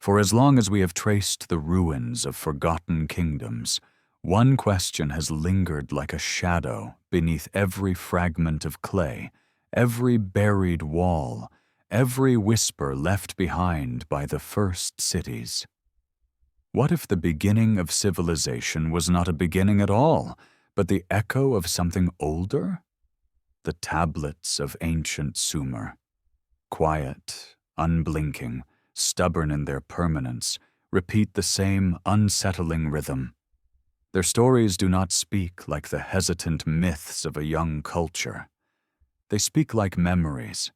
For as long as we have traced the ruins of forgotten kingdoms, one question has lingered like a shadow beneath every fragment of clay, every buried wall, every whisper left behind by the first cities. What if the beginning of civilization was not a beginning at all, but the echo of something older? The tablets of ancient Sumer, quiet, unblinking, stubborn in their permanence, repeat the same unsettling rhythm. Their stories do not speak like the hesitant myths of a young culture. They speak like memories,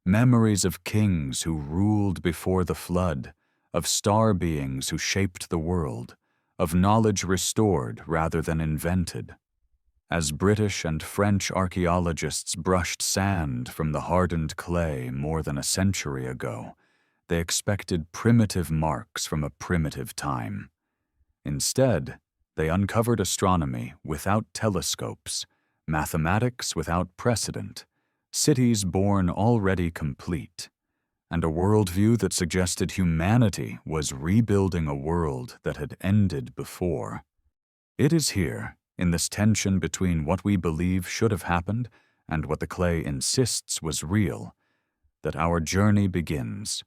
memories of kings who ruled before the flood, of star beings who shaped the world, of knowledge restored rather than invented. As British and French archaeologists brushed sand from the hardened clay more than a century ago, they expected primitive marks from a primitive time. Instead, they uncovered astronomy without telescopes, mathematics without precedent, cities born already complete, and a worldview that suggested humanity was rebuilding a world that had ended before. It is here, in this tension between what we believe should have happened and what the clay insists was real, that our journey begins.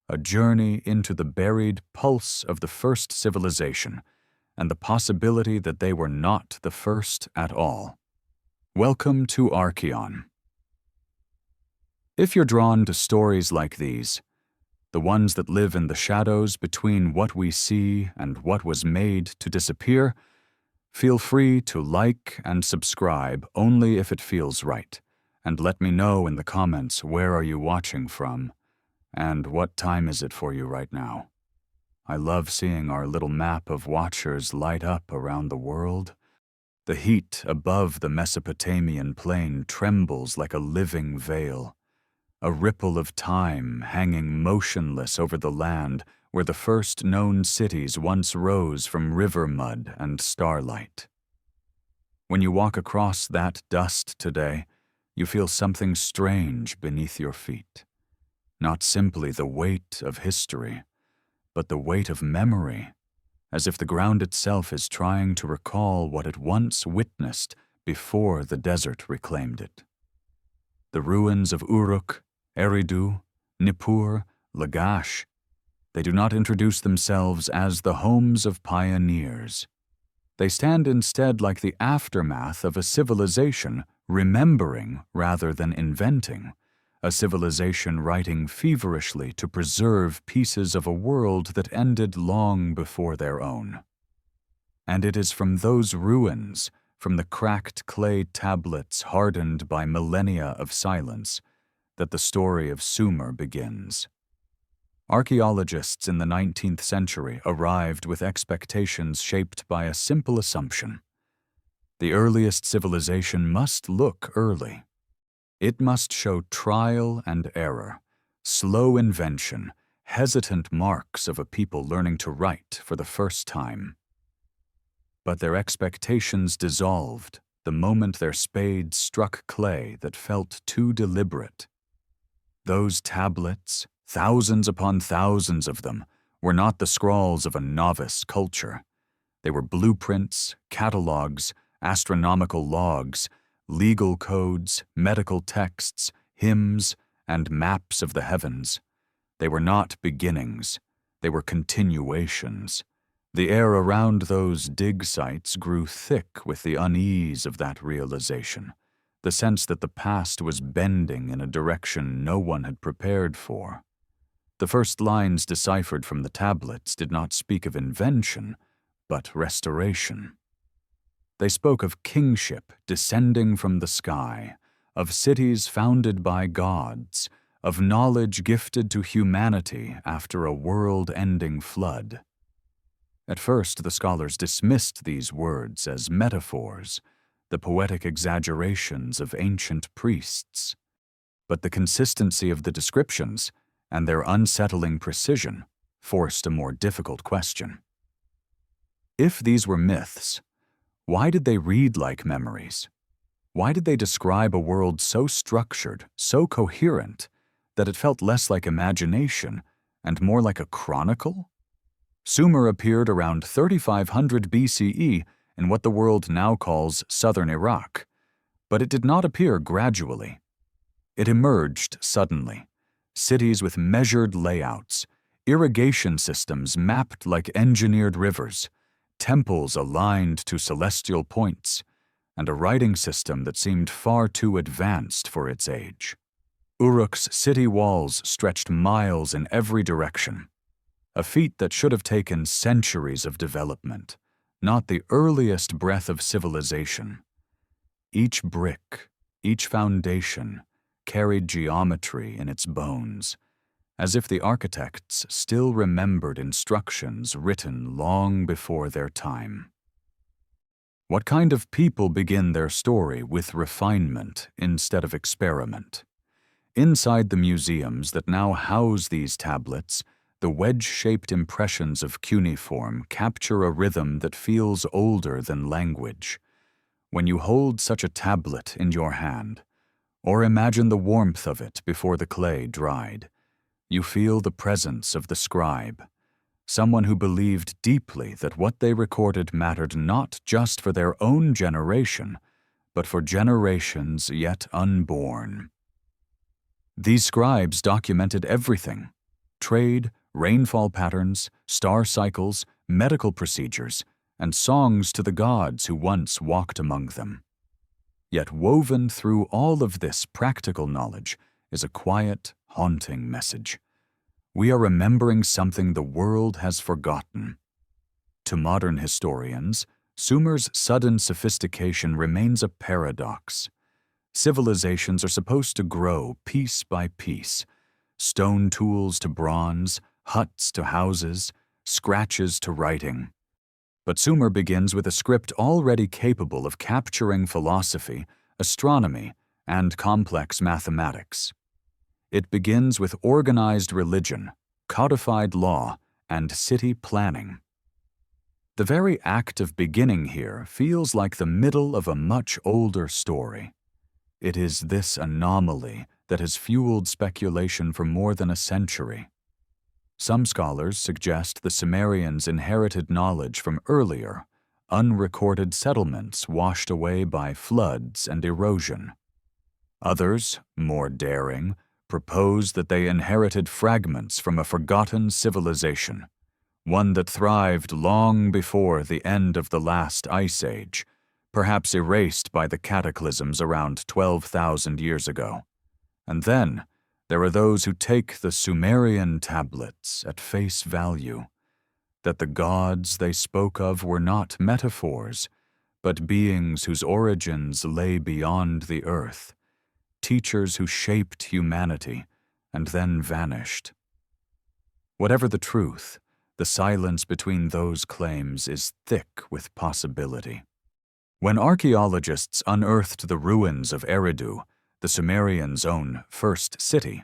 A journey into the buried pulse of the first civilization and the possibility that they were not the first at all. Welcome to ARCHAEON. If you're drawn to stories like these, the ones that live in the shadows between what we see and what was made to disappear, feel free to like and subscribe only if it feels right, and let me know in the comments where are you watching from, and what time is it for you right now. I love seeing our little map of watchers light up around the world. The heat above the Mesopotamian plain trembles like a living veil, a ripple of time hanging motionless over the land where the first known cities once rose from river mud and starlight. When you walk across that dust today, you feel something strange beneath your feet. Not simply the weight of history, but the weight of memory, as if the ground itself is trying to recall what it once witnessed before the desert reclaimed it. The ruins of Uruk, Eridu, Nippur, Lagash, they do not introduce themselves as the homes of pioneers. They stand instead like the aftermath of a civilization remembering rather than inventing, a civilization writing feverishly to preserve pieces of a world that ended long before their own. And it is from those ruins, from the cracked clay tablets hardened by millennia of silence, that the story of Sumer begins. Archaeologists in the 19th century arrived with expectations shaped by a simple assumption. The earliest civilization must look early. It must show trial and error, slow invention, hesitant marks of a people learning to write for the first time. But their expectations dissolved the moment their spades struck clay that felt too deliberate. Those tablets, thousands upon thousands of them, were not the scrawls of a novice culture. They were blueprints, catalogs, astronomical logs, legal codes, medical texts, hymns, and maps of the heavens. They were not beginnings. They were continuations. The air around those dig sites grew thick with the unease of that realization, the sense that the past was bending in a direction no one had prepared for. The first lines deciphered from the tablets did not speak of invention, but restoration. They spoke of kingship descending from the sky, of cities founded by gods, of knowledge gifted to humanity after a world-ending flood. At first, the scholars dismissed these words as metaphors, the poetic exaggerations of ancient priests. But the consistency of the descriptions and their unsettling precision forced a more difficult question. If these were myths, why did they read like memories? Why did they describe a world so structured, so coherent, that it felt less like imagination and more like a chronicle? Sumer appeared around 3500 BCE in what the world now calls southern Iraq, but it did not appear gradually. It emerged suddenly. Cities with measured layouts, irrigation systems mapped like engineered rivers, temples aligned to celestial points, and a writing system that seemed far too advanced for its age. Uruk's city walls stretched miles in every direction, a feat that should have taken centuries of development, not the earliest breath of civilization. Each brick, each foundation, carried geometry in its bones, as if the architects still remembered instructions written long before their time. What kind of people begin their story with refinement instead of experiment? Inside the museums that now house these tablets, the wedge-shaped impressions of cuneiform capture a rhythm that feels older than language. When you hold such a tablet in your hand, or imagine the warmth of it before the clay dried, you feel the presence of the scribe, someone who believed deeply that what they recorded mattered not just for their own generation, but for generations yet unborn. These scribes documented everything: trade, rainfall patterns, star cycles, medical procedures, and songs to the gods who once walked among them. Yet woven through all of this practical knowledge is a quiet, haunting message. We are remembering something the world has forgotten. To modern historians, Sumer's sudden sophistication remains a paradox. Civilizations are supposed to grow piece by piece, stone tools to bronze, huts to houses, scratches to writing. But Sumer begins with a script already capable of capturing philosophy, astronomy, and complex mathematics. It begins with organized religion, codified law, and city planning. The very act of beginning here feels like the middle of a much older story. It is this anomaly that has fueled speculation for more than a century. Some scholars suggest the Sumerians inherited knowledge from earlier, unrecorded settlements washed away by floods and erosion. Others, more daring, propose that they inherited fragments from a forgotten civilization, one that thrived long before the end of the last ice age, perhaps erased by the cataclysms around 12,000 years ago. And then, there are those who take the Sumerian tablets at face value, that the gods they spoke of were not metaphors, but beings whose origins lay beyond the earth, teachers who shaped humanity and then vanished. Whatever the truth, the silence between those claims is thick with possibility. When archaeologists unearthed the ruins of Eridu, the Sumerians' own first city,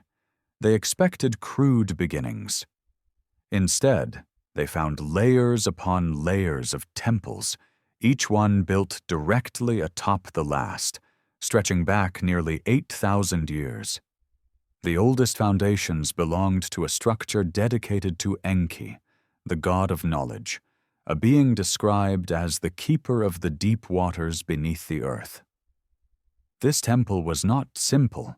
they expected crude beginnings. Instead, they found layers upon layers of temples, each one built directly atop the last, stretching back nearly 8,000 years. The oldest foundations belonged to a structure dedicated to Enki, the god of knowledge, a being described as the keeper of the deep waters beneath the earth. This temple was not simple.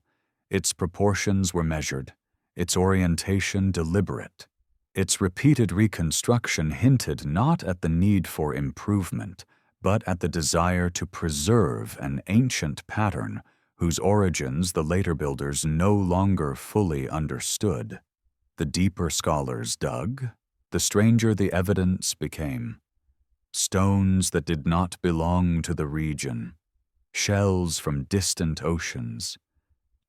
Its proportions were measured, its orientation deliberate. Its repeated reconstruction hinted not at the need for improvement, but at the desire to preserve an ancient pattern whose origins the later builders no longer fully understood. The deeper scholars dug, the stranger the evidence became. Stones that did not belong to the region, shells from distant oceans,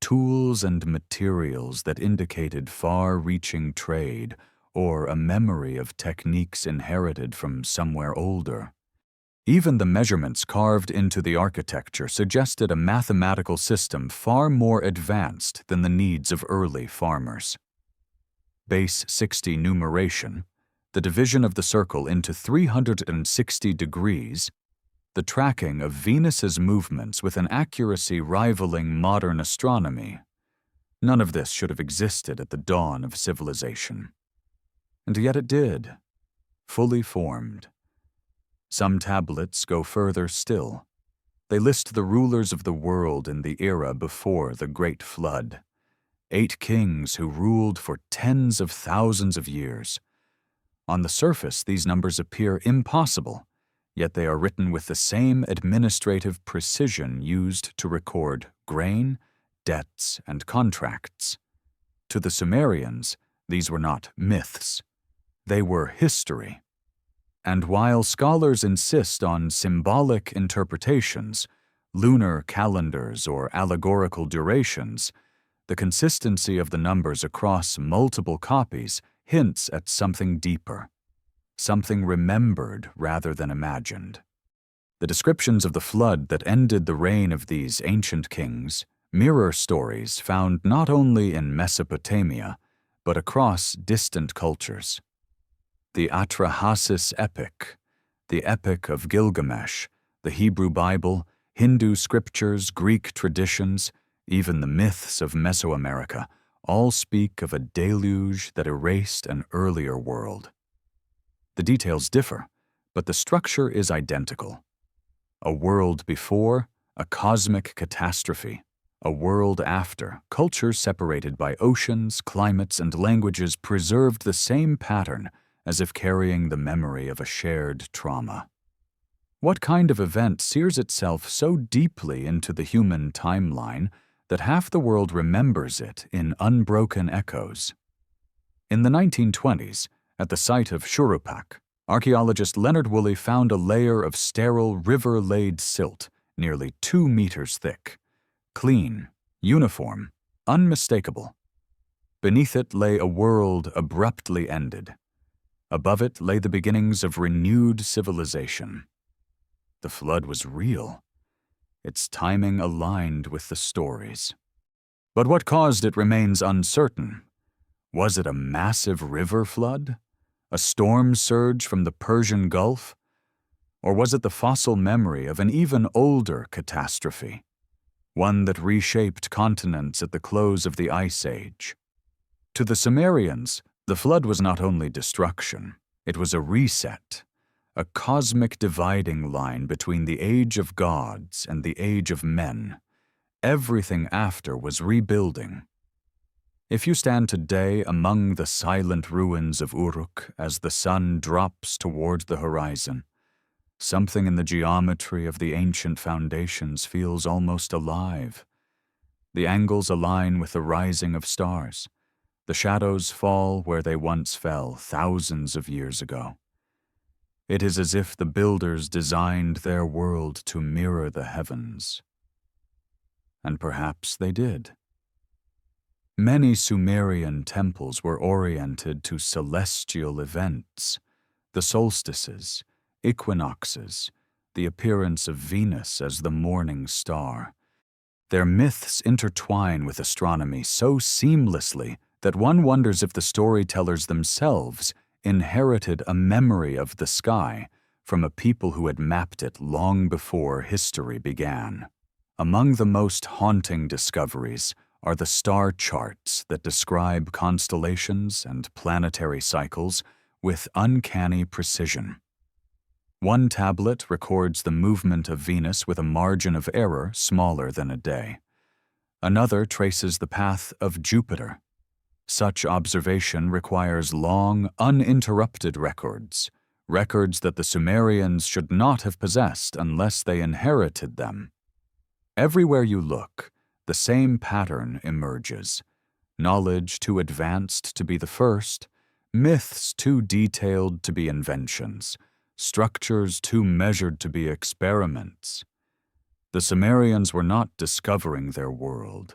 tools and materials that indicated far-reaching trade or a memory of techniques inherited from somewhere older. Even the measurements carved into the architecture suggested a mathematical system far more advanced than the needs of early farmers. Base 60 numeration, the division of the circle into 360 degrees, the tracking of Venus's movements with an accuracy rivaling modern astronomy. None of this should have existed at the dawn of civilization. And yet it did, fully formed. Some tablets go further still. They list the rulers of the world in the era before the Great Flood. 8 kings who ruled for tens of thousands of years. On the surface, these numbers appear impossible, yet they are written with the same administrative precision used to record grain, debts, and contracts. To the Sumerians, these were not myths. They were history. And while scholars insist on symbolic interpretations, lunar calendars, or allegorical durations, the consistency of the numbers across multiple copies hints at something deeper, something remembered rather than imagined. The descriptions of the flood that ended the reign of these ancient kings mirror stories found not only in Mesopotamia, but across distant cultures. The Atrahasis epic, the Epic of Gilgamesh, the Hebrew Bible, Hindu scriptures, Greek traditions, even the myths of Mesoamerica, all speak of a deluge that erased an earlier world. The details differ, but the structure is identical. A world before, a cosmic catastrophe. A world after, cultures separated by oceans, climates, and languages preserved the same pattern, as if carrying the memory of a shared trauma. What kind of event sears itself so deeply into the human timeline that half the world remembers it in unbroken echoes? In the 1920s, at the site of Shurupak, archaeologist Leonard Woolley found a layer of sterile river-laid silt nearly 2 meters thick. Clean, uniform, unmistakable. Beneath it lay a world abruptly ended. Above it lay the beginnings of renewed civilization. The flood was real. Its timing aligned with the stories. But what caused it remains uncertain. Was it a massive river flood? A storm surge from the Persian Gulf? Or was it the fossil memory of an even older catastrophe? One that reshaped continents at the close of the Ice Age. To the Sumerians, the flood was not only destruction, it was a reset, a cosmic dividing line between the age of gods and the age of men. Everything after was rebuilding. If you stand today among the silent ruins of Uruk as the sun drops toward the horizon, something in the geometry of the ancient foundations feels almost alive. The angles align with the rising of stars. The shadows fall where they once fell thousands of years ago. It is as if the builders designed their world to mirror the heavens. And perhaps they did. Many Sumerian temples were oriented to celestial events, the solstices, equinoxes, the appearance of Venus as the morning star. Their myths intertwine with astronomy so seamlessly that one wonders if the storytellers themselves inherited a memory of the sky from a people who had mapped it long before history began. Among the most haunting discoveries are the star charts that describe constellations and planetary cycles with uncanny precision. One tablet records the movement of Venus with a margin of error smaller than a day. Another traces the path of Jupiter. Such observation requires long, uninterrupted records that the Sumerians should not have possessed unless they inherited them. Everywhere you look, the same pattern emerges. Knowledge too advanced to be the first, myths too detailed to be inventions, structures too measured to be experiments. The Sumerians were not discovering their world.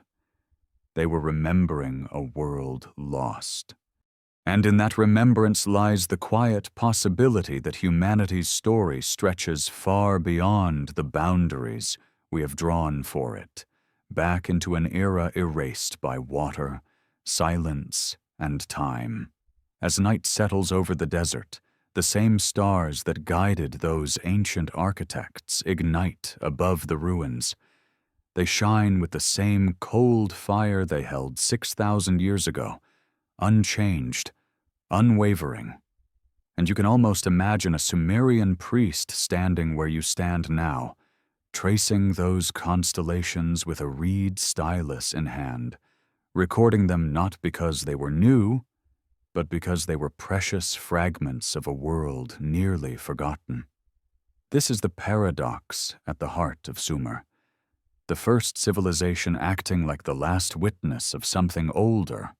They were remembering a world lost. And in that remembrance lies the quiet possibility that humanity's story stretches far beyond the boundaries we have drawn for it, back into an era erased by water, silence, and time. As night settles over the desert, the same stars that guided those ancient architects ignite above the ruins. They shine with the same cold fire they held 6,000 years ago, unchanged, unwavering. And you can almost imagine a Sumerian priest standing where you stand now, tracing those constellations with a reed stylus in hand, recording them not because they were new, but because they were precious fragments of a world nearly forgotten. This is the paradox at the heart of Sumer, the first civilization acting like the last witness of something older.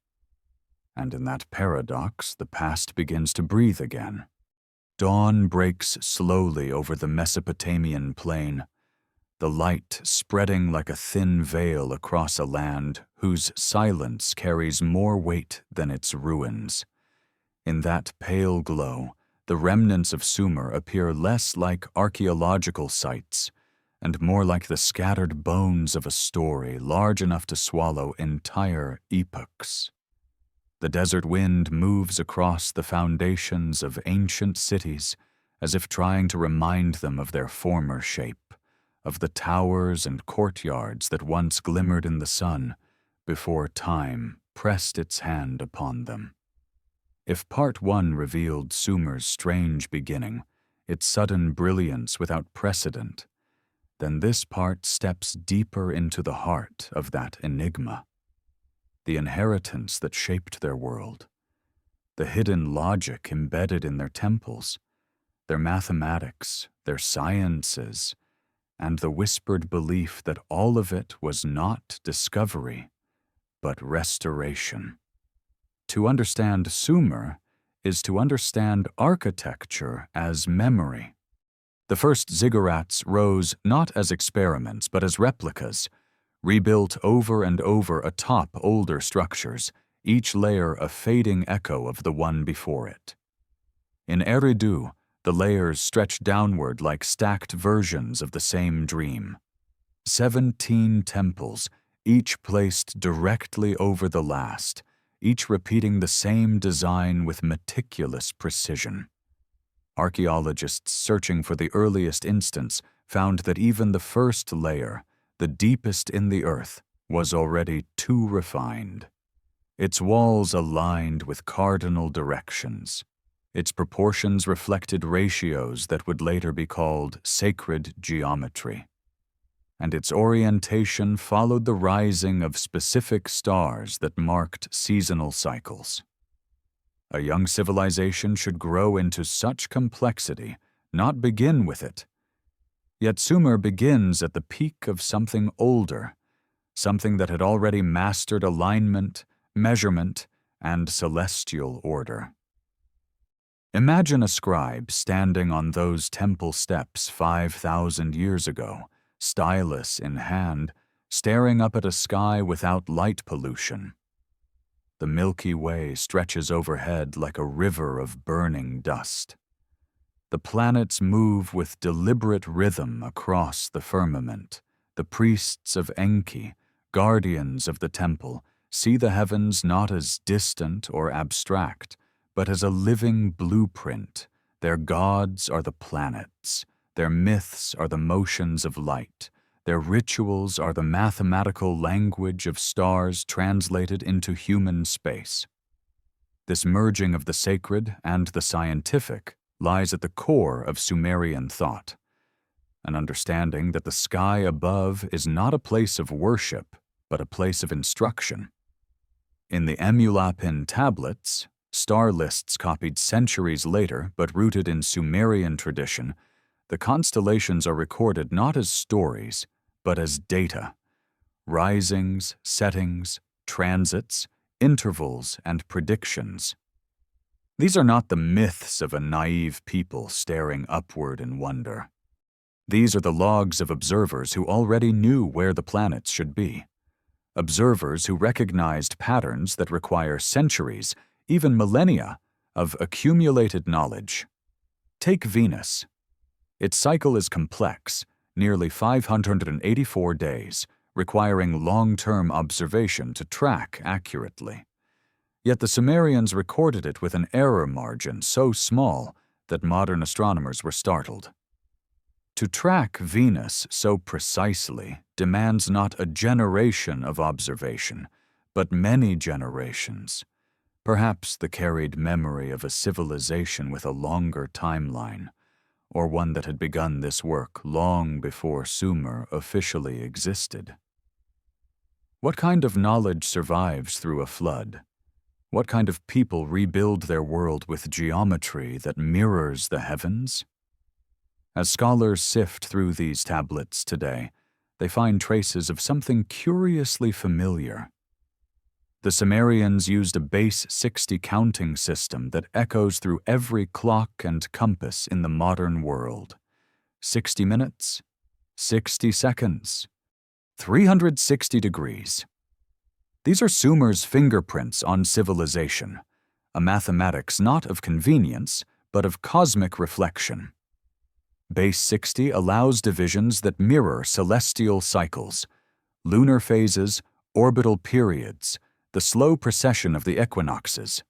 And in that paradox, the past begins to breathe again. Dawn breaks slowly over the Mesopotamian plain, the light spreading like a thin veil across a land whose silence carries more weight than its ruins. In that pale glow, the remnants of Sumer appear less like archaeological sites and more like the scattered bones of a story large enough to swallow entire epochs. The desert wind moves across the foundations of ancient cities as if trying to remind them of their former shape, of the towers and courtyards that once glimmered in the sun before time pressed its hand upon them. If Part 1 revealed Sumer's strange beginning, its sudden brilliance without precedent, then this part steps deeper into the heart of that enigma. The inheritance that shaped their world, the hidden logic embedded in their temples, their mathematics, their sciences, and the whispered belief that all of it was not discovery, but restoration. To understand Sumer is to understand architecture as memory. The first ziggurats rose not as experiments but as replicas, rebuilt over and over atop older structures, each layer a fading echo of the one before it. In Eridu, the layers stretched downward like stacked versions of the same dream. 17 temples, each placed directly over the last, each repeating the same design with meticulous precision. Archaeologists searching for the earliest instance found that even the first layer, the deepest in the earth, was already too refined. Its walls aligned with cardinal directions. Its proportions reflected ratios that would later be called sacred geometry. And its orientation followed the rising of specific stars that marked seasonal cycles. A young civilization should grow into such complexity, not begin with it. Yet Sumer begins at the peak of something older, something that had already mastered alignment, measurement, and celestial order. Imagine a scribe standing on those temple steps 5,000 years ago, stylus in hand, staring up at a sky without light pollution. The Milky Way stretches overhead like a river of burning dust. The planets move with deliberate rhythm across the firmament. The priests of Enki, guardians of the temple, see the heavens not as distant or abstract, but as a living blueprint. Their gods are the planets. Their myths are the motions of light. Their rituals are the mathematical language of stars translated into human space. This merging of the sacred and the scientific lies at the core of Sumerian thought, an understanding that the sky above is not a place of worship, but a place of instruction. In the Emulapin tablets, star lists copied centuries later but rooted in Sumerian tradition, the constellations are recorded not as stories, but as data: risings, settings, transits, intervals, and predictions. These are not the myths of a naive people staring upward in wonder. These are the logs of observers who already knew where the planets should be. Observers who recognized patterns that require centuries, even millennia, of accumulated knowledge. Take Venus. Its cycle is complex, nearly 584 days, requiring long-term observation to track accurately. Yet the Sumerians recorded it with an error margin so small that modern astronomers were startled. To track Venus so precisely demands not a generation of observation, but many generations. perhaps the carried memory of a civilization with a longer timeline, or one that had begun this work long before Sumer officially existed. What kind of knowledge survives through a flood? What kind of people rebuild their world with geometry that mirrors the heavens? As scholars sift through these tablets today, they find traces of something curiously familiar. The Sumerians used a base 60 counting system that echoes through every clock and compass in the modern world. 60 minutes, 60 seconds, 360 degrees. These are Sumer's fingerprints on civilization, a mathematics not of convenience, but of cosmic reflection. Base 60 allows divisions that mirror celestial cycles, lunar phases, orbital periods, the slow precession of the equinoxes.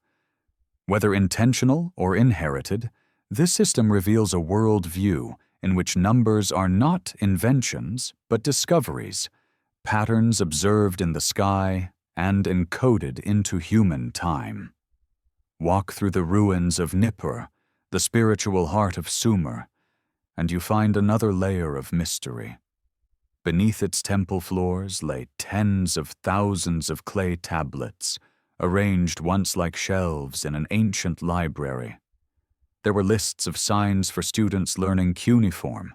Whether intentional or inherited, this system reveals a world view in which numbers are not inventions but discoveries, patterns observed in the sky and encoded into human time. Walk through the ruins of Nippur, the spiritual heart of Sumer, and you find another layer of mystery. Beneath its temple floors lay tens of thousands of clay tablets, arranged once like shelves in an ancient library. There were lists of signs for students learning cuneiform,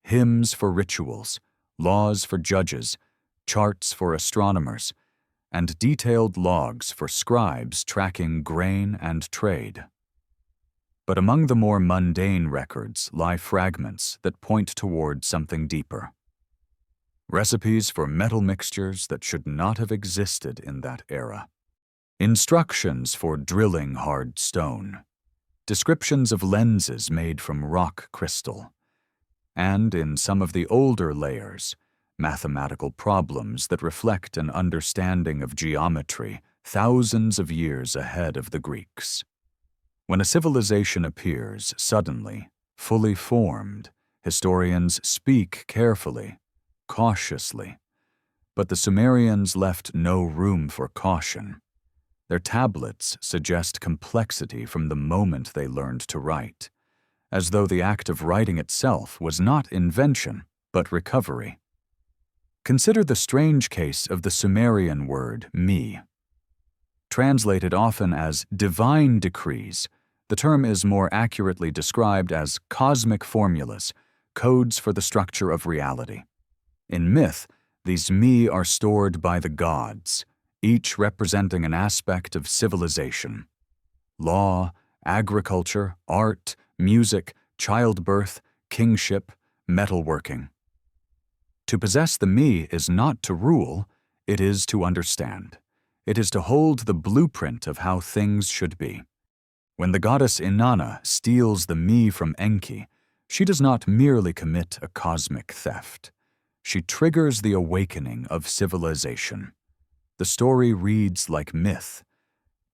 hymns for rituals, laws for judges, charts for astronomers, and detailed logs for scribes tracking grain and trade. But among the more mundane records lie fragments that point toward something deeper. Recipes for metal mixtures that should not have existed in that era. Instructions for drilling hard stone. Descriptions of lenses made from rock crystal. And in some of the older layers, mathematical problems that reflect an understanding of geometry thousands of years ahead of the Greeks. When a civilization appears suddenly, fully formed, historians speak carefully, cautiously. But the Sumerians left no room for caution. Their tablets suggest complexity from the moment they learned to write, as though the act of writing itself was not invention, but recovery. Consider the strange case of the Sumerian word mi. Translated often as divine decrees, the term is more accurately described as cosmic formulas, codes for the structure of reality. In myth, these mi are stored by the gods, each representing an aspect of civilization. Law, agriculture, art, music, childbirth, kingship, metalworking. To possess the mi is not to rule, it is to understand. It is to hold the blueprint of how things should be. When the goddess Inanna steals the mi from Enki, she does not merely commit a cosmic theft. She triggers the awakening of civilization. The story reads like myth,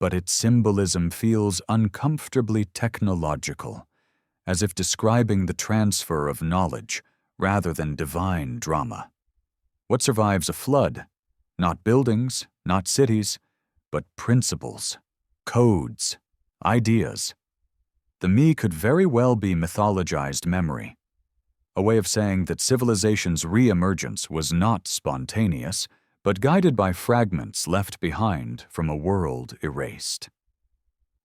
but its symbolism feels uncomfortably technological, as if describing the transfer of knowledge rather than divine drama. What survives a flood? Not buildings, not cities, but principles, codes, ideas. The mi could very well be mythologized memory, a way of saying that civilization's re-emergence was not spontaneous, but guided by fragments left behind from a world erased.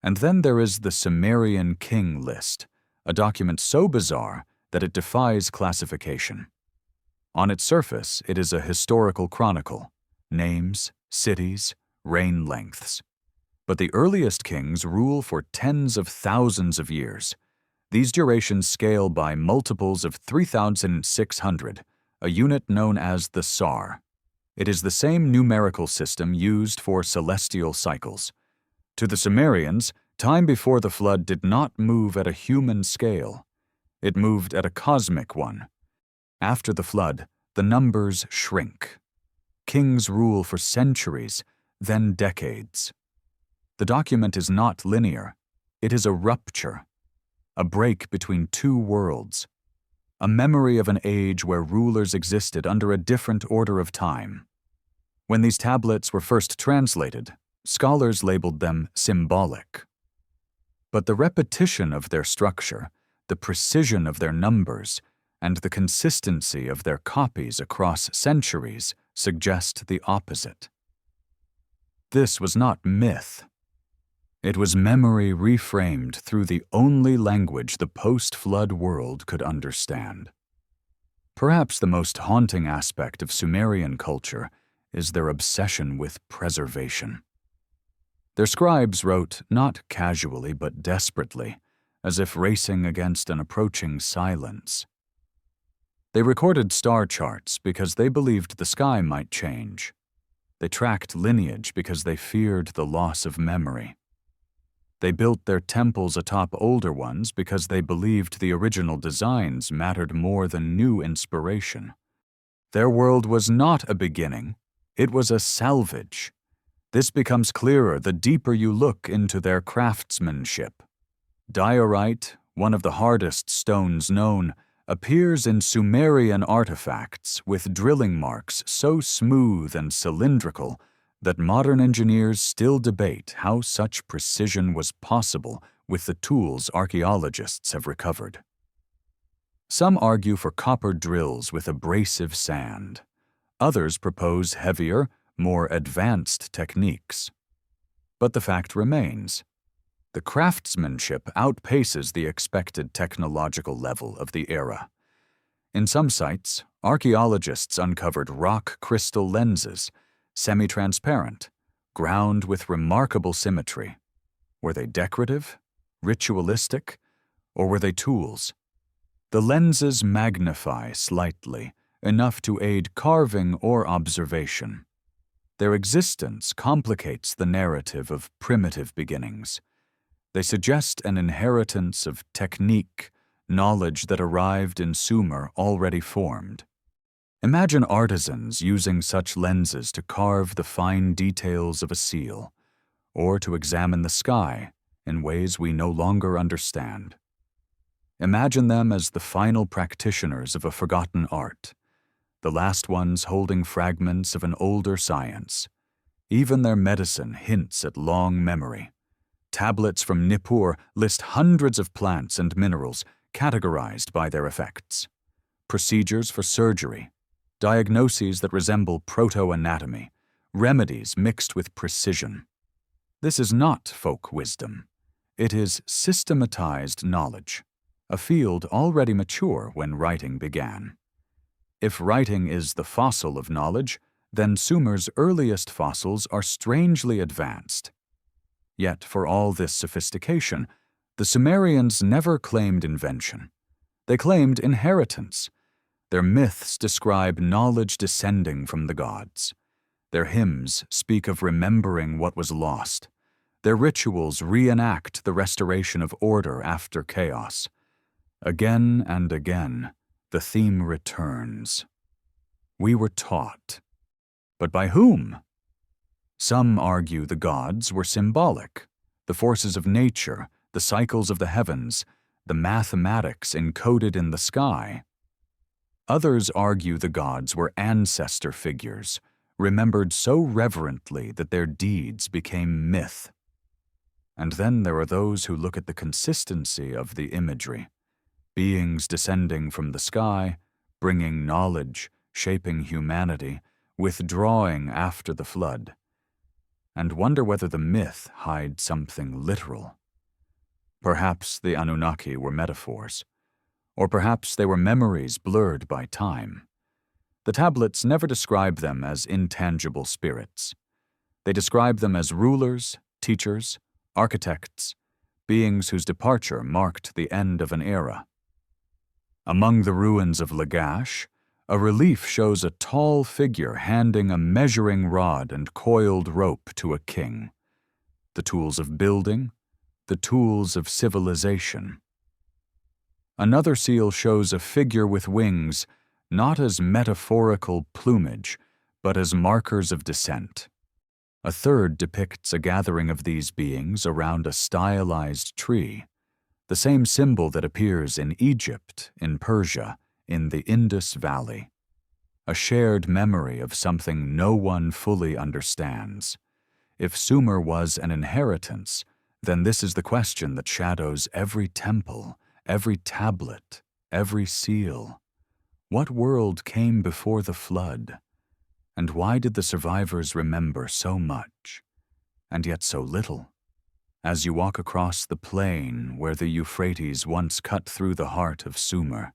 And then there is the Sumerian king list, a document so bizarre that it defies classification. On its surface, it is a historical chronicle, names, cities, reign lengths. But the earliest kings rule for tens of thousands of years. These durations scale by multiples of 3,600, a unit known as the sar. It is the same numerical system used for celestial cycles. To the Sumerians, time before the flood did not move at a human scale. It moved at a cosmic one. After the flood, the numbers shrink. Kings rule for centuries, then decades. The document is not linear. It is a rupture, a break between two worlds, a memory of an age where rulers existed under a different order of time. When these tablets were first translated, scholars labeled them symbolic. But the repetition of their structure, the precision of their numbers, and the consistency of their copies across centuries suggest the opposite. This was not myth. It was memory reframed through the only language the post-flood world could understand. Perhaps the most haunting aspect of Sumerian culture is their obsession with preservation. Their scribes wrote not casually but desperately, as if racing against an approaching silence. They recorded star charts because they believed the sky might change. They tracked lineage because they feared the loss of memory. They built their temples atop older ones because they believed the original designs mattered more than new inspiration. Their world was not a beginning, it was a salvage. This becomes clearer the deeper you look into their craftsmanship. Diorite, one of the hardest stones known, appears in Sumerian artifacts with drilling marks so smooth and cylindrical that modern engineers still debate how such precision was possible with the tools archaeologists have recovered. Some argue for copper drills with abrasive sand. Others propose heavier, more advanced techniques. But the fact remains: the craftsmanship outpaces the expected technological level of the era. In some sites, archaeologists uncovered rock crystal lenses, semi-transparent, ground with remarkable symmetry. Were they decorative, ritualistic, or were they tools? The lenses magnify slightly, enough to aid carving or observation. Their existence complicates the narrative of primitive beginnings. They suggest an inheritance of technique, knowledge that arrived in Sumer already formed. Imagine artisans using such lenses to carve the fine details of a seal, or to examine the sky in ways we no longer understand. Imagine them as the final practitioners of a forgotten art, the last ones holding fragments of an older science. Even their medicine hints at long memory. Tablets from Nippur list hundreds of plants and minerals categorized by their effects. Procedures for surgery, diagnoses that resemble proto-anatomy, remedies mixed with precision. This is not folk wisdom. It is systematized knowledge, a field already mature when writing began. If writing is the fossil of knowledge, then Sumer's earliest fossils are strangely advanced. Yet for all this sophistication, the Sumerians never claimed invention. They claimed inheritance. Their myths describe knowledge descending from the gods. Their hymns speak of remembering what was lost. Their rituals reenact the restoration of order after chaos. Again and again, the theme returns. We were taught. But by whom? Some argue the gods were symbolic, the forces of nature, the cycles of the heavens, the mathematics encoded in the sky. Others argue the gods were ancestor figures, remembered so reverently that their deeds became myth. And then there are those who look at the consistency of the imagery. Beings descending from the sky, bringing knowledge, shaping humanity, withdrawing after the flood, and wonder whether the myth hides something literal. Perhaps the Anunnaki were metaphors, or perhaps they were memories blurred by time. The tablets never describe them as intangible spirits. They describe them as rulers, teachers, architects, beings whose departure marked the end of an era. Among the ruins of Lagash, a relief shows a tall figure handing a measuring rod and coiled rope to a king. The tools of building, the tools of civilization. Another seal shows a figure with wings, not as metaphorical plumage, but as markers of descent. A third depicts a gathering of these beings around a stylized tree, the same symbol that appears in Egypt, in Persia, in the Indus Valley. A shared memory of something no one fully understands. If Sumer was an inheritance, then this is the question that shadows every temple, every tablet, every seal. What world came before the flood? And why did the survivors remember so much, and yet so little? As you walk across the plain where the Euphrates once cut through the heart of Sumer,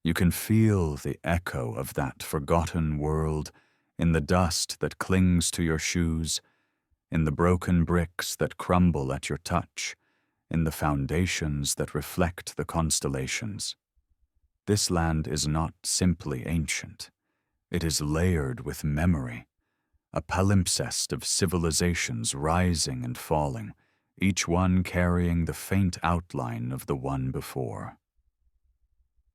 you can feel the echo of that forgotten world in the dust that clings to your shoes, in the broken bricks that crumble at your touch, in the foundations that reflect the constellations. This land is not simply ancient. It is layered with memory, a palimpsest of civilizations rising and falling, each one carrying the faint outline of the one before.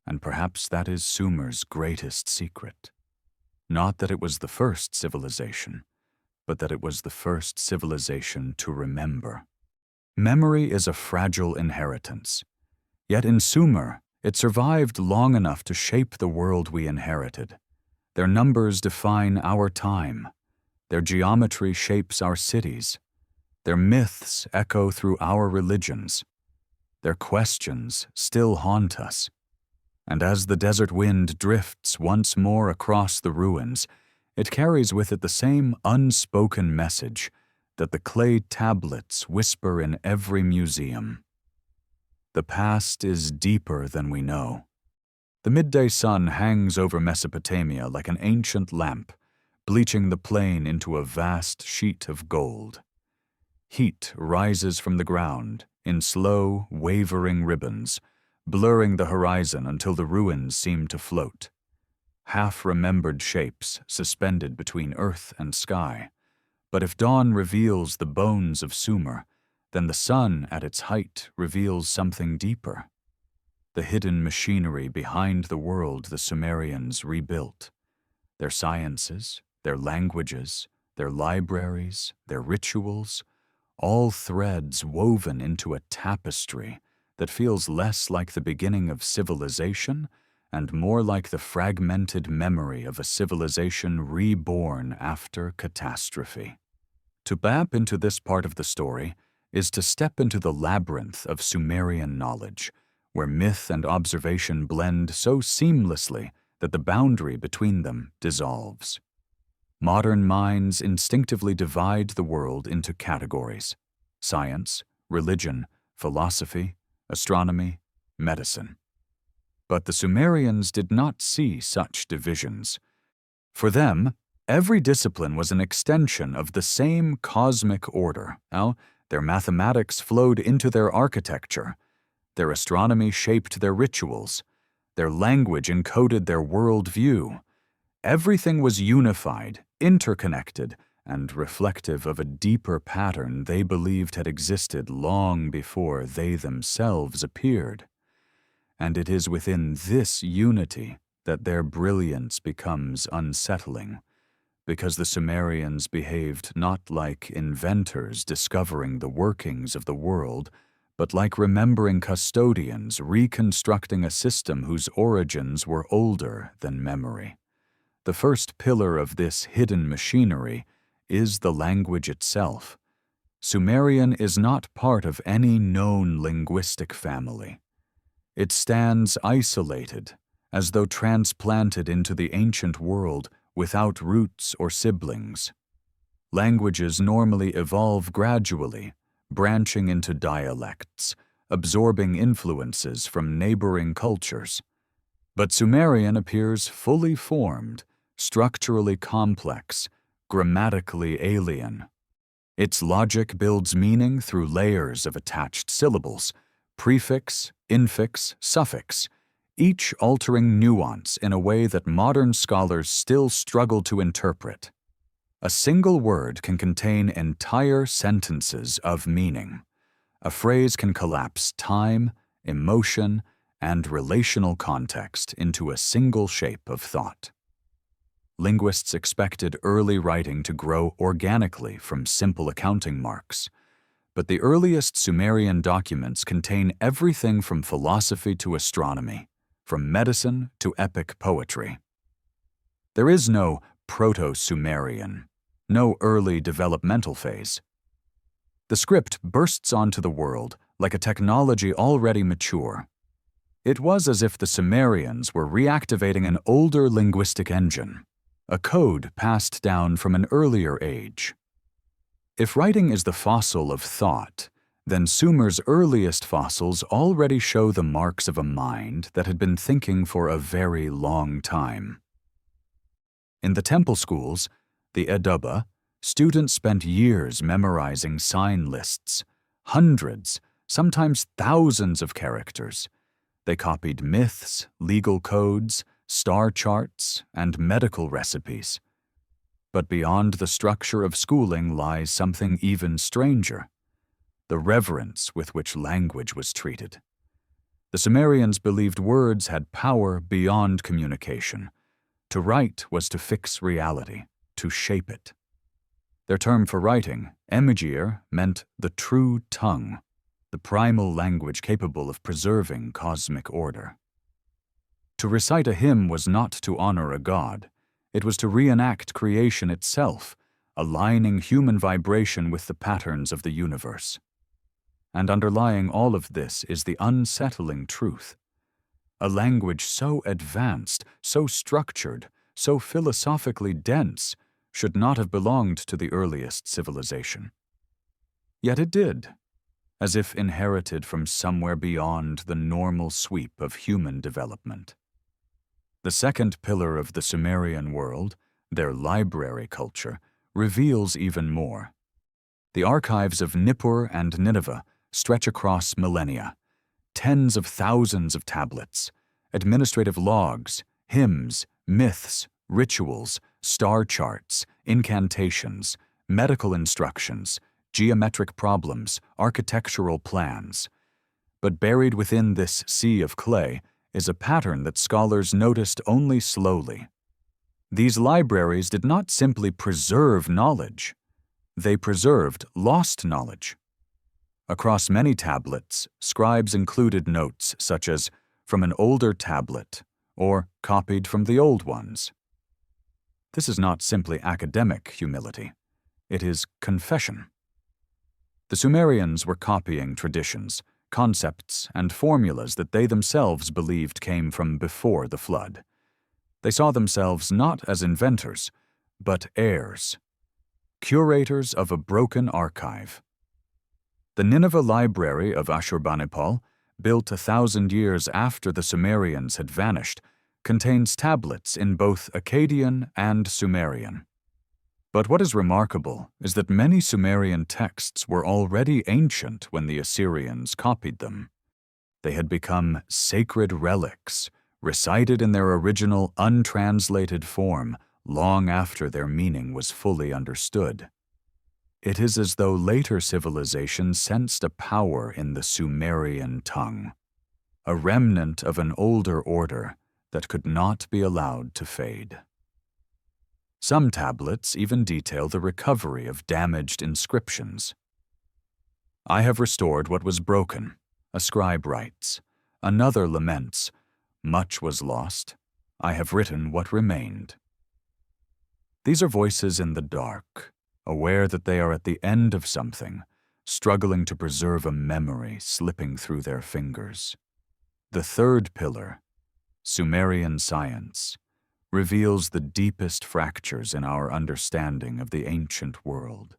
And perhaps that is Sumer's greatest secret. Not that it was the first civilization, but that it was the first civilization to remember. Memory is a fragile inheritance. Yet in Sumer, it survived long enough to shape the world we inherited. Their numbers define our time. Their geometry shapes our cities. Their myths echo through our religions. Their questions still haunt us. And as the desert wind drifts once more across the ruins, it carries with it the same unspoken message that the clay tablets whisper in every museum. The past is deeper than we know. The midday sun hangs over Mesopotamia like an ancient lamp, bleaching the plain into a vast sheet of gold. Heat rises from the ground in slow, wavering ribbons, blurring the horizon until the ruins seem to float. Half-remembered shapes suspended between earth and sky. But if dawn reveals the bones of Sumer, then the sun at its height reveals something deeper. The hidden machinery behind the world the Sumerians rebuilt. Their sciences, their languages, their libraries, their rituals, all threads woven into a tapestry that feels less like the beginning of civilization and more like the fragmented memory of a civilization reborn after catastrophe. To map into this part of the story is to step into the labyrinth of Sumerian knowledge, where myth and observation blend so seamlessly that the boundary between them dissolves. Modern minds instinctively divide the world into categories: science, religion, philosophy, astronomy, medicine. But the Sumerians did not see such divisions. For them, every discipline was an extension of the same cosmic order. Now, their mathematics flowed into their architecture, their astronomy shaped their rituals, their language encoded their worldview. Everything was unified, interconnected, and reflective of a deeper pattern they believed had existed long before they themselves appeared. And it is within this unity that their brilliance becomes unsettling, because the Sumerians behaved not like inventors discovering the workings of the world, but like remembering custodians reconstructing a system whose origins were older than memory. The first pillar of this hidden machinery is the language itself. Sumerian is not part of any known linguistic family. It stands isolated, as though transplanted into the ancient world without roots or siblings. Languages normally evolve gradually, branching into dialects, absorbing influences from neighboring cultures. But Sumerian appears fully formed, structurally complex, grammatically alien. Its logic builds meaning through layers of attached syllables, prefix, infix, suffix, each altering nuance in a way that modern scholars still struggle to interpret. A single word can contain entire sentences of meaning. A phrase can collapse time, emotion, and relational context into a single shape of thought. Linguists expected early writing to grow organically from simple accounting marks, but the earliest Sumerian documents contain everything from philosophy to astronomy, from medicine to epic poetry. There is no Proto-Sumerian. no early developmental phase. The script bursts onto the world like a technology already mature. It was as if the Sumerians were reactivating an older linguistic engine, a code passed down from an earlier age. If writing is the fossil of thought, then Sumer's earliest fossils already show the marks of a mind that had been thinking for a very long time. In the temple schools, the Edubba, students spent years memorizing sign lists, hundreds, sometimes thousands of characters. They copied myths, legal codes, star charts, and medical recipes. But beyond the structure of schooling lies something even stranger: the reverence with which language was treated. The Sumerians believed words had power beyond communication. To write was to fix reality, to shape it. Their term for writing, emigir, meant the true tongue, the primal language capable of preserving cosmic order. To recite a hymn was not to honor a god. It was to reenact creation itself, aligning human vibration with the patterns of the universe. And underlying all of this is the unsettling truth. A language so advanced, so structured, so philosophically dense should not have belonged to the earliest civilization. Yet it did, as if inherited from somewhere beyond the normal sweep of human development. The second pillar of the Sumerian world, their library culture, reveals even more. The archives of Nippur and Nineveh stretch across millennia. Tens of thousands of tablets, administrative logs, hymns, myths, rituals, star charts, incantations, medical instructions, geometric problems, architectural plans. But buried within this sea of clay is a pattern that scholars noticed only slowly. These libraries did not simply preserve knowledge, they preserved lost knowledge. Across many tablets, scribes included notes such as "from an older tablet" or "copied from the old ones." This is not simply academic humility. It is confession. The Sumerians were copying traditions, concepts, and formulas that they themselves believed came from before the flood. They saw themselves not as inventors, but heirs, curators of a broken archive. The Nineveh Library of Ashurbanipal, built 1,000 years after the Sumerians had vanished, contains tablets in both Akkadian and Sumerian. But what is remarkable is that many Sumerian texts were already ancient when the Assyrians copied them. They had become sacred relics, recited in their original untranslated form long after their meaning was fully understood. It is as though later civilizations sensed a power in the Sumerian tongue, a remnant of an older order that could not be allowed to fade. Some tablets even detail the recovery of damaged inscriptions. "I have restored what was broken," a scribe writes. Another laments, "Much was lost. I have written what remained." These are voices in the dark, aware that they are at the end of something, struggling to preserve a memory slipping through their fingers. The third pillar, Sumerian science, reveals the deepest fractures in our understanding of the ancient world.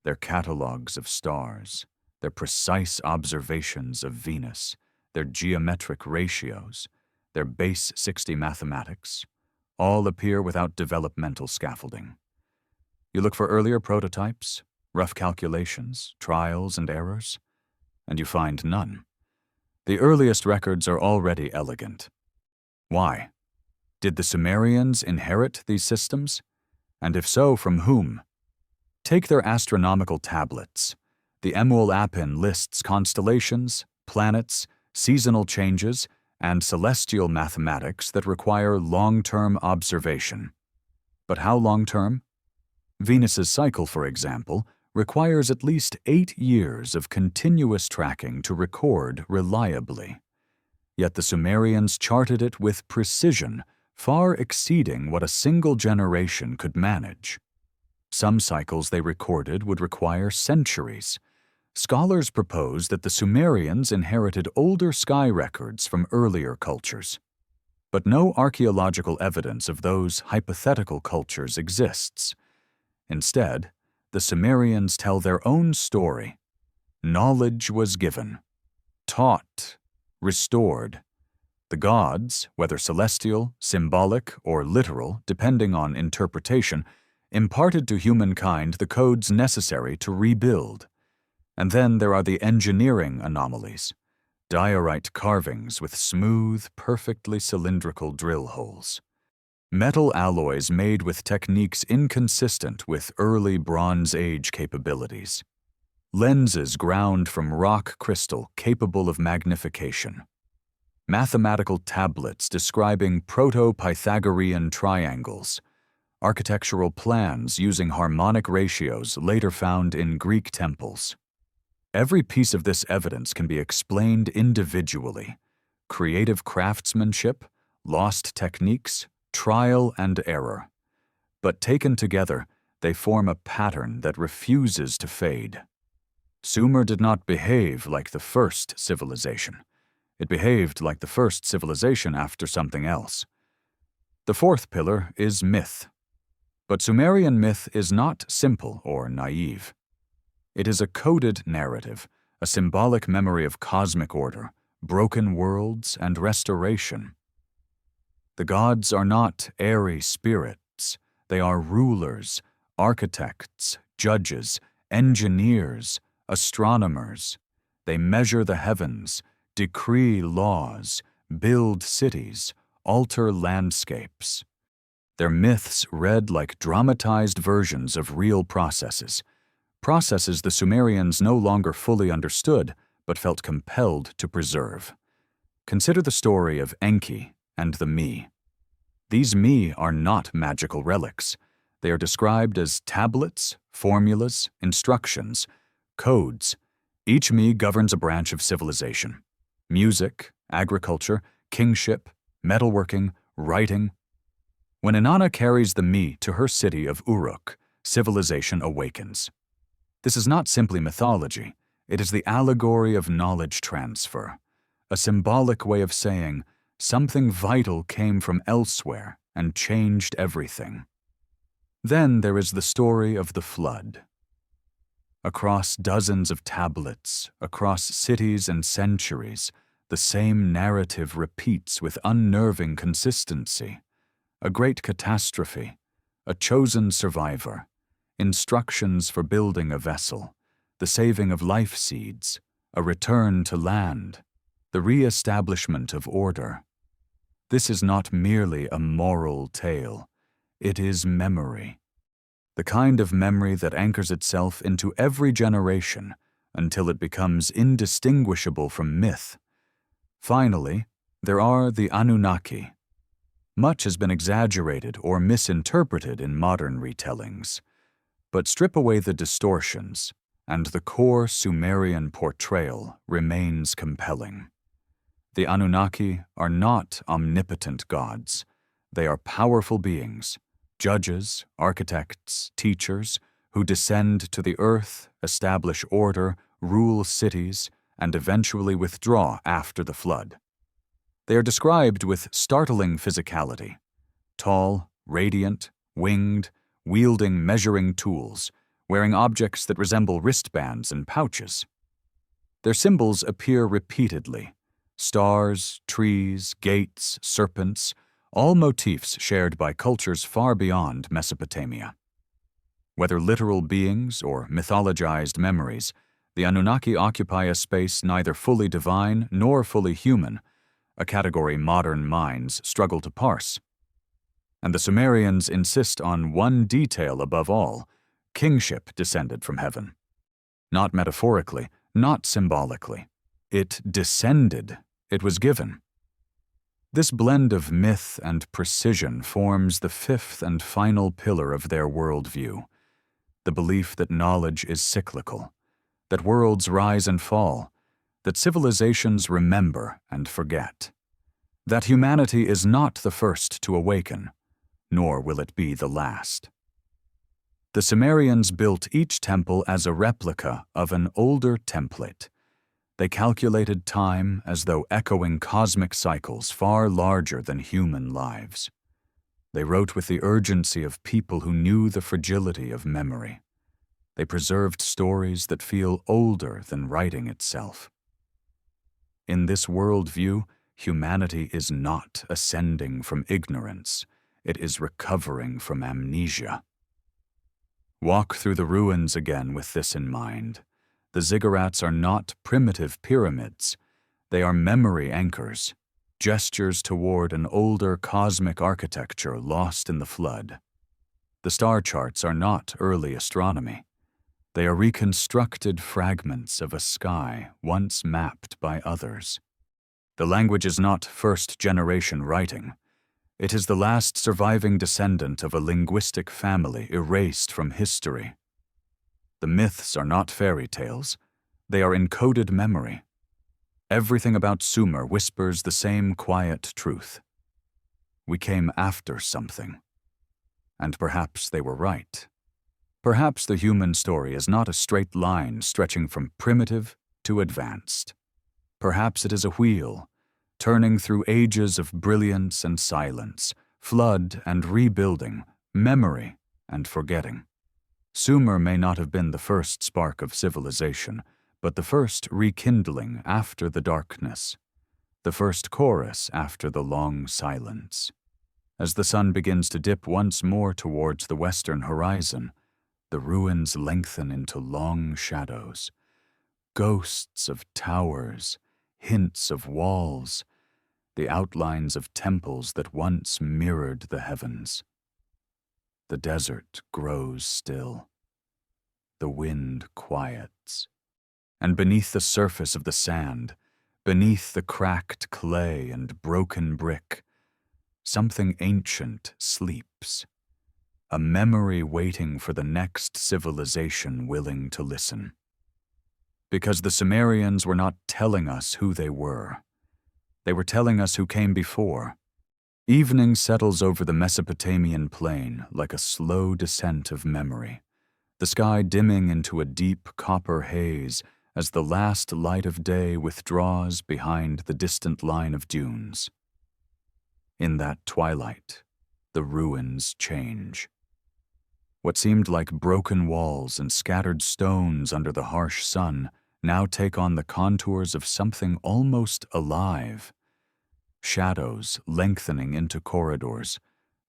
Their catalogues of stars, their precise observations of Venus, their geometric ratios, their base 60 mathematics, all appear without developmental scaffolding. You look for earlier prototypes, rough calculations, trials and errors, and you find none. The earliest records are already elegant. Why? Did the Sumerians inherit these systems? And if so, from whom? Take their astronomical tablets. The Emuel-Apin lists constellations, planets, seasonal changes, and celestial mathematics that require long-term observation. But how long-term? Venus's cycle, for example, requires at least 8 years of continuous tracking to record reliably. Yet the Sumerians charted it with precision, far exceeding what a single generation could manage. Some cycles they recorded would require centuries. Scholars propose that the Sumerians inherited older sky records from earlier cultures. But no archaeological evidence of those hypothetical cultures exists. Instead, the Sumerians tell their own story. Knowledge was given, taught, restored. The gods, whether celestial, symbolic, or literal, depending on interpretation, imparted to humankind the codes necessary to rebuild. And then there are the engineering anomalies. Diorite carvings with smooth, perfectly cylindrical drill holes. Metal alloys made with techniques inconsistent with early Bronze Age capabilities. Lenses ground from rock crystal capable of magnification. Mathematical tablets describing proto-Pythagorean triangles. Architectural plans using harmonic ratios later found in Greek temples. Every piece of this evidence can be explained individually. Creative craftsmanship, lost techniques, trial and error. But taken together, they form a pattern that refuses to fade. Sumer did not behave like the first civilization. It behaved like the first civilization after something else. The fourth pillar is myth. But Sumerian myth is not simple or naive. It is a coded narrative, a symbolic memory of cosmic order, broken worlds, and restoration. The gods are not airy spirits. They are rulers, architects, judges, engineers, astronomers. They measure the heavens, decree laws, build cities, alter landscapes. Their myths read like dramatized versions of real processes the Sumerians no longer fully understood but felt compelled to preserve. Consider the story of Enki and the Mi. These Mi are not magical relics. They are described as tablets, formulas, instructions, codes. Each Mi governs a branch of civilization. Music, agriculture, kingship, metalworking, writing. When Inanna carries the Mi to her city of Uruk, civilization awakens. This is not simply mythology. It is the allegory of knowledge transfer, a symbolic way of saying something vital came from elsewhere and changed everything. Then there is the story of the flood. Across dozens of tablets, across cities and centuries, the same narrative repeats with unnerving consistency. A great catastrophe, a chosen survivor, instructions for building a vessel, the saving of life seeds, a return to land, the re-establishment of order. This is not merely a moral tale. It is memory. The kind of memory that anchors itself into every generation until it becomes indistinguishable from myth. Finally, there are the Anunnaki. Much has been exaggerated or misinterpreted in modern retellings. But strip away the distortions, and the core Sumerian portrayal remains compelling. The Anunnaki are not omnipotent gods. They are powerful beings, judges, architects, teachers, who descend to the earth, establish order, rule cities, and eventually withdraw after the flood. They are described with startling physicality. Tall, radiant, winged, wielding measuring tools, wearing objects that resemble wristbands and pouches. Their symbols appear repeatedly: stars, trees, gates, serpents, all motifs shared by cultures far beyond Mesopotamia. Whether literal beings or mythologized memories, the Anunnaki occupy a space neither fully divine nor fully human, a category modern minds struggle to parse. And the Sumerians insist on one detail above all: kingship descended from heaven. Not metaphorically, not symbolically. It descended. It was given. This blend of myth and precision forms the fifth and final pillar of their worldview: the belief that knowledge is cyclical, that worlds rise and fall, that civilizations remember and forget, that humanity is not the first to awaken, nor will it be the last. The Sumerians built each temple as a replica of an older template. They calculated time as though echoing cosmic cycles far larger than human lives. They wrote with the urgency of people who knew the fragility of memory. They preserved stories that feel older than writing itself. In this worldview, humanity is not ascending from ignorance. It is recovering from amnesia. Walk through the ruins again with this in mind. The ziggurats are not primitive pyramids. They are memory anchors, gestures toward an older cosmic architecture lost in the flood. The star charts are not early astronomy. They are reconstructed fragments of a sky once mapped by others. The language is not first-generation writing. It is the last surviving descendant of a linguistic family erased from history. The myths are not fairy tales. They are encoded memory. Everything about Sumer whispers the same quiet truth. We came after something. And perhaps they were right. Perhaps the human story is not a straight line stretching from primitive to advanced. Perhaps it is a wheel, turning through ages of brilliance and silence, flood and rebuilding, memory and forgetting. Sumer may not have been the first spark of civilization, but the first rekindling after the darkness, the first chorus after the long silence. As the sun begins to dip once more towards the western horizon, the ruins lengthen into long shadows, ghosts of towers, hints of walls, the outlines of temples that once mirrored the heavens. The desert grows still. The wind quiets. And beneath the surface of the sand, beneath the cracked clay and broken brick, something ancient sleeps, a memory waiting for the next civilization willing to listen. Because the Sumerians were not telling us who they were. They were telling us who came before. Evening settles over the Mesopotamian plain like a slow descent of memory, the sky dimming into a deep copper haze as the last light of day withdraws behind the distant line of dunes. In that twilight, the ruins change. What seemed like broken walls and scattered stones under the harsh sun now take on the contours of something almost alive. Shadows lengthening into corridors,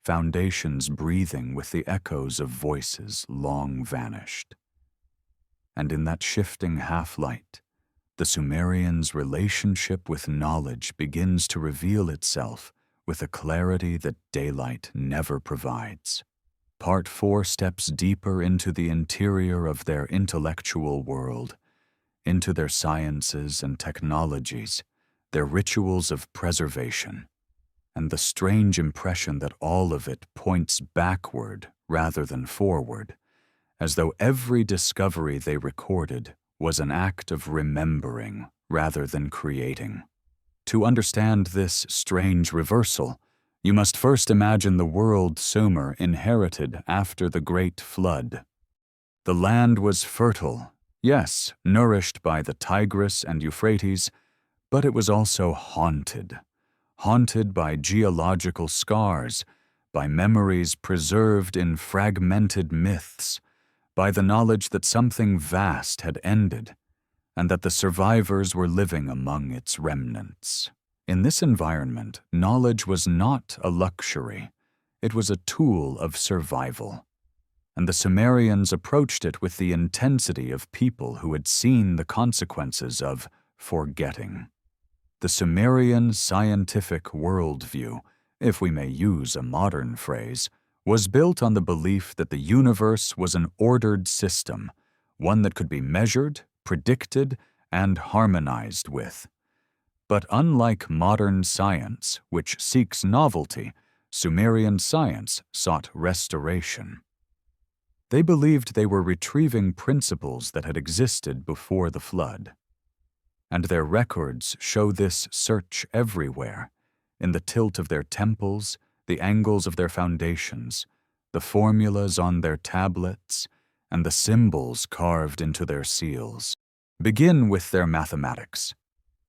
foundations breathing with the echoes of voices long vanished. And in that shifting half-light, the Sumerians' relationship with knowledge begins to reveal itself with a clarity that daylight never provides. Part 4 steps deeper into the interior of their intellectual world, into their sciences and technologies, their rituals of preservation, and the strange impression that all of it points backward rather than forward, as though every discovery they recorded was an act of remembering rather than creating. To understand this strange reversal, you must first imagine the world Sumer inherited after the Great Flood. The land was fertile, yes, nourished by the Tigris and Euphrates, but it was also haunted by geological scars, by memories preserved in fragmented myths, by the knowledge that something vast had ended, and that the survivors were living among its remnants. In this environment, knowledge was not a luxury. It was a tool of survival. And the Sumerians approached it with the intensity of people who had seen the consequences of forgetting. The Sumerian scientific worldview, if we may use a modern phrase, was built on the belief that the universe was an ordered system, one that could be measured, predicted, and harmonized with. But unlike modern science, which seeks novelty, Sumerian science sought restoration. They believed they were retrieving principles that had existed before the flood. And their records show this search everywhere, in the tilt of their temples, the angles of their foundations, the formulas on their tablets, and the symbols carved into their seals. Begin with their mathematics.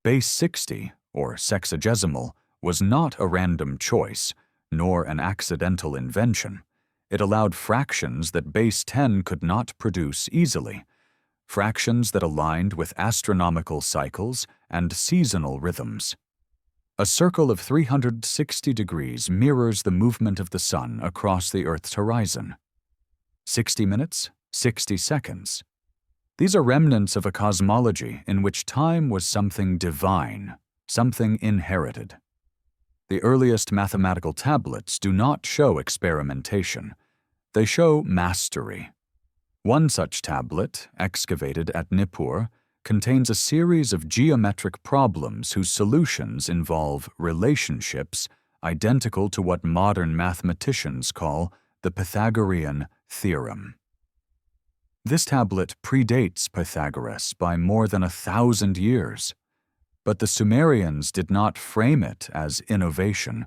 Base 60, or sexagesimal, was not a random choice, nor an accidental invention. It allowed fractions that base 10 could not produce easily, fractions that aligned with astronomical cycles and seasonal rhythms. A circle of 360 degrees mirrors the movement of the sun across the Earth's horizon. 60 minutes, 60 seconds. These are remnants of a cosmology in which time was something divine, something inherited. The earliest mathematical tablets do not show experimentation. They show mastery. One such tablet, excavated at Nippur, contains a series of geometric problems whose solutions involve relationships identical to what modern mathematicians call the Pythagorean theorem. This tablet predates Pythagoras by more than 1,000 years, but the Sumerians did not frame it as innovation.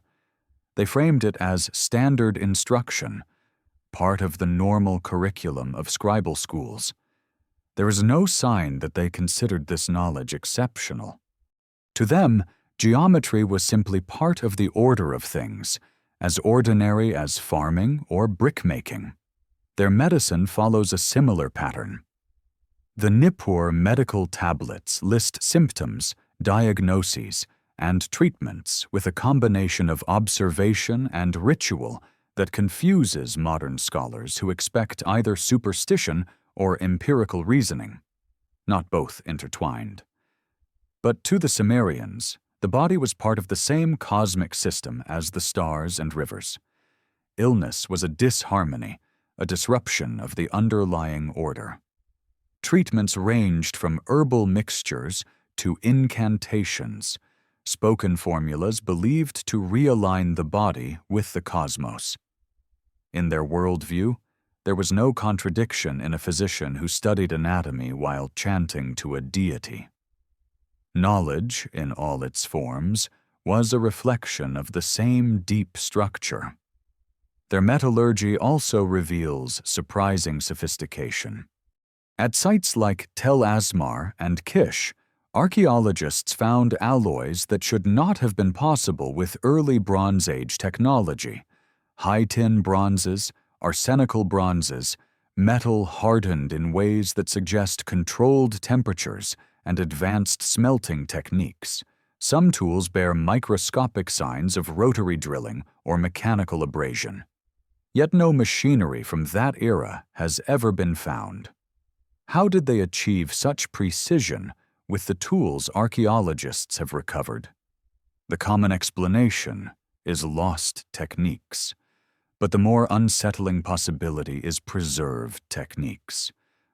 They framed it as standard instruction, part of the normal curriculum of scribal schools. There is no sign that they considered this knowledge exceptional. To them, geometry was simply part of the order of things, as ordinary as farming or brickmaking. Their medicine follows a similar pattern. The Nippur medical tablets list symptoms, diagnoses, and treatments with a combination of observation and ritual that confuses modern scholars who expect either superstition or empirical reasoning, not both intertwined. But to the Sumerians, the body was part of the same cosmic system as the stars and rivers. Illness was a disharmony, a disruption of the underlying order. Treatments ranged from herbal mixtures to incantations, spoken formulas believed to realign the body with the cosmos. In their worldview, there was no contradiction in a physician who studied anatomy while chanting to a deity. Knowledge, in all its forms, was a reflection of the same deep structure. Their metallurgy also reveals surprising sophistication. At sites like Tel Asmar and Kish, archaeologists found alloys that should not have been possible with early Bronze Age technology: high-tin bronzes, arsenical bronzes, metal hardened in ways that suggest controlled temperatures and advanced smelting techniques. Some tools bear microscopic signs of rotary drilling or mechanical abrasion. Yet no machinery from that era has ever been found. How did they achieve such precision with the tools archaeologists have recovered? The common explanation is lost techniques. But the more unsettling possibility is preserved techniques,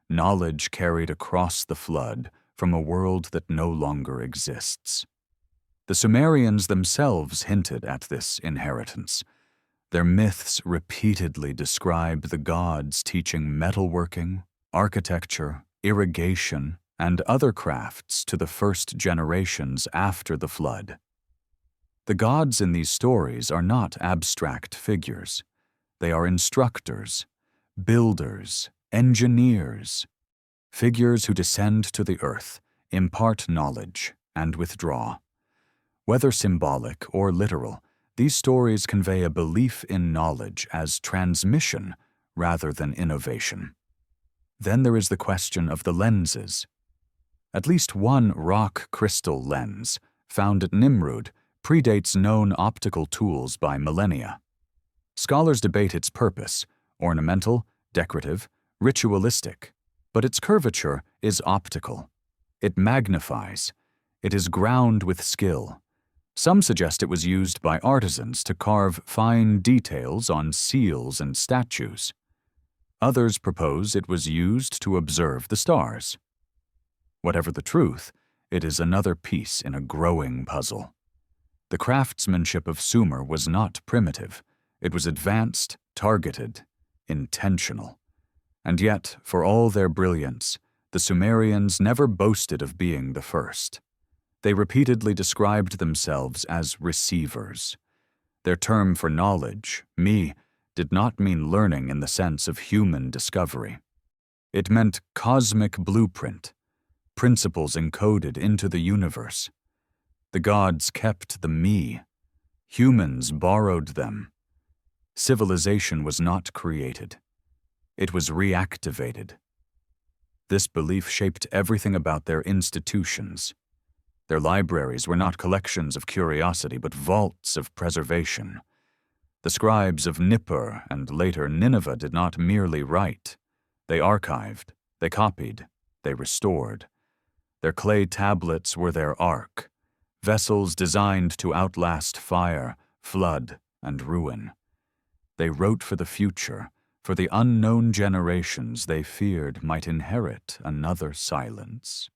knowledge carried across the flood from a world that no longer exists. The Sumerians themselves hinted at this inheritance. Their myths repeatedly describe the gods teaching metalworking, architecture, irrigation, and other crafts to the first generations after the flood. The gods in these stories are not abstract figures. They are instructors, builders, engineers, figures who descend to the earth, impart knowledge, and withdraw. Whether symbolic or literal, these stories convey a belief in knowledge as transmission rather than innovation. Then there is the question of the lenses. At least one rock crystal lens, found at Nimrud, predates known optical tools by millennia. Scholars debate its purpose: ornamental, decorative, ritualistic, but its curvature is optical. It magnifies. It is ground with skill. Some suggest it was used by artisans to carve fine details on seals and statues. Others propose it was used to observe the stars. Whatever the truth, it is another piece in a growing puzzle. The craftsmanship of Sumer was not primitive. It was advanced, targeted, intentional. And yet, for all their brilliance, the Sumerians never boasted of being the first. They repeatedly described themselves as receivers. Their term for knowledge, mi, did not mean learning in the sense of human discovery. It meant cosmic blueprint, principles encoded into the universe. The gods kept the me. Humans borrowed them. Civilization was not created. It was reactivated. This belief shaped everything about their institutions. Their libraries were not collections of curiosity, but vaults of preservation. The scribes of Nippur and later Nineveh did not merely write. They archived, they copied, they restored. Their clay tablets were their ark, vessels designed to outlast fire, flood, and ruin. They wrote for the future, for the unknown generations they feared might inherit another silence.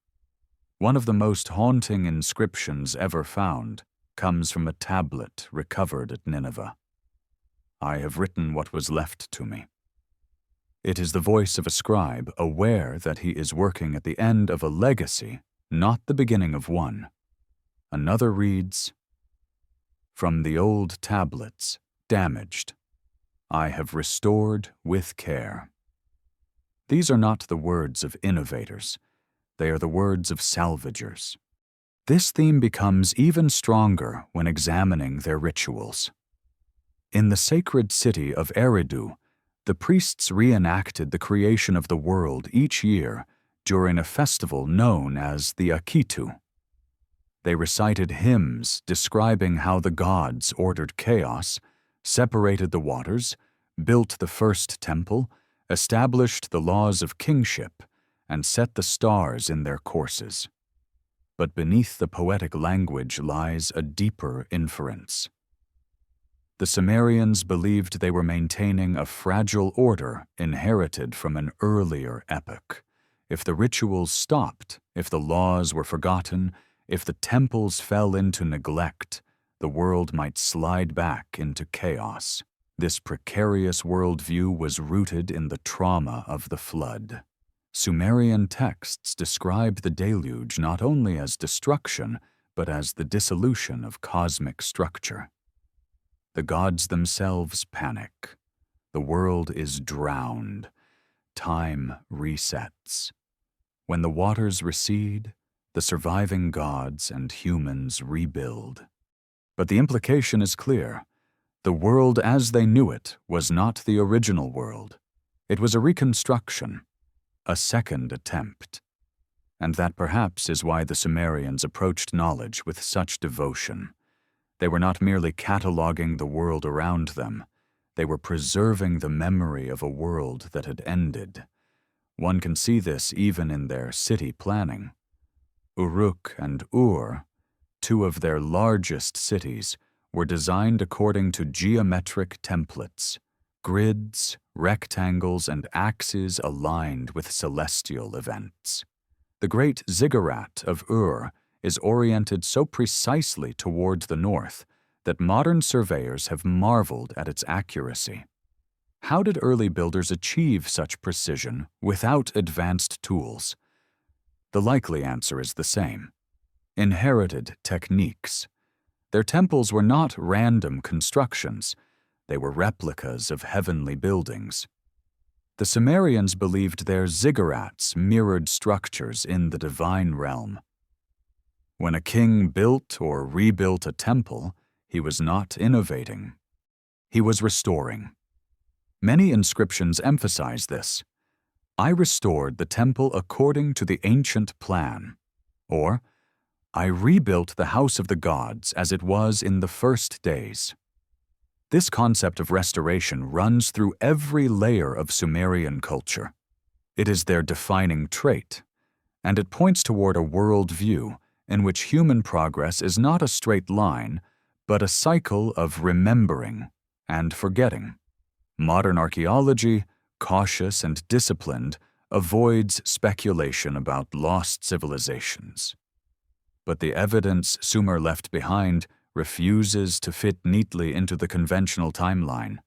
One of the most haunting inscriptions ever found comes from a tablet recovered at Nineveh. I have written what was left to me. It is the voice of a scribe aware that he is working at the end of a legacy, not the beginning of one. Another reads, "From the old tablets, damaged, I have restored with care." These are not the words of innovators. They are the words of salvagers. This theme becomes even stronger when examining their rituals. In the sacred city of Eridu, the priests reenacted the creation of the world each year during a festival known as the Akitu. They recited hymns describing how the gods ordered chaos, separated the waters, built the first temple, established the laws of kingship, and set the stars in their courses. But beneath the poetic language lies a deeper inference. The Sumerians believed they were maintaining a fragile order inherited from an earlier epoch. If the rituals stopped, if the laws were forgotten, if the temples fell into neglect, the world might slide back into chaos. This precarious worldview was rooted in the trauma of the flood. Sumerian texts describe the deluge not only as destruction, but as the dissolution of cosmic structure. The gods themselves panic. The world is drowned. Time resets. When the waters recede, the surviving gods and humans rebuild. But the implication is clear. The world as they knew it was not the original world. It was a reconstruction, a second attempt. And that perhaps is why the Sumerians approached knowledge with such devotion. They were not merely cataloging the world around them. They were preserving the memory of a world that had ended. One can see this even in their city planning. Uruk and Ur, two of their largest cities, were designed according to geometric templates, grids, rectangles, and axes aligned with celestial events. The great ziggurat of Ur is oriented so precisely toward the north that modern surveyors have marveled at its accuracy. How did early builders achieve such precision without advanced tools? The likely answer is the same: inherited techniques. Their temples were not random constructions. They were replicas of heavenly buildings. The Sumerians believed their ziggurats mirrored structures in the divine realm. When a king built or rebuilt a temple, he was not innovating. He was restoring. Many inscriptions emphasize this. I restored the temple according to the ancient plan. Or, I rebuilt the house of the gods as it was in the first days. This concept of restoration runs through every layer of Sumerian culture. It is their defining trait, and it points toward a worldview in which human progress is not a straight line, but a cycle of remembering and forgetting. Modern archaeology, cautious and disciplined, avoids speculation about lost civilizations. But the evidence Sumer left behind refuses to fit neatly into the conventional timeline.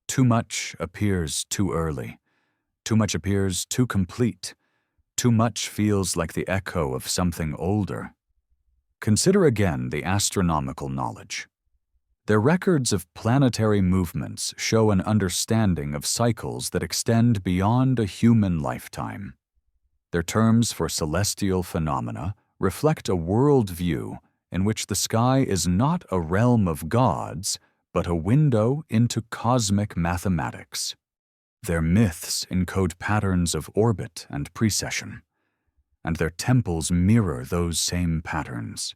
Too much appears too early. Too much appears too complete. Too much feels like the echo of something older. Consider again the astronomical knowledge. Their records of planetary movements show an understanding of cycles that extend beyond a human lifetime. Their terms for celestial phenomena reflect a worldview in which the sky is not a realm of gods, but a window into cosmic mathematics. Their myths encode patterns of orbit and precession, and their temples mirror those same patterns.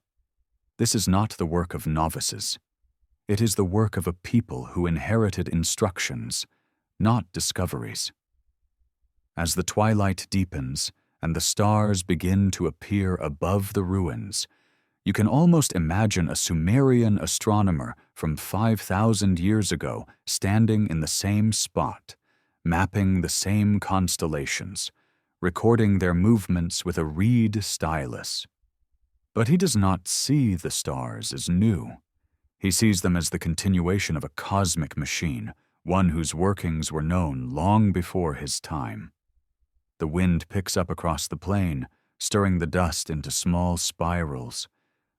This is not the work of novices. It is the work of a people who inherited instructions, not discoveries. As the twilight deepens and the stars begin to appear above the ruins, you can almost imagine a Sumerian astronomer from 5,000 years ago standing in the same spot, mapping the same constellations, recording their movements with a reed stylus. But he does not see the stars as new. He sees them as the continuation of a cosmic machine, one whose workings were known long before his time. The wind picks up across the plain, stirring the dust into small spirals.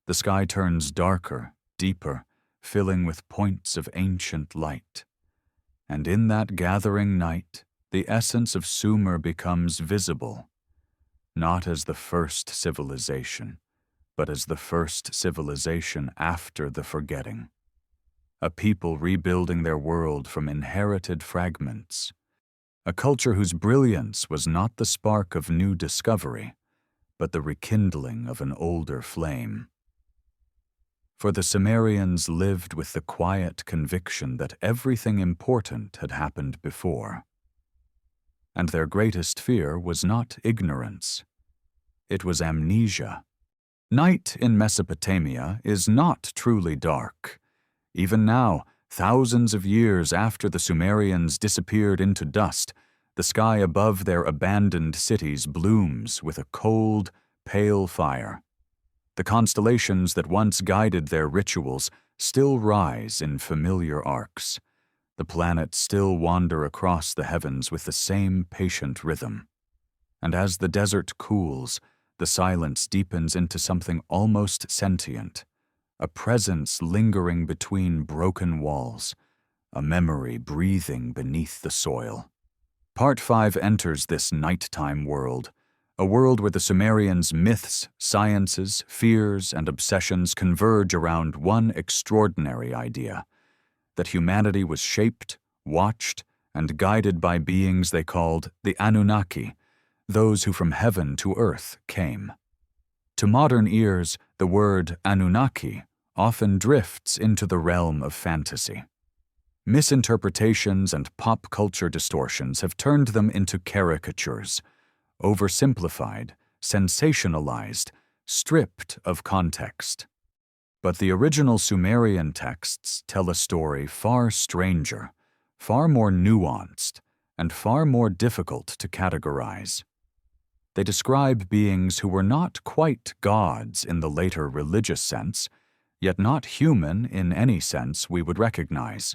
The sky turns darker, deeper, filling with points of ancient light. And in that gathering night, the essence of Sumer becomes visible, not as the first civilization, but as the first civilization after the forgetting. A people rebuilding their world from inherited fragments. A culture whose brilliance was not the spark of new discovery, but the rekindling of an older flame. For the Sumerians lived with the quiet conviction that everything important had happened before. And their greatest fear was not ignorance. It was amnesia. Night in Mesopotamia is not truly dark. Even now, thousands of years after the Sumerians disappeared into dust, the sky above their abandoned cities blooms with a cold, pale fire. The constellations that once guided their rituals still rise in familiar arcs. The planets still wander across the heavens with the same patient rhythm. And as the desert cools, the silence deepens into something almost sentient, a presence lingering between broken walls, a memory breathing beneath the soil. Part 5 enters this nighttime world, a world where the Sumerians' myths, sciences, fears, and obsessions converge around one extraordinary idea: that humanity was shaped, watched, and guided by beings they called the Anunnaki, those who from heaven to earth came. To modern ears, the word Anunnaki often drifts into the realm of fantasy. Misinterpretations and pop culture distortions have turned them into caricatures, oversimplified, sensationalized, stripped of context. But the original Sumerian texts tell a story far stranger, far more nuanced, and far more difficult to categorize. They describe beings who were not quite gods in the later religious sense, yet not human in any sense we would recognize.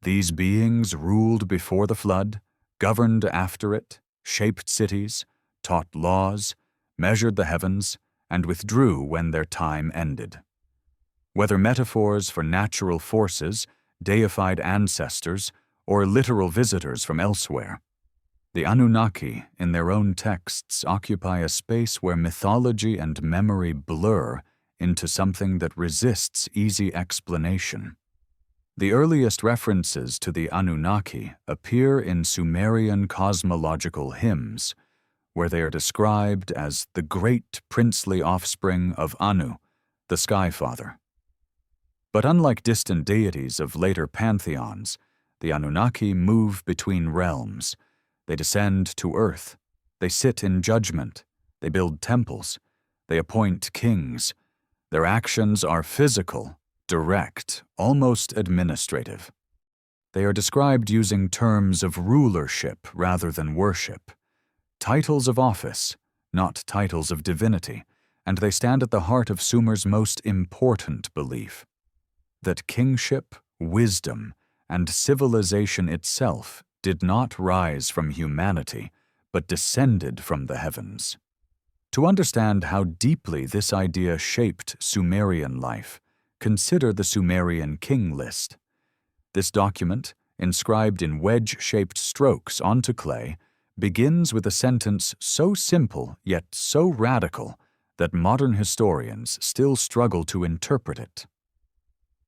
These beings ruled before the flood, governed after it, shaped cities, taught laws, measured the heavens, and withdrew when their time ended. Whether metaphors for natural forces, deified ancestors, or literal visitors from elsewhere, the Anunnaki, in their own texts, occupy a space where mythology and memory blur into something that resists easy explanation. The earliest references to the Anunnaki appear in Sumerian cosmological hymns, where they are described as the great princely offspring of Anu, the Sky Father. But unlike distant deities of later pantheons, the Anunnaki move between realms. They descend to earth. They sit in judgment. They build temples. They appoint kings. Their actions are physical, direct, almost administrative. They are described using terms of rulership rather than worship, titles of office, not titles of divinity, and they stand at the heart of Sumer's most important belief: that kingship, wisdom, and civilization itself did not rise from humanity, but descended from the heavens. To understand how deeply this idea shaped Sumerian life, consider the Sumerian king list. This document, inscribed in wedge-shaped strokes onto clay, begins with a sentence so simple yet so radical that modern historians still struggle to interpret it.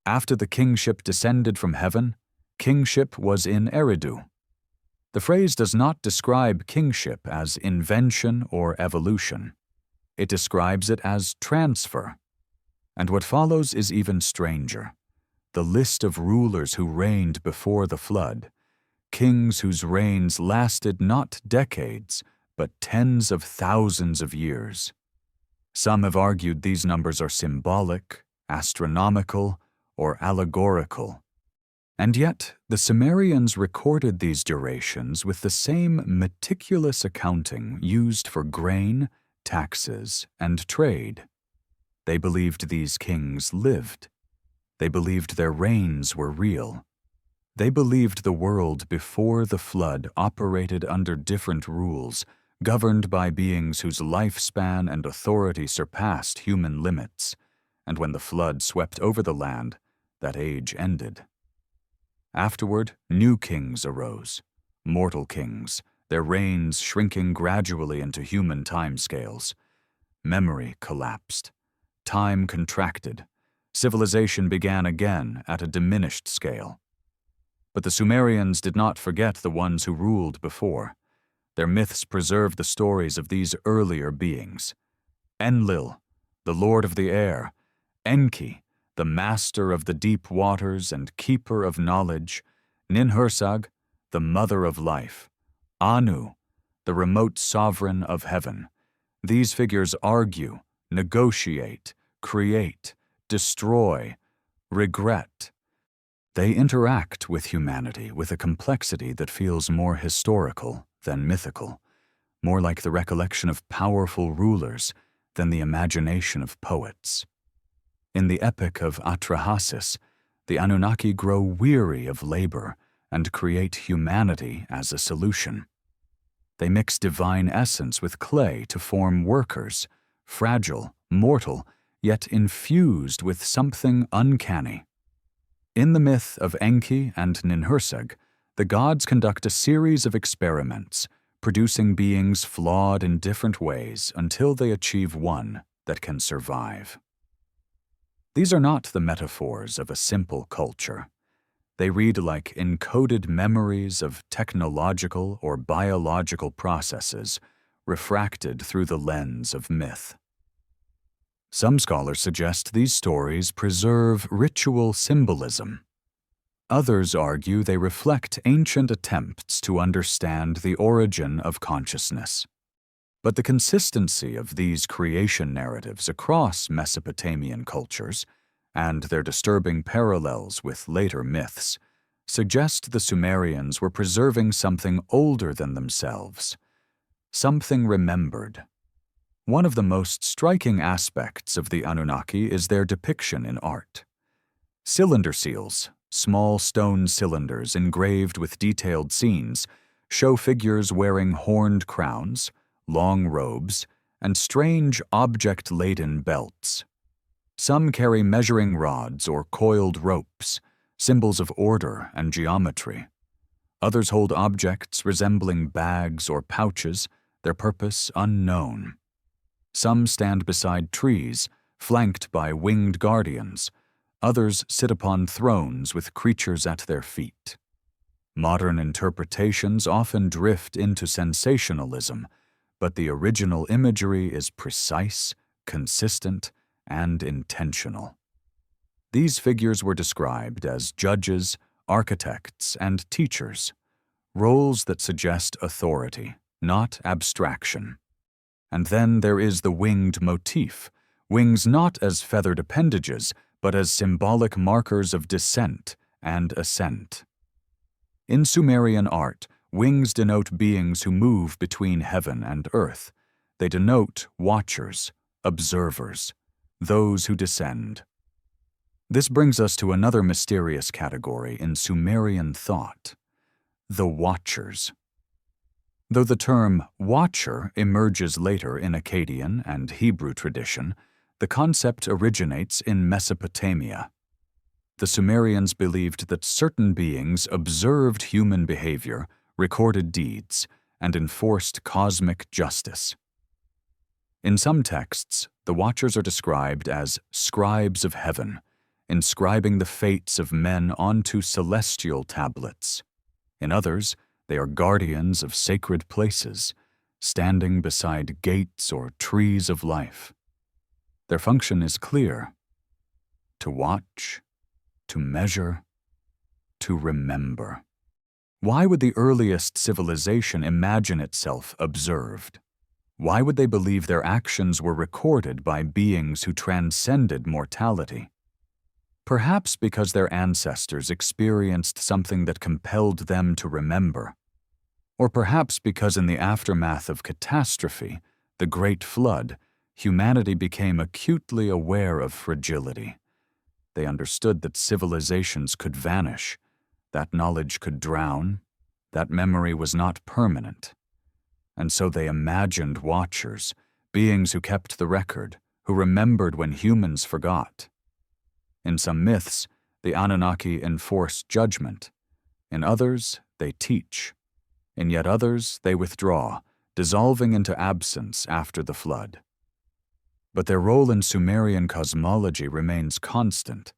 After the kingship descended from heaven, kingship was in Eridu. The phrase does not describe kingship as invention or evolution. It describes it as transfer. And what follows is even stranger. The list of rulers who reigned before the flood, kings whose reigns lasted not decades, but tens of thousands of years. Some have argued these numbers are symbolic, astronomical, or allegorical. And yet, the Sumerians recorded these durations with the same meticulous accounting used for grain, taxes, and trade. They believed these kings lived. They believed their reigns were real. They believed the world before the flood operated under different rules, governed by beings whose lifespan and authority surpassed human limits, and when the flood swept over the land, that age ended. Afterward, new kings arose, mortal kings, their reigns shrinking gradually into human timescales. Memory collapsed. Time contracted. Civilization began again at a diminished scale. But the Sumerians did not forget the ones who ruled before. Their myths preserve the stories of these earlier beings. Enlil, the lord of the air, Enki, the master of the deep waters and keeper of knowledge, Ninhursag, the mother of life, Anu, the remote sovereign of heaven. These figures argue, negotiate, create, destroy, regret. They interact with humanity with a complexity that feels more historical than mythical, more like the recollection of powerful rulers than the imagination of poets. In the epic of Atrahasis, the Anunnaki grow weary of labor and create humanity as a solution. They mix divine essence with clay to form workers, fragile, mortal, yet infused with something uncanny. In the myth of Enki and Ninhursag, the gods conduct a series of experiments, producing beings flawed in different ways until they achieve one that can survive. These are not the metaphors of a simple culture. They read like encoded memories of technological or biological processes refracted through the lens of myth. Some scholars suggest these stories preserve ritual symbolism. Others argue they reflect ancient attempts to understand the origin of consciousness. But the consistency of these creation narratives across Mesopotamian cultures and their disturbing parallels with later myths suggest the Sumerians were preserving something older than themselves, something remembered. One of the most striking aspects of the Anunnaki is their depiction in art. Cylinder seals, small stone cylinders engraved with detailed scenes, show figures wearing horned crowns, long robes, and strange object-laden belts. Some carry measuring rods or coiled ropes, symbols of order and geometry. Others hold objects resembling bags or pouches, their purpose unknown. Some stand beside trees, flanked by winged guardians. Others sit upon thrones with creatures at their feet. Modern interpretations often drift into sensationalism, but the original imagery is precise, consistent, and intentional. These figures were described as judges, architects, and teachers, roles that suggest authority, not abstraction. And then there is the winged motif, wings not as feathered appendages, but as symbolic markers of descent and ascent. In Sumerian art, wings denote beings who move between heaven and earth. They denote watchers, observers, those who descend. This brings us to another mysterious category in Sumerian thought, the Watchers. Though the term watcher emerges later in Akkadian and Hebrew tradition, The concept originates in Mesopotamia. The Sumerians believed that certain beings observed human behavior, recorded deeds, and enforced cosmic justice. In some texts, the Watchers are described as scribes of heaven, inscribing the fates of men onto celestial tablets. In others, they are guardians of sacred places, standing beside gates or trees of life. Their function is clear: to watch, to measure, to remember. Why would the earliest civilization imagine itself observed? Why would they believe their actions were recorded by beings who transcended mortality? Perhaps because their ancestors experienced something that compelled them to remember. Or perhaps because in the aftermath of catastrophe, the Great Flood, humanity became acutely aware of fragility. They understood that civilizations could vanish, that knowledge could drown, that memory was not permanent. And so they imagined watchers, beings who kept the record, who remembered when humans forgot. In some myths, the Anunnaki enforce judgment. In others, they teach. In yet others, they withdraw, dissolving into absence after the flood. But their role in Sumerian cosmology remains constant.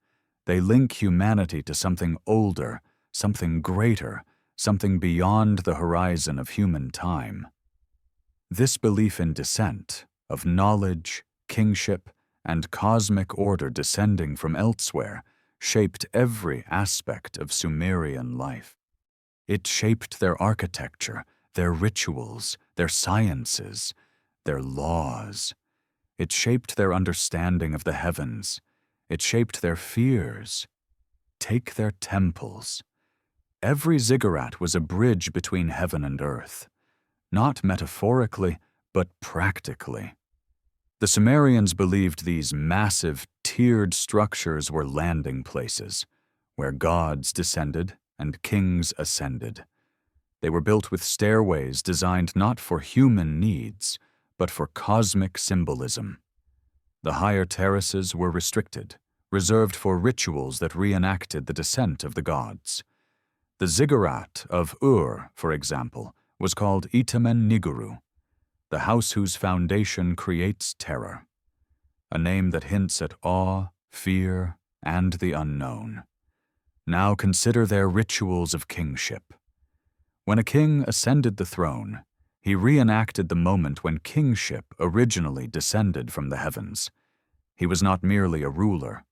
They link humanity to something older, something greater, something beyond the horizon of human time. This belief in descent, of knowledge, kingship, and cosmic order descending from elsewhere, shaped every aspect of Sumerian life. It shaped their architecture, their rituals, their sciences, their laws. It shaped their understanding of the heavens. It shaped their fears. Take their temples. Every ziggurat was a bridge between heaven and earth, not metaphorically, but practically. The Sumerians believed these massive, tiered structures were landing places, where gods descended and kings ascended. They were built with stairways designed not for human needs, but for cosmic symbolism. The higher terraces were restricted, reserved for rituals that reenacted the descent of the gods. The ziggurat of Ur, for example, was called Itamen Niguru, the house whose foundation creates terror, a name that hints at awe, fear, and the unknown. Now consider their rituals of kingship. When a king ascended the throne, he reenacted the moment when kingship originally descended from the heavens. He was not merely a ruler.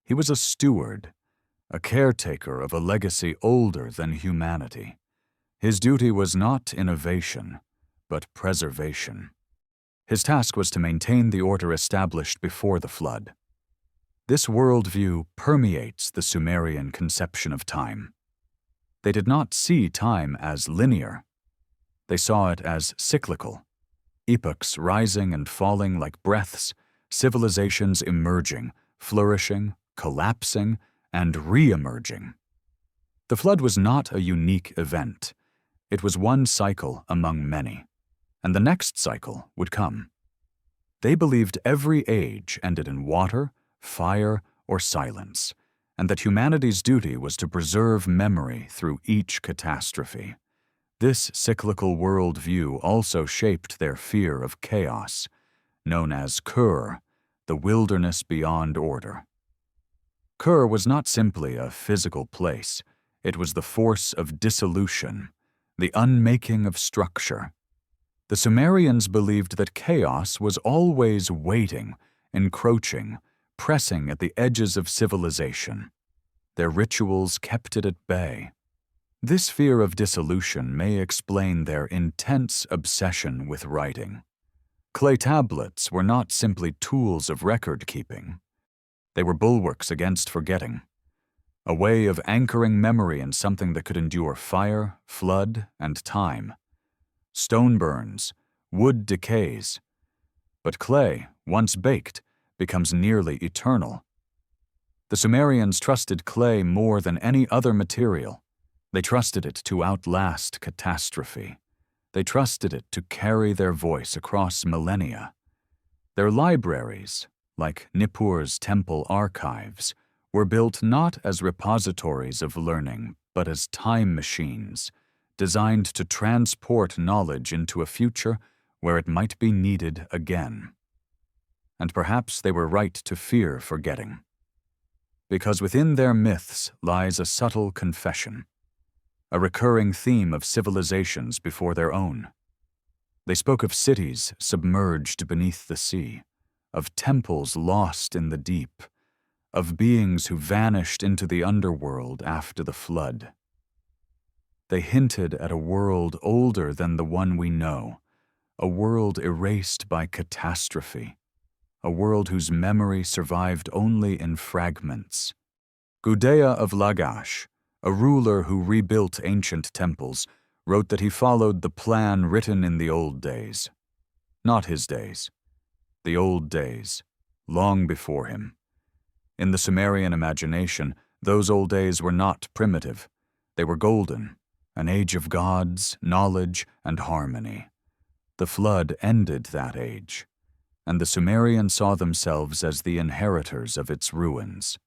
He was a steward, a caretaker of a legacy older than humanity. His duty was not innovation, but preservation. His task was to maintain the order established before the flood. This worldview permeates the Sumerian conception of time. They did not see time as linear. They saw it as cyclical, epochs rising and falling like breaths, civilizations emerging, flourishing, collapsing, and re-emerging. The flood was not a unique event. It was one cycle among many, and the next cycle would come. They believed every age ended in water, fire, or silence, and that humanity's duty was to preserve memory through each catastrophe. This cyclical worldview also shaped their fear of chaos, known as Kur, the wilderness beyond order. Kur was not simply a physical place. It was the force of dissolution, the unmaking of structure. The Sumerians believed that chaos was always waiting, encroaching, pressing at the edges of civilization. Their rituals kept it at bay. This fear of dissolution may explain their intense obsession with writing. Clay tablets were not simply tools of record-keeping. They were bulwarks against forgetting, a way of anchoring memory in something that could endure fire, flood, and time. Stone burns, wood decays, but clay, once baked, becomes nearly eternal. The Sumerians trusted clay more than any other material. They trusted it to outlast catastrophe. They trusted it to carry their voice across millennia. Their libraries, like Nippur's temple archives, were built not as repositories of learning, but as time machines, designed to transport knowledge into a future where it might be needed again. And perhaps they were right to fear forgetting, because within their myths lies a subtle confession, a recurring theme of civilizations before their own. They spoke of cities submerged beneath the sea, of temples lost in the deep, of beings who vanished into the underworld after the flood. They hinted at a world older than the one we know, a world erased by catastrophe, a world whose memory survived only in fragments. Gudea of Lagash, a ruler who rebuilt ancient temples, wrote that he followed the plan written in the old days. Not his days. The old days, long before him. In the Sumerian imagination, those old days were not primitive. They were golden, an age of gods, knowledge, and harmony. The flood ended that age, and the Sumerians saw themselves as the inheritors of its ruins.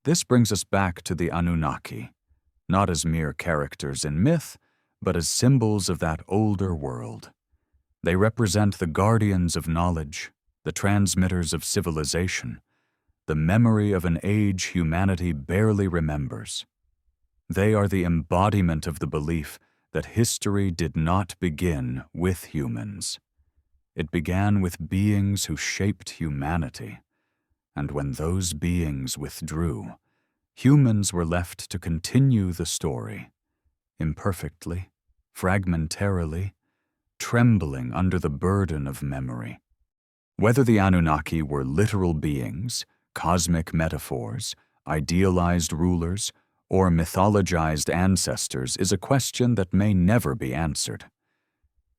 This brings us back to the Anunnaki, not as mere characters in myth, but as symbols of that older world. They represent the guardians of knowledge, the transmitters of civilization, the memory of an age humanity barely remembers. They are the embodiment of the belief that history did not begin with humans. It began with beings who shaped humanity, and when those beings withdrew, humans were left to continue the story, imperfectly, fragmentarily, trembling under the burden of memory. Whether the Anunnaki were literal beings, cosmic metaphors, idealized rulers, or mythologized ancestors is a question that may never be answered.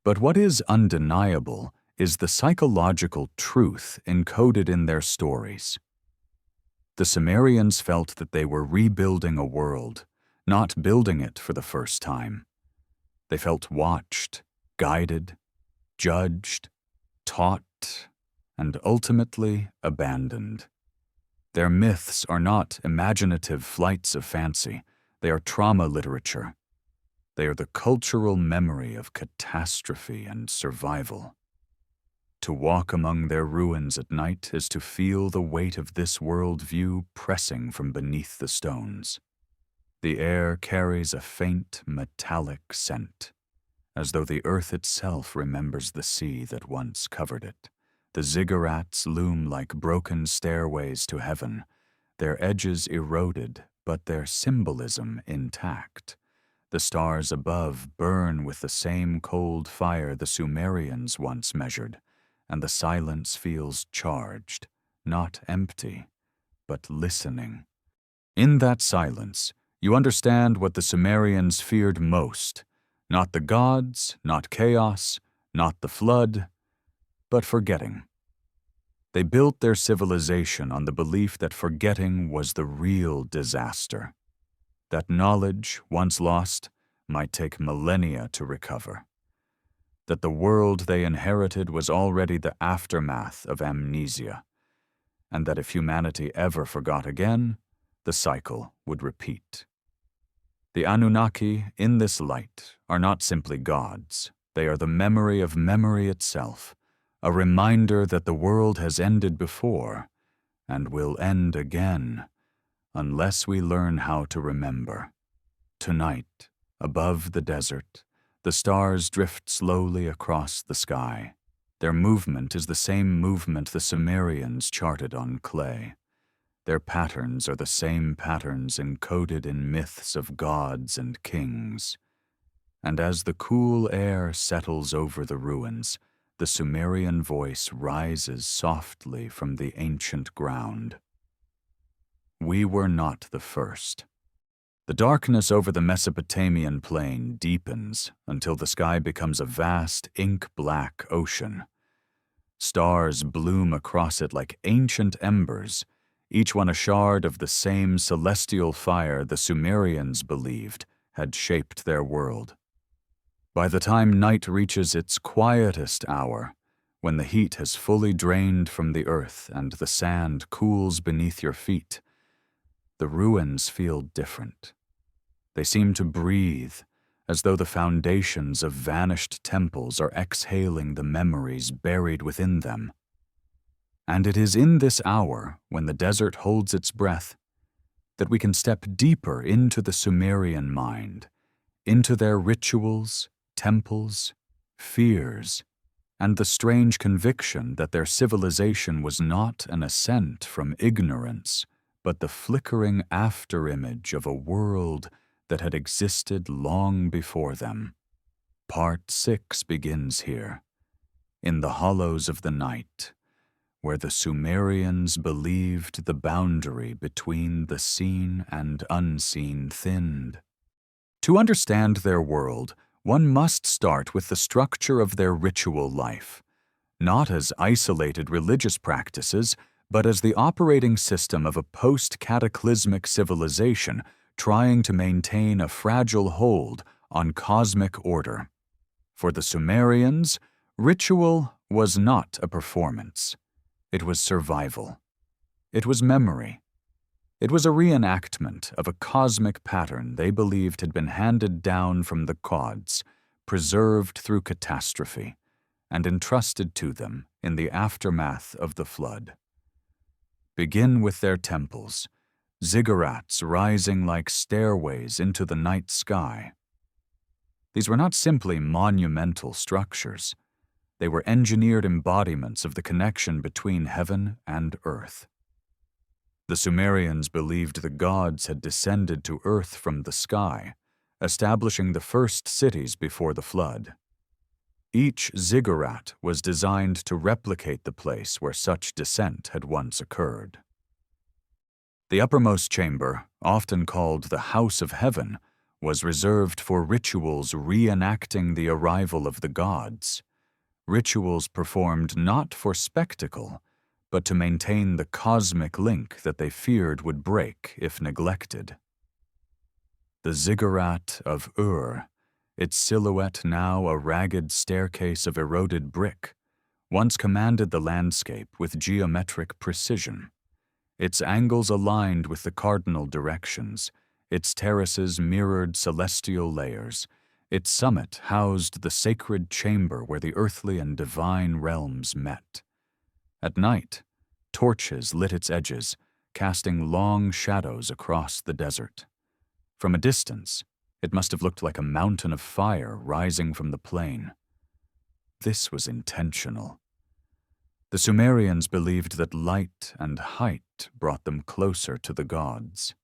But what is undeniable is the psychological truth encoded in their stories. The Sumerians felt that they were rebuilding a world, not building it for the first time. They felt watched, guided, judged, taught, and ultimately abandoned. Their myths are not imaginative flights of fancy. They are trauma literature. They are the cultural memory of catastrophe and survival. To walk among their ruins at night is to feel the weight of this world view pressing from beneath the stones. The air carries a faint, metallic scent, as though the earth itself remembers the sea that once covered it. The ziggurats loom like broken stairways to heaven, their edges eroded, but their symbolism intact. The stars above burn with the same cold fire the Sumerians once measured, and the silence feels charged, not empty, but listening. In that silence, you understand what the Sumerians feared most, not the gods, not chaos, not the flood, but forgetting. They built their civilization on the belief that forgetting was the real disaster, that knowledge, once lost, might take millennia to recover, that the world they inherited was already the aftermath of amnesia, and that if humanity ever forgot again, the cycle would repeat. The Anunnaki, in this light, are not simply gods. They are the memory of memory itself, a reminder that the world has ended before and will end again, unless we learn how to remember. Tonight, above the desert, the stars drift slowly across the sky. Their movement is the same movement the Sumerians charted on clay. Their patterns are the same patterns encoded in myths of gods and kings. And as the cool air settles over the ruins, the Sumerian voice rises softly from the ancient ground. We were not the first. The darkness over the Mesopotamian plain deepens until the sky becomes a vast ink-black ocean. Stars bloom across it like ancient embers, each one a shard of the same celestial fire the Sumerians believed had shaped their world. By the time night reaches its quietest hour, when the heat has fully drained from the earth and the sand cools beneath your feet, the ruins feel different. They seem to breathe, as though the foundations of vanished temples are exhaling the memories buried within them. And it is in this hour, when the desert holds its breath, that we can step deeper into the Sumerian mind, into their rituals, temples, fears, and the strange conviction that their civilization was not an ascent from ignorance, but the flickering afterimage of a world that had existed long before them. Part 6 begins here, in the hollows of the night, where the Sumerians believed the boundary between the seen and unseen thinned. To understand their world, one must start with the structure of their ritual life, not as isolated religious practices, but as the operating system of a post-cataclysmic civilization trying to maintain a fragile hold on cosmic order. For the Sumerians, ritual was not a performance. It was survival. It was memory. It was a reenactment of a cosmic pattern they believed had been handed down from the gods, preserved through catastrophe, and entrusted to them in the aftermath of the flood. Begin with their temples, ziggurats rising like stairways into the night sky. These were not simply monumental structures. They were engineered embodiments of the connection between heaven and earth. The Sumerians believed the gods had descended to earth from the sky, establishing the first cities before the flood. Each ziggurat was designed to replicate the place where such descent had once occurred. The uppermost chamber, often called the House of Heaven, was reserved for rituals reenacting the arrival of the gods, rituals performed not for spectacle, but to maintain the cosmic link that they feared would break if neglected. The ziggurat of Ur, its silhouette now a ragged staircase of eroded brick, once commanded the landscape with geometric precision. Its angles aligned with the cardinal directions, its terraces mirrored celestial layers, its summit housed the sacred chamber where the earthly and divine realms met. At night, torches lit its edges, casting long shadows across the desert. From a distance, it must have looked like a mountain of fire rising from the plain. This was intentional. The Sumerians believed that light and height brought them closer to the gods.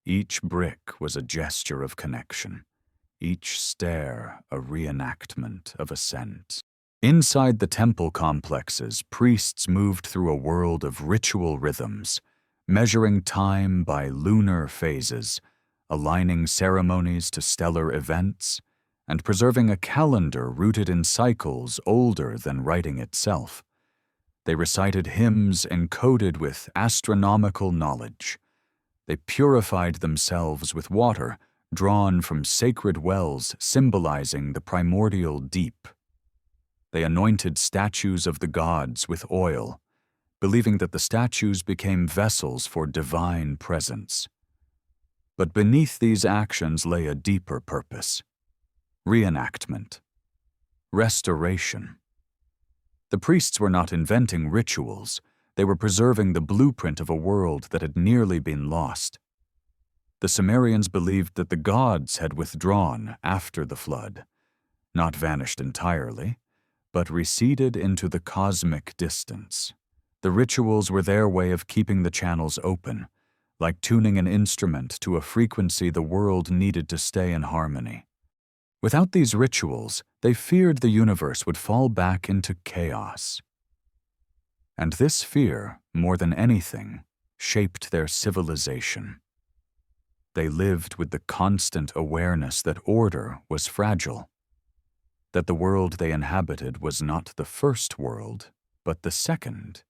Each brick was a gesture of connection, each stair a reenactment of ascent. Inside the temple complexes, priests moved through a world of ritual rhythms, measuring time by lunar phases, aligning ceremonies to stellar events, and preserving a calendar rooted in cycles older than writing itself. They recited hymns encoded with astronomical knowledge. They purified themselves with water drawn from sacred wells symbolizing the primordial deep. They anointed statues of the gods with oil, believing that the statues became vessels for divine presence. But beneath these actions lay a deeper purpose: reenactment, restoration. The priests were not inventing rituals, they were preserving the blueprint of a world that had nearly been lost. The Sumerians believed that the gods had withdrawn after the flood, not vanished entirely, but receded into the cosmic distance. The rituals were their way of keeping the channels open, like tuning an instrument to a frequency the world needed to stay in harmony. Without these rituals, they feared the universe would fall back into chaos. And this fear, more than anything, shaped their civilization. They lived with the constant awareness that order was fragile, that the world they inhabited was not the first world, but the second,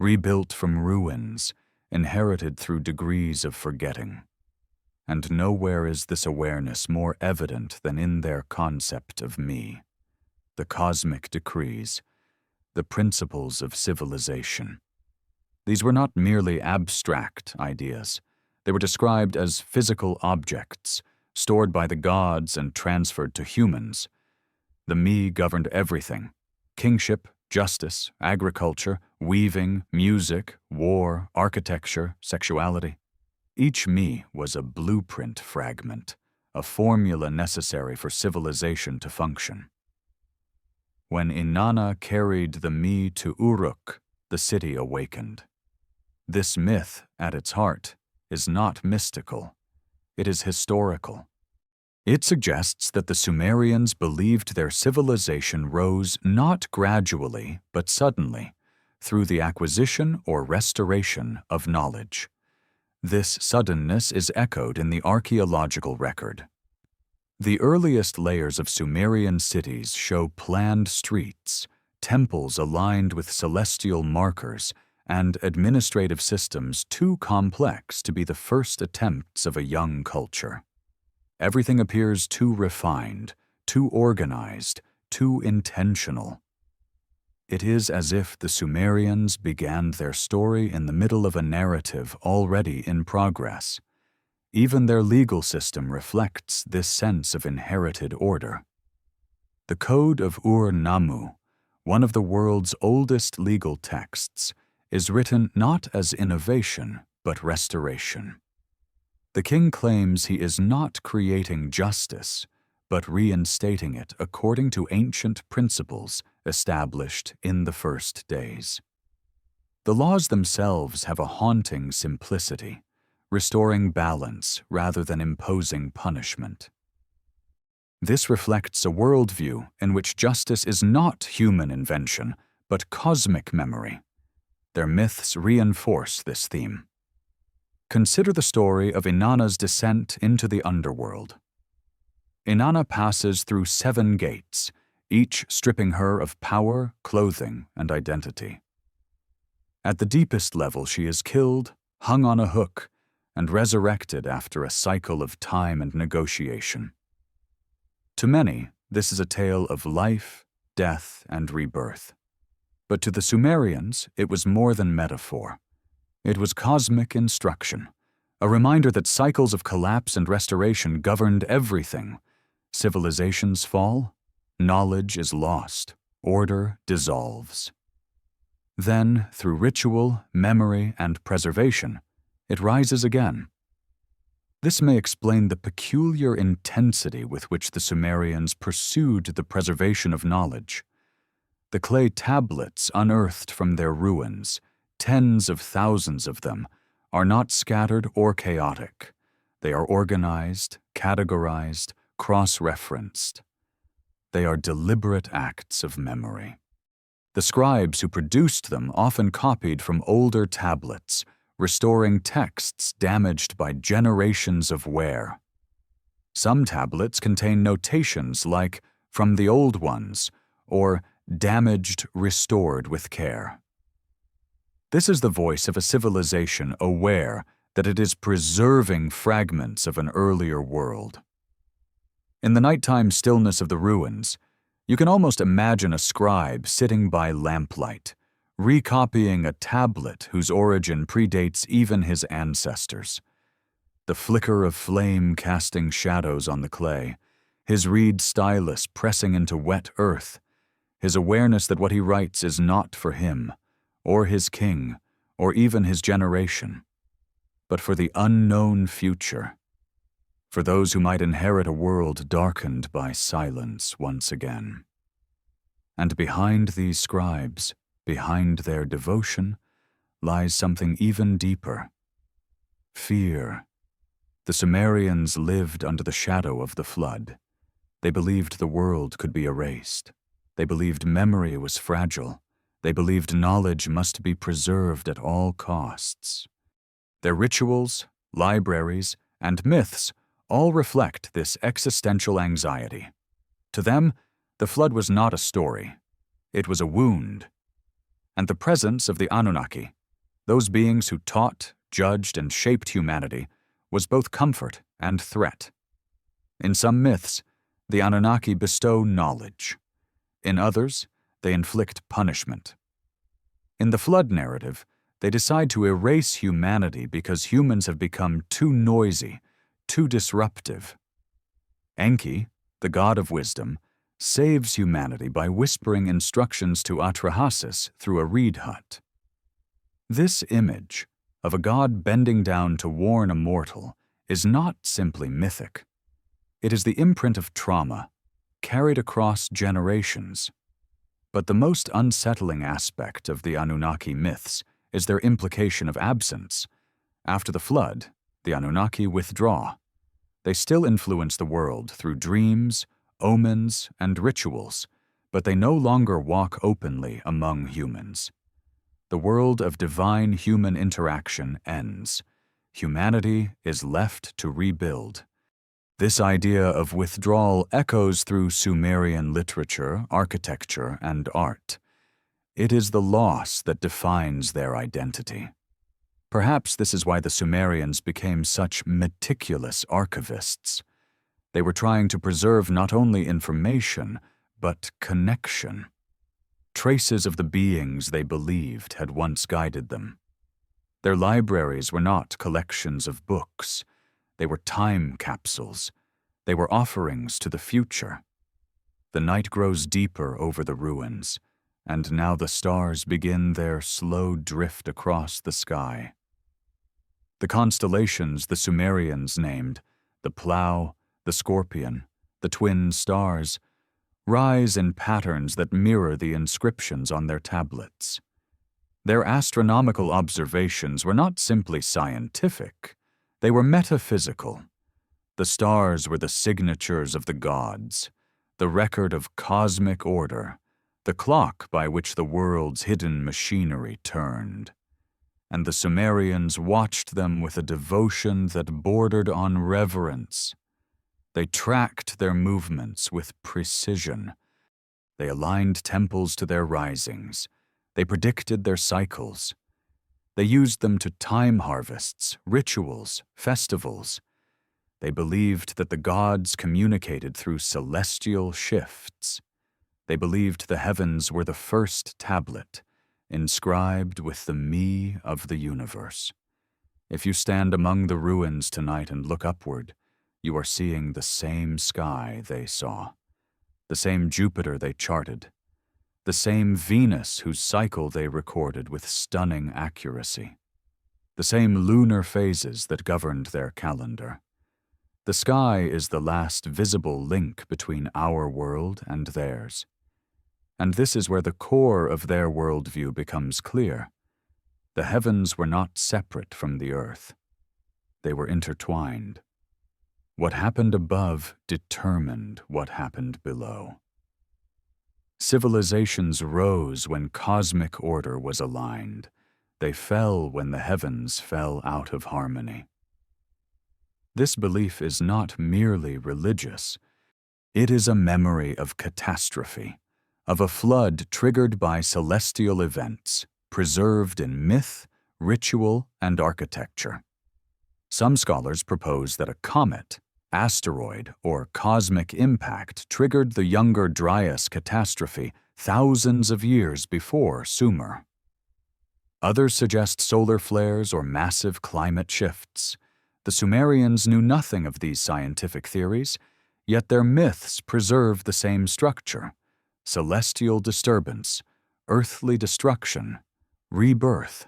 rebuilt from ruins, inherited through degrees of forgetting. And nowhere is this awareness more evident than in their concept of me, the cosmic decrees, the principles of civilization. These were not merely abstract ideas. They were described as physical objects, stored by the gods and transferred to humans. The me governed everything: kingship, justice, agriculture, weaving, music, war, architecture, sexuality. Each me was a blueprint fragment, a formula necessary for civilization to function. When Inanna carried the me to Uruk, the city awakened. This myth, at its heart, is not mystical. It is historical. It suggests that the Sumerians believed their civilization rose not gradually, but suddenly, through the acquisition or restoration of knowledge. This suddenness is echoed in the archaeological record. The earliest layers of Sumerian cities show planned streets, temples aligned with celestial markers, and administrative systems too complex to be the first attempts of a young culture. Everything appears too refined, too organized, too intentional. It is as if the Sumerians began their story in the middle of a narrative already in progress. Even their legal system reflects this sense of inherited order. The Code of Ur-Nammu, one of the world's oldest legal texts, is written not as innovation, but restoration. The king claims he is not creating justice, but reinstating it according to ancient principles established in the first days. The laws themselves have a haunting simplicity, restoring balance rather than imposing punishment. This reflects a worldview in which justice is not human invention, but cosmic memory. Their myths reinforce this theme. Consider the story of Inanna's descent into the underworld. Inanna passes through 7 gates, each stripping her of power, clothing, and identity. At the deepest level, she is killed, hung on a hook, and resurrected after a cycle of time and negotiation. To many, this is a tale of life, death, and rebirth. But to the Sumerians, it was more than metaphor. It was cosmic instruction, a reminder that cycles of collapse and restoration governed everything. Civilizations fall, knowledge is lost, order dissolves. Then, through ritual, memory, and preservation, it rises again. This may explain the peculiar intensity with which the Sumerians pursued the preservation of knowledge. The clay tablets unearthed from their ruins, tens of thousands of them, are not scattered or chaotic. They are organized, categorized, cross-referenced. They are deliberate acts of memory. The scribes who produced them often copied from older tablets, restoring texts damaged by generations of wear. Some tablets contain notations like "from the old ones" or "damaged, restored with care." This is the voice of a civilization aware that it is preserving fragments of an earlier world. In the nighttime stillness of the ruins, you can almost imagine a scribe sitting by lamplight, recopying a tablet whose origin predates even his ancestors. The flicker of flame casting shadows on the clay, his reed stylus pressing into wet earth, his awareness that what he writes is not for him, or his king, or even his generation, but for the unknown future, for those who might inherit a world darkened by silence once again. And behind these scribes, behind their devotion, lies something even deeper: fear. The Sumerians lived under the shadow of the flood. They believed the world could be erased. They believed memory was fragile. They believed knowledge must be preserved at all costs. Their rituals, libraries, and myths all reflect this existential anxiety. To them, the flood was not a story. It was a wound. And the presence of the Anunnaki, those beings who taught, judged, and shaped humanity, was both comfort and threat. In some myths, the Anunnaki bestow knowledge. In others, they inflict punishment. In the flood narrative, they decide to erase humanity because humans have become too noisy, too disruptive. Enki, the god of wisdom, saves humanity by whispering instructions to Atrahasis through a reed hut. This image of a god bending down to warn a mortal is not simply mythic. It is the imprint of trauma, carried across generations. But the most unsettling aspect of the Anunnaki myths is their implication of absence. After the flood, the Anunnaki withdraw. They still influence the world through dreams, omens, and rituals, but they no longer walk openly among humans. The world of divine-human interaction ends. Humanity is left to rebuild. This idea of withdrawal echoes through Sumerian literature, architecture, and art. It is the loss that defines their identity. Perhaps this is why the Sumerians became such meticulous archivists. They were trying to preserve not only information, but connection. Traces of the beings they believed had once guided them. Their libraries were not collections of books. They were time capsules. They were offerings to the future. The night grows deeper over the ruins, and now the stars begin their slow drift across the sky. The constellations the Sumerians named, the Plough, the Scorpion, the twin stars, rise in patterns that mirror the inscriptions on their tablets. Their astronomical observations were not simply scientific, they were metaphysical. The stars were the signatures of the gods, the record of cosmic order, the clock by which the world's hidden machinery turned. And the Sumerians watched them with a devotion that bordered on reverence. They tracked their movements with precision. They aligned temples to their risings. They predicted their cycles. They used them to time harvests, rituals, festivals. They believed that the gods communicated through celestial shifts. They believed the heavens were the first tablet, inscribed with the me of the universe. If you stand among the ruins tonight and look upward, you are seeing the same sky they saw, the same Jupiter they charted, the same Venus whose cycle they recorded with stunning accuracy, the same lunar phases that governed their calendar. The sky is the last visible link between our world and theirs. And this is where the core of their worldview becomes clear. The heavens were not separate from the earth. They were intertwined. What happened above determined what happened below. Civilizations rose when cosmic order was aligned. They fell when the heavens fell out of harmony. This belief is not merely religious. It is a memory of catastrophe, of a flood triggered by celestial events, preserved in myth, ritual, and architecture. Some scholars propose that a comet, asteroid, or cosmic impact triggered the Younger Dryas catastrophe thousands of years before Sumer. Others suggest solar flares or massive climate shifts. The Sumerians knew nothing of these scientific theories, yet their myths preserve the same structure: celestial disturbance, earthly destruction, rebirth.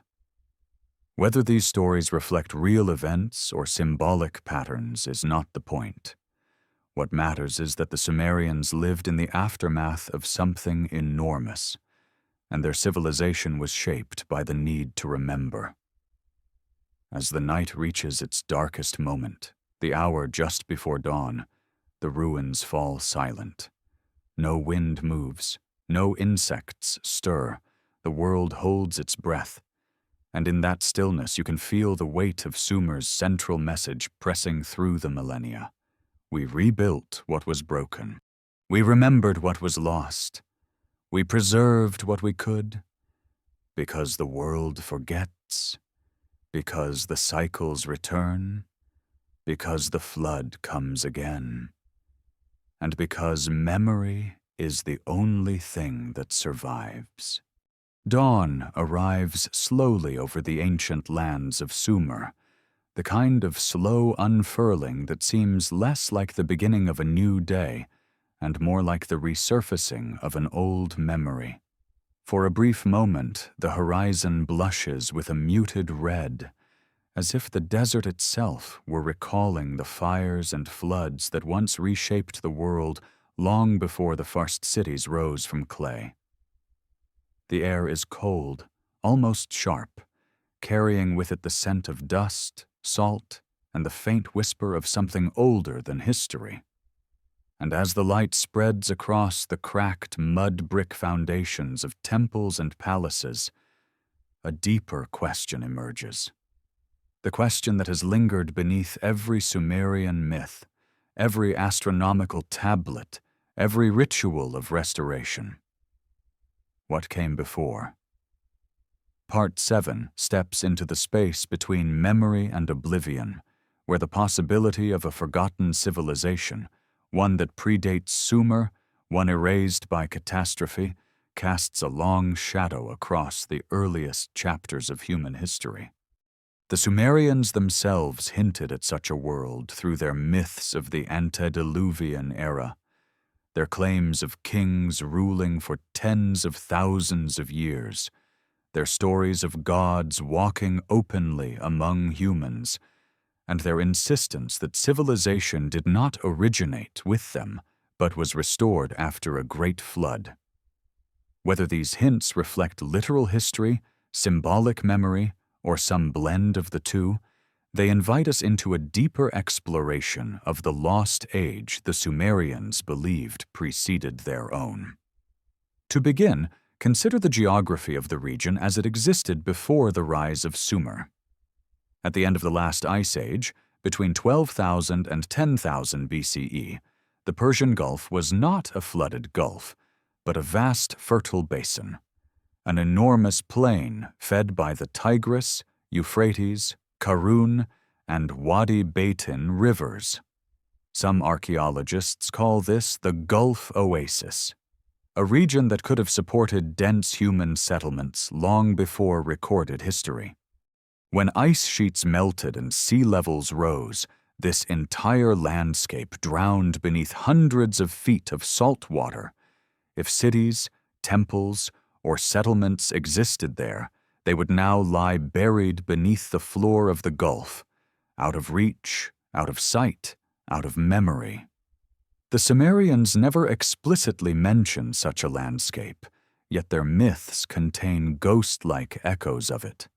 Whether these stories reflect real events or symbolic patterns is not the point. What matters is that the Sumerians lived in the aftermath of something enormous, and their civilization was shaped by the need to remember. As the night reaches its darkest moment, the hour just before dawn, the ruins fall silent. No wind moves, no insects stir, the world holds its breath. And in that stillness you can feel the weight of Sumer's central message pressing through the millennia. We rebuilt what was broken. We remembered what was lost. We preserved what we could. Because the world forgets. Because the cycles return. Because the flood comes again. And because memory is the only thing that survives. Dawn arrives slowly over the ancient lands of Sumer, the kind of slow unfurling that seems less like the beginning of a new day and more like the resurfacing of an old memory. For a brief moment, the horizon blushes with a muted red, as if the desert itself were recalling the fires and floods that once reshaped the world long before the first cities rose from clay. The air is cold, almost sharp, carrying with it the scent of dust, salt, and the faint whisper of something older than history. And as the light spreads across the cracked mud-brick foundations of temples and palaces, a deeper question emerges. The question that has lingered beneath every Sumerian myth, every astronomical tablet, every ritual of restoration. What came before? Part 7 steps into the space between memory and oblivion, where the possibility of a forgotten civilization, one that predates Sumer, one erased by catastrophe, casts a long shadow across the earliest chapters of human history. The Sumerians themselves hinted at such a world through their myths of the antediluvian era, their claims of kings ruling for tens of thousands of years, their stories of gods walking openly among humans, and their insistence that civilization did not originate with them, but was restored after a great flood. Whether these hints reflect literal history, symbolic memory, or some blend of the two, they invite us into a deeper exploration of the lost age the Sumerians believed preceded their own. To begin, consider the geography of the region as it existed before the rise of Sumer. At the end of the last ice age, between 12,000 and 10,000 BCE, the Persian Gulf was not a flooded gulf, but a vast fertile basin, an enormous plain fed by the Tigris, Euphrates, Karun, and Wadi Baitin rivers. Some archaeologists call this the Gulf Oasis, a region that could have supported dense human settlements long before recorded history. When ice sheets melted and sea levels rose, this entire landscape drowned beneath hundreds of feet of salt water. If cities, temples, or settlements existed there, they would now lie buried beneath the floor of the gulf, out of reach, out of sight, out of memory. The Sumerians never explicitly mention such a landscape, yet their myths contain ghost-like echoes of it.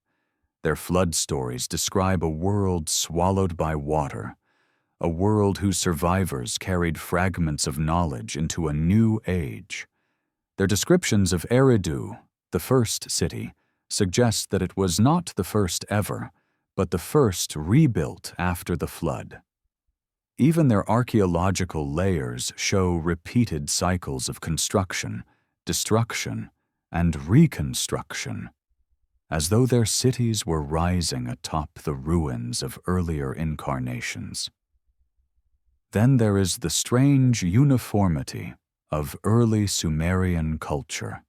Their flood stories describe a world swallowed by water, a world whose survivors carried fragments of knowledge into a new age. Their descriptions of Eridu, the first city, suggest that it was not the first ever, but the first rebuilt after the flood. Even their archaeological layers show repeated cycles of construction, destruction, and reconstruction, as though their cities were rising atop the ruins of earlier incarnations. Then there is the strange uniformity of early Sumerian culture.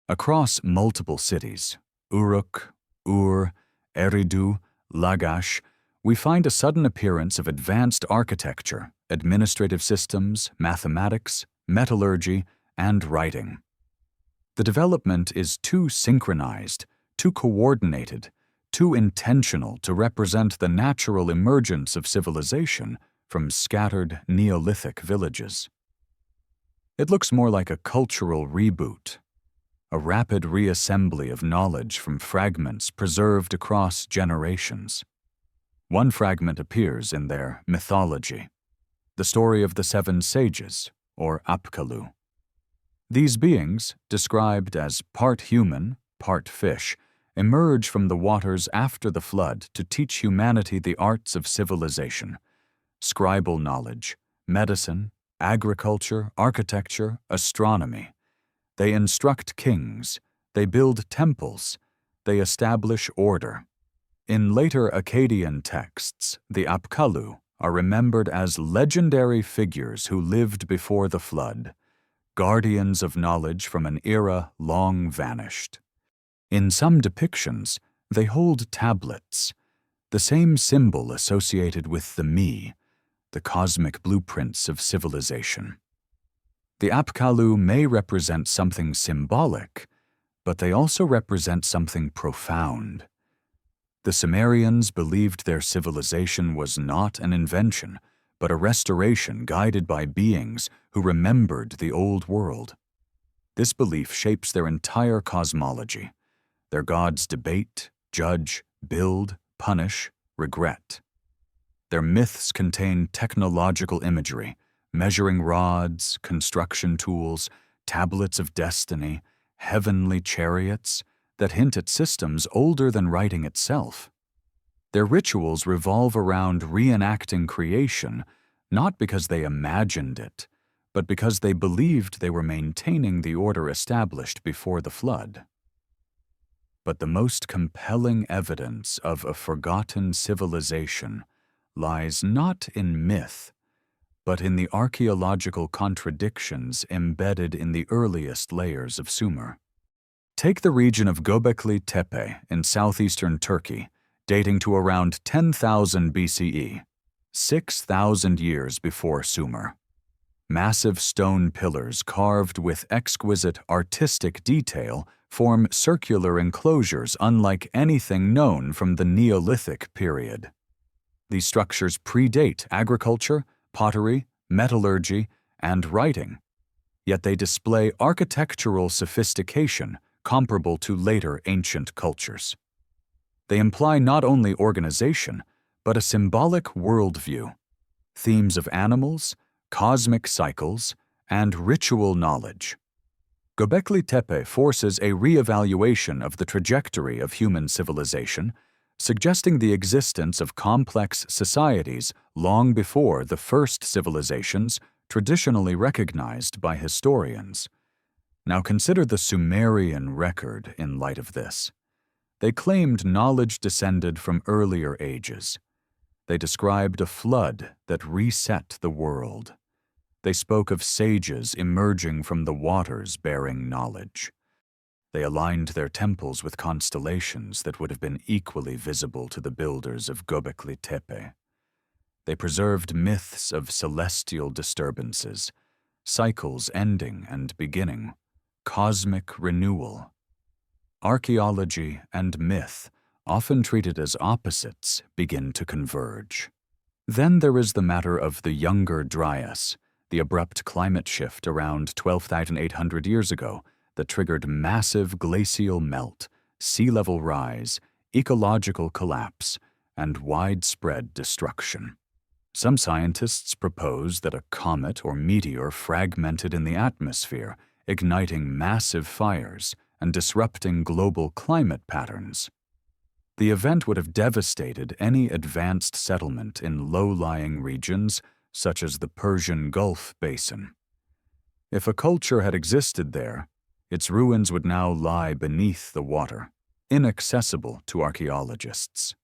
Across multiple cities, Uruk, Ur, Eridu, Lagash, we find a sudden appearance of advanced architecture, administrative systems, mathematics, metallurgy, and writing. The development is too synchronized, too coordinated, too intentional to represent the natural emergence of civilization from scattered Neolithic villages. It looks more like a cultural reboot, a rapid reassembly of knowledge from fragments preserved across generations. One fragment appears in their mythology, the story of the 7 sages, or Apkallu. These beings, described as part human, part fish, emerge from the waters after the flood to teach humanity the arts of civilization, scribal knowledge, medicine, agriculture, architecture, astronomy. They instruct kings, they build temples, they establish order. In later Akkadian texts, the Apkallu are remembered as legendary figures who lived before the flood, guardians of knowledge from an era long vanished. In some depictions, they hold tablets, the same symbol associated with the me, the cosmic blueprints of civilization. The Apkallu may represent something symbolic, but they also represent something profound. The Sumerians believed their civilization was not an invention, but a restoration guided by beings who remembered the old world. This belief shapes their entire cosmology. Their gods debate, judge, build, punish, regret. Their myths contain technological imagery, measuring rods, construction tools, tablets of destiny, heavenly chariots that hint at systems older than writing itself. Their rituals revolve around reenacting creation, not because they imagined it, but because they believed they were maintaining the order established before the flood. But the most compelling evidence of a forgotten civilization lies not in myth, but in the archaeological contradictions embedded in the earliest layers of Sumer. Take the region of Göbekli Tepe in southeastern Turkey, dating to around 10,000 BCE, 6,000 years before Sumer. Massive stone pillars carved with exquisite artistic detail form circular enclosures unlike anything known from the Neolithic period. These structures predate agriculture, pottery, metallurgy, and writing, yet they display architectural sophistication comparable to later ancient cultures. They imply not only organization, but a symbolic worldview, themes of animals, cosmic cycles, and ritual knowledge. Göbekli Tepe forces a re-evaluation of the trajectory of human civilization, suggesting the existence of complex societies long before the first civilizations traditionally recognized by historians. Now consider the Sumerian record in light of this. They claimed knowledge descended from earlier ages. They described a flood that reset the world. They spoke of sages emerging from the waters bearing knowledge. They aligned their temples with constellations that would have been equally visible to the builders of Göbekli Tepe. They preserved myths of celestial disturbances, cycles ending and beginning, cosmic renewal. Archaeology and myth, often treated as opposites, begin to converge. Then there is the matter of the Younger Dryas, the abrupt climate shift around 12,800 years ago that triggered massive glacial melt, sea level rise, ecological collapse, and widespread destruction. Some scientists propose that a comet or meteor fragmented in the atmosphere, igniting massive fires and disrupting global climate patterns. The event would have devastated any advanced settlement in low-lying regions such as the Persian Gulf basin. If a culture had existed there, its ruins would now lie beneath the water, inaccessible to archaeologists.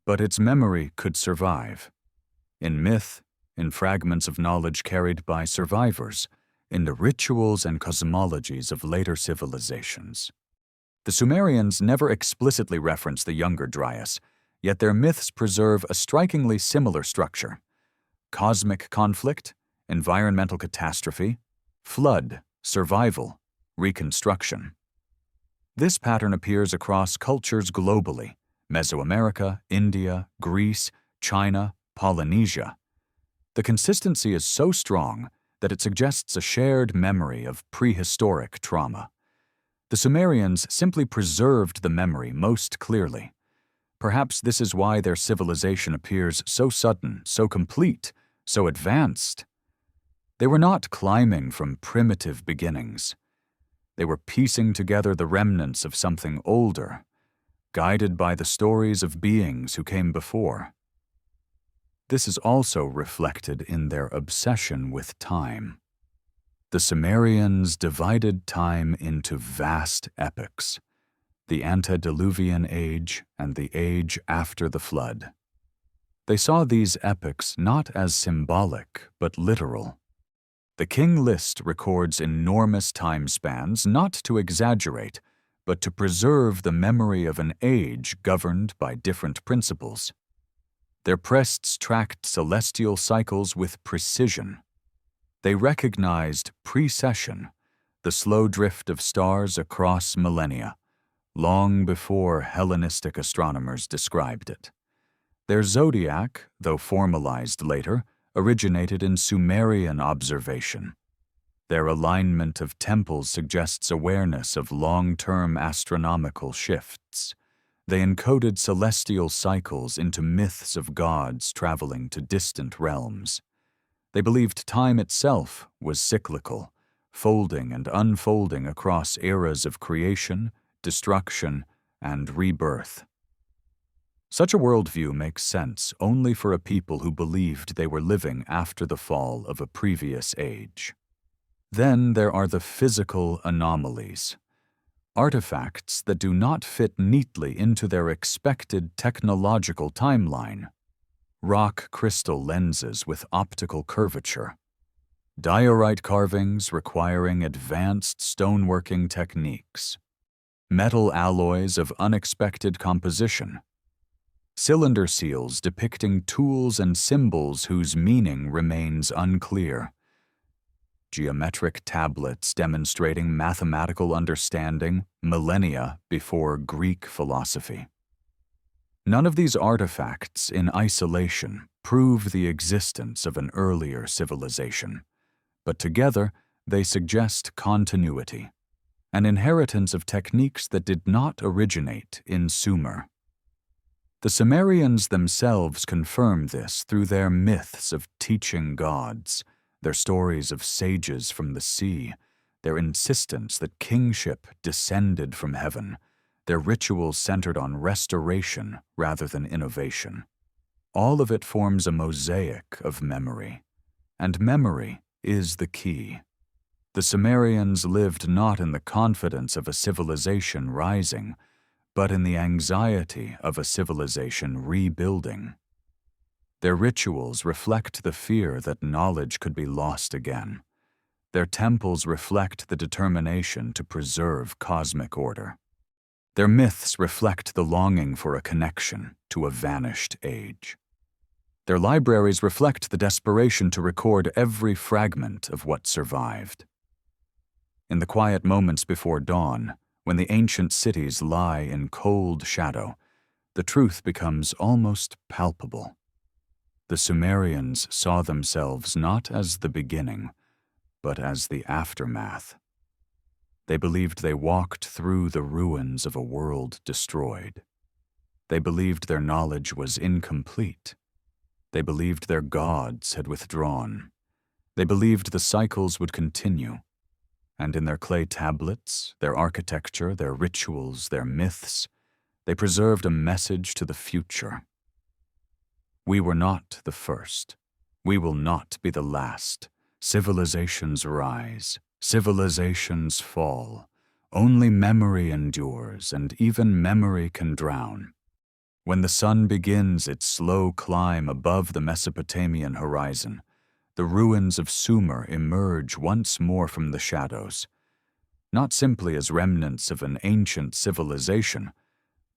But its memory could survive. In myth, in fragments of knowledge carried by survivors, in the rituals and cosmologies of later civilizations. The Sumerians never explicitly reference the Younger Dryas, yet their myths preserve a strikingly similar structure: cosmic conflict, environmental catastrophe, flood, survival, reconstruction. This pattern appears across cultures globally: Mesoamerica, India, Greece, China, Polynesia. The consistency is so strong that it suggests a shared memory of prehistoric trauma. The Sumerians simply preserved the memory most clearly. Perhaps this is why their civilization appears so sudden, so complete, so advanced. They were not climbing from primitive beginnings. They were piecing together the remnants of something older, guided by the stories of beings who came before. This is also reflected in their obsession with time. The Sumerians divided time into vast epochs: the antediluvian age and the age after the flood. They saw these epochs not as symbolic but literal. The king list records enormous time spans, not to exaggerate, but to preserve the memory of an age governed by different principles. Their priests tracked celestial cycles with precision. They recognized precession, the slow drift of stars across millennia, long before Hellenistic astronomers described it. Their zodiac, though formalized later, originated in Sumerian observation. Their alignment of temples suggests awareness of long-term astronomical shifts. They encoded celestial cycles into myths of gods traveling to distant realms. They believed time itself was cyclical, folding and unfolding across eras of creation, destruction, and rebirth. Such a worldview makes sense only for a people who believed they were living after the fall of a previous age. Then there are the physical anomalies, artifacts that do not fit neatly into their expected technological timeline. Rock crystal lenses with optical curvature, diorite carvings requiring advanced stoneworking techniques, metal alloys of unexpected composition, cylinder seals depicting tools and symbols whose meaning remains unclear, geometric tablets demonstrating mathematical understanding millennia before Greek philosophy. None of these artifacts in isolation prove the existence of an earlier civilization, but together they suggest continuity, an inheritance of techniques that did not originate in Sumer. The Sumerians themselves confirm this through their myths of teaching gods, their stories of sages from the sea, their insistence that kingship descended from heaven, their rituals centered on restoration rather than innovation. All of it forms a mosaic of memory, and memory is the key. The Sumerians lived not in the confidence of a civilization rising, but in the anxiety of a civilization rebuilding. Their rituals reflect the fear that knowledge could be lost again. Their temples reflect the determination to preserve cosmic order. Their myths reflect the longing for a connection to a vanished age. Their libraries reflect the desperation to record every fragment of what survived. In the quiet moments before dawn, when the ancient cities lie in cold shadow, the truth becomes almost palpable. The Sumerians saw themselves not as the beginning, but as the aftermath. They believed they walked through the ruins of a world destroyed. They believed their knowledge was incomplete. They believed their gods had withdrawn. They believed the cycles would continue. And in their clay tablets, their architecture, their rituals, their myths, they preserved a message to the future. We were not the first. We will not be the last. Civilizations rise. Civilizations fall. Only memory endures, and even memory can drown. When the sun begins its slow climb above the Mesopotamian horizon, the ruins of Sumer emerge once more from the shadows, not simply as remnants of an ancient civilization,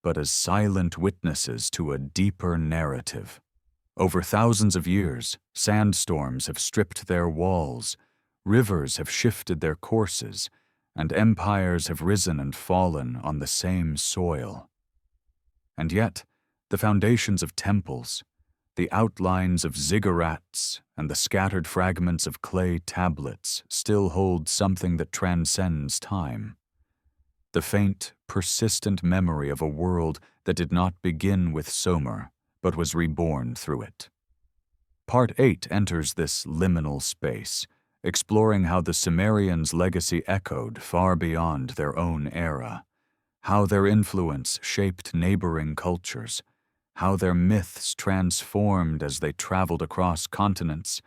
but as silent witnesses to a deeper narrative. Over thousands of years, sandstorms have stripped their walls, rivers have shifted their courses, and empires have risen and fallen on the same soil. And yet, the foundations of temples, the outlines of ziggurats, and the scattered fragments of clay tablets still hold something that transcends time. The faint, persistent memory of a world that did not begin with Sumer, but was reborn through it. Part 8 enters this liminal space, exploring how the Sumerians' legacy echoed far beyond their own era, how their influence shaped neighboring cultures, how their myths transformed as they traveled across continents,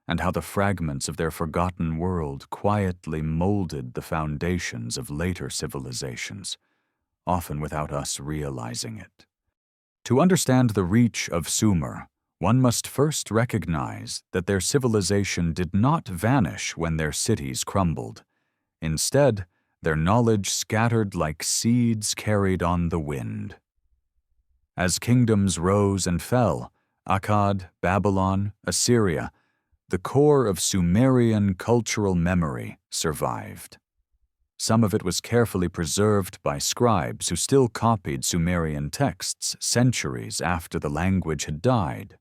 and how the fragments of their forgotten world quietly molded the foundations of later civilizations, often without us realizing it. To understand the reach of Sumer, one must first recognize that their civilization did not vanish when their cities crumbled. Instead, their knowledge scattered like seeds carried on the wind. As kingdoms rose and fell, Akkad, Babylon, Assyria, the core of Sumerian cultural memory survived. Some of it was carefully preserved by scribes who still copied Sumerian texts centuries after the language had died.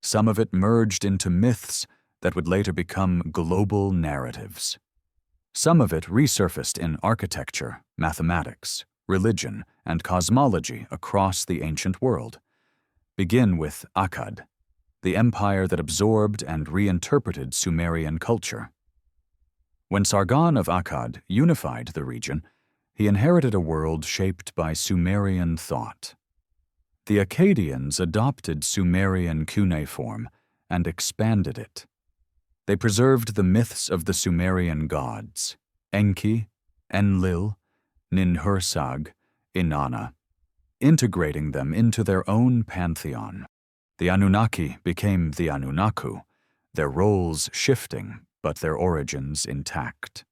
Some of it merged into myths that would later become global narratives. Some of it resurfaced in architecture, mathematics, religion, and cosmology across the ancient world. Begin with Akkad, the empire that absorbed and reinterpreted Sumerian culture. When Sargon of Akkad unified the region, he inherited a world shaped by Sumerian thought. The Akkadians adopted Sumerian cuneiform and expanded it. They preserved the myths of the Sumerian gods, Enki, Enlil, Ninhursag, Inanna, integrating them into their own pantheon. The Anunnaki became the Anunnaku, their roles shifting, but their origins intact.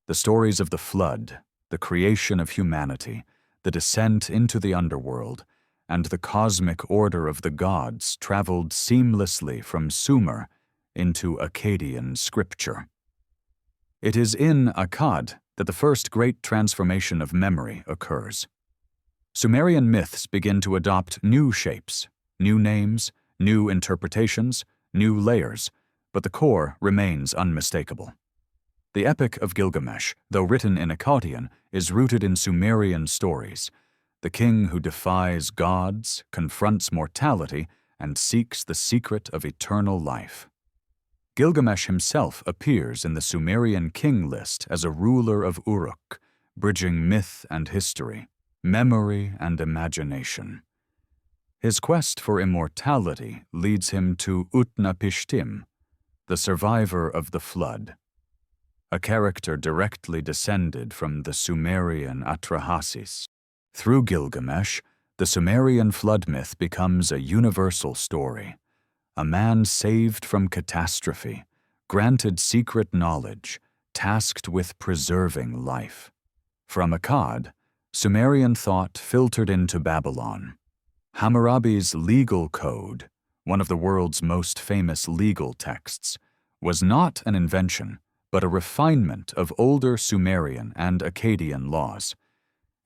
The stories of the flood, the creation of humanity, the descent into the underworld, and the cosmic order of the gods traveled seamlessly from Sumer into Akkadian scripture. It is in Akkad that the first great transformation of memory occurs. Sumerian myths begin to adopt new shapes, new names, new interpretations, new layers, but the core remains unmistakable. The Epic of Gilgamesh, though written in Akkadian, is rooted in Sumerian stories. The king who defies gods, confronts mortality, and seeks the secret of eternal life. Gilgamesh himself appears in the Sumerian king list as a ruler of Uruk, bridging myth and history, memory and imagination. His quest for immortality leads him to Utnapishtim, the survivor of the flood, a character directly descended from the Sumerian Atrahasis. Through Gilgamesh, the Sumerian flood myth becomes a universal story. A man saved from catastrophe, granted secret knowledge, tasked with preserving life. From Akkad, Sumerian thought filtered into Babylon. Hammurabi's legal code, one of the world's most famous legal texts, was not an invention, but a refinement of older Sumerian and Akkadian laws.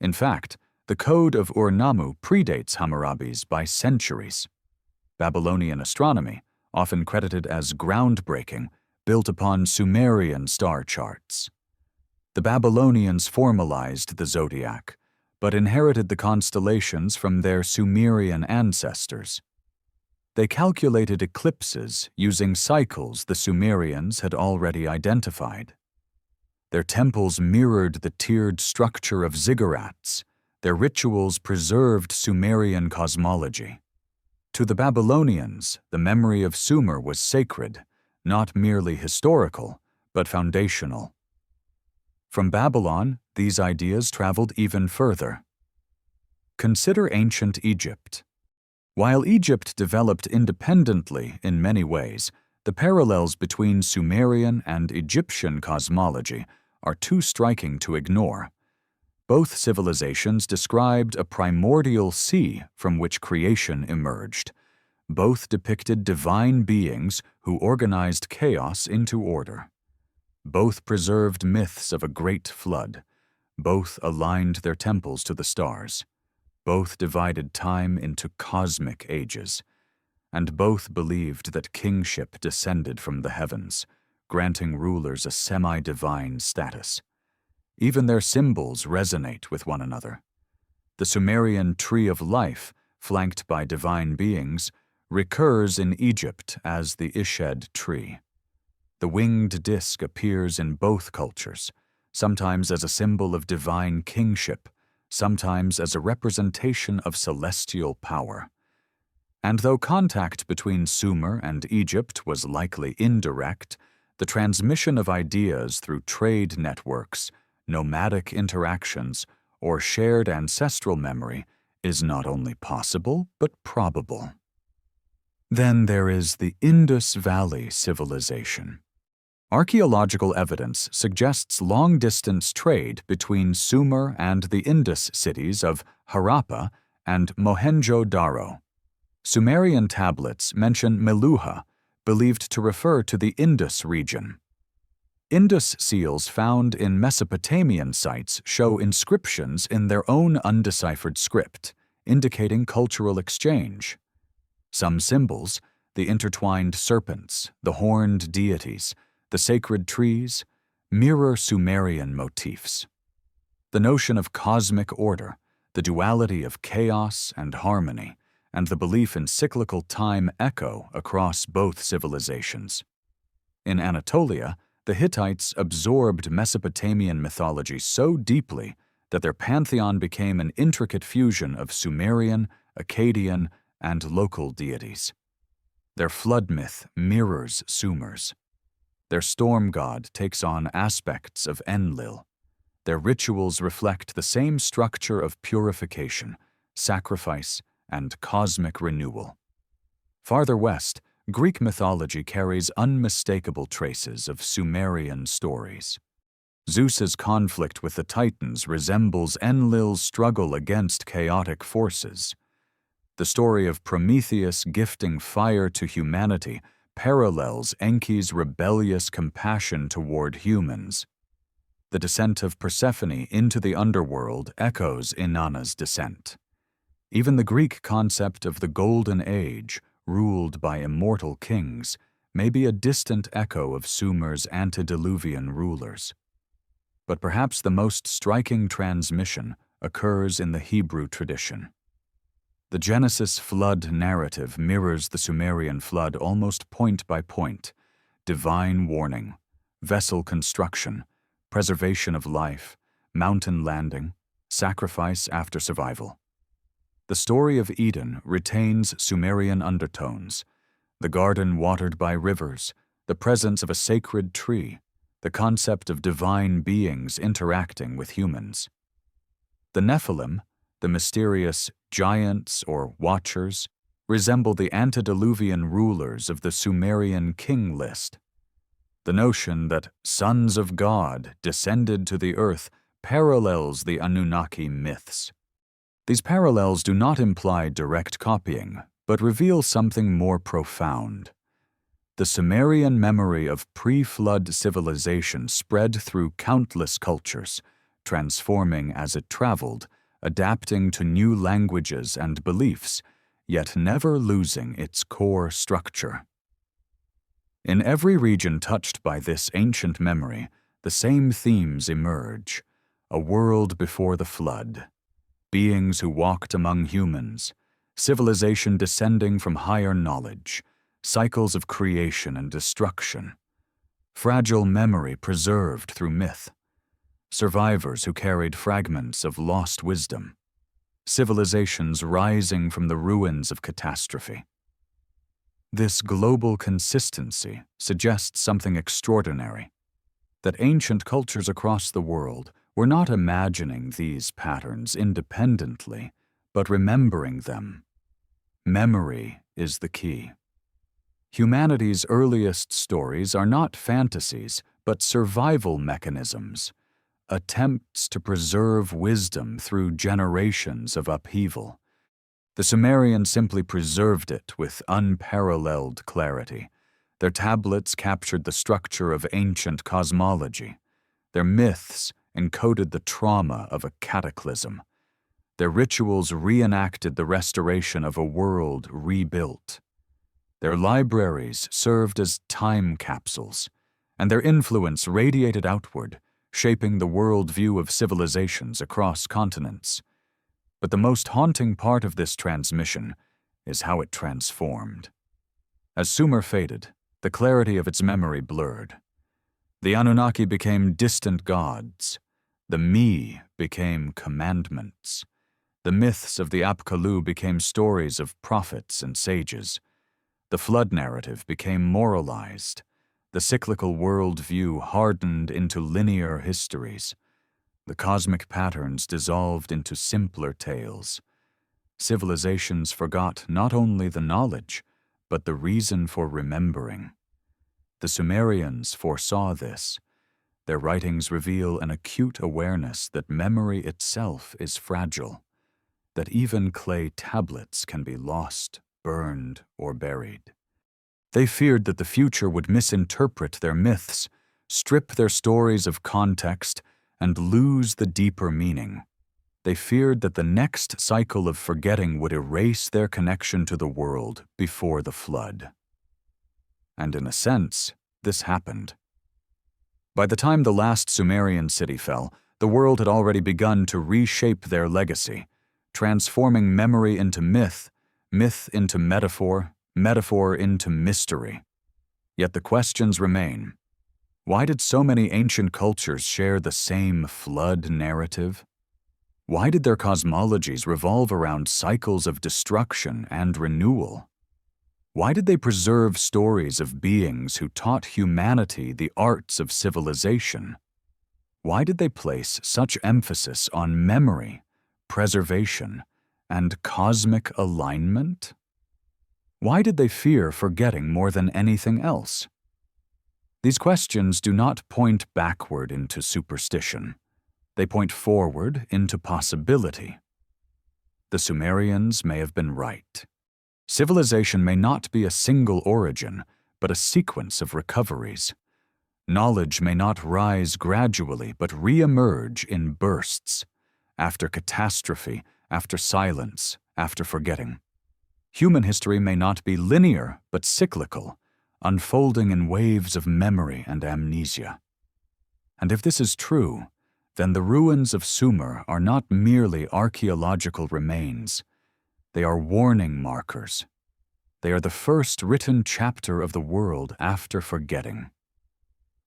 In fact, the Code of Ur-Nammu predates Hammurabi's by centuries. Babylonian astronomy, often credited as groundbreaking, built upon Sumerian star charts. The Babylonians formalized the zodiac, but inherited the constellations from their Sumerian ancestors. They calculated eclipses using cycles the Sumerians had already identified. Their temples mirrored the tiered structure of ziggurats. Their rituals preserved Sumerian cosmology. To the Babylonians, the memory of Sumer was sacred, not merely historical, but foundational. From Babylon, these ideas traveled even further. Consider ancient Egypt. While Egypt developed independently in many ways, the parallels between Sumerian and Egyptian cosmology are too striking to ignore. Both civilizations described a primordial sea from which creation emerged. Both depicted divine beings who organized chaos into order. Both preserved myths of a great flood. Both aligned their temples to the stars. Both divided time into cosmic ages. And both believed that kingship descended from the heavens, granting rulers a semi-divine status. Even their symbols resonate with one another. The Sumerian tree of life, flanked by divine beings, recurs in Egypt as the Ished tree. The winged disk appears in both cultures, sometimes as a symbol of divine kingship, sometimes as a representation of celestial power. And though contact between Sumer and Egypt was likely indirect, the transmission of ideas through trade networks, nomadic interactions, or shared ancestral memory is not only possible but probable. Then there is the Indus Valley civilization. Archaeological evidence suggests long-distance trade between Sumer and the Indus cities of Harappa and Mohenjo-Daro. Sumerian tablets mention Meluha, believed to refer to the Indus region. Indus seals found in Mesopotamian sites show inscriptions in their own undeciphered script, indicating cultural exchange. Some symbols, the intertwined serpents, the horned deities, the sacred trees, mirror Sumerian motifs. The notion of cosmic order, the duality of chaos and harmony, and the belief in cyclical time echo across both civilizations. In Anatolia, the Hittites absorbed Mesopotamian mythology so deeply that their pantheon became an intricate fusion of Sumerian, Akkadian, and local deities. Their flood myth mirrors Sumer's. Their storm god takes on aspects of Enlil. Their rituals reflect the same structure of purification, sacrifice, and cosmic renewal. Farther west, Greek mythology carries unmistakable traces of Sumerian stories. Zeus's conflict with the Titans resembles Enlil's struggle against chaotic forces. The story of Prometheus gifting fire to humanity parallels Enki's rebellious compassion toward humans. The descent of Persephone into the underworld echoes Inanna's descent. Even the Greek concept of the Golden Age, ruled by immortal kings, may be a distant echo of Sumer's antediluvian rulers. But perhaps the most striking transmission occurs in the Hebrew tradition. The Genesis flood narrative mirrors the Sumerian flood almost point by point: divine warning, vessel construction, preservation of life, mountain landing, sacrifice after survival. The story of Eden retains Sumerian undertones: the garden watered by rivers, the presence of a sacred tree, the concept of divine beings interacting with humans. The Nephilim, the mysterious giants or watchers, resemble the antediluvian rulers of the Sumerian king list. The notion that sons of God descended to the earth parallels the Anunnaki myths. These parallels do not imply direct copying, but reveal something more profound. The Sumerian memory of pre-flood civilization spread through countless cultures, transforming as it traveled, adapting to new languages and beliefs, yet never losing its core structure. In every region touched by this ancient memory, the same themes emerge: a world before the flood, beings who walked among humans, civilization descending from higher knowledge, cycles of creation and destruction, fragile memory preserved through myth, survivors who carried fragments of lost wisdom, civilizations rising from the ruins of catastrophe. This global consistency suggests something extraordinary: that ancient cultures across the world were not imagining these patterns independently, but remembering them. Memory is the key. Humanity's earliest stories are not fantasies, but survival mechanisms, attempts to preserve wisdom through generations of upheaval. The Sumerians simply preserved it with unparalleled clarity. Their tablets captured the structure of ancient cosmology. Their myths encoded the trauma of a cataclysm. Their rituals reenacted the restoration of a world rebuilt. Their libraries served as time capsules, and their influence radiated outward, shaping the worldview of civilizations across continents. But the most haunting part of this transmission is how it transformed. As Sumer faded, the clarity of its memory blurred. The Anunnaki became distant gods. The Me became commandments. The myths of the Apkallu became stories of prophets and sages. The flood narrative became moralized. The cyclical worldview hardened into linear histories. The cosmic patterns dissolved into simpler tales. Civilizations forgot not only the knowledge, but the reason for remembering. The Sumerians foresaw this. Their writings reveal an acute awareness that memory itself is fragile, that even clay tablets can be lost, burned, or buried. They feared that the future would misinterpret their myths, strip their stories of context, and lose the deeper meaning. They feared that the next cycle of forgetting would erase their connection to the world before the flood. And in a sense, this happened. By the time the last Sumerian city fell, the world had already begun to reshape their legacy, transforming memory into myth, myth into metaphor, metaphor into mystery. Yet the questions remain. Why did so many ancient cultures share the same flood narrative? Why did their cosmologies revolve around cycles of destruction and renewal? Why did they preserve stories of beings who taught humanity the arts of civilization? Why did they place such emphasis on memory, preservation, and cosmic alignment? Why did they fear forgetting more than anything else? These questions do not point backward into superstition. They point forward into possibility. The Sumerians may have been right. Civilization may not be a single origin, but a sequence of recoveries. Knowledge may not rise gradually, but re-emerge in bursts, after catastrophe, after silence, after forgetting. Human history may not be linear, but cyclical, unfolding in waves of memory and amnesia. And if this is true, then the ruins of Sumer are not merely archaeological remains. They are warning markers. They are the first written chapter of the world after forgetting.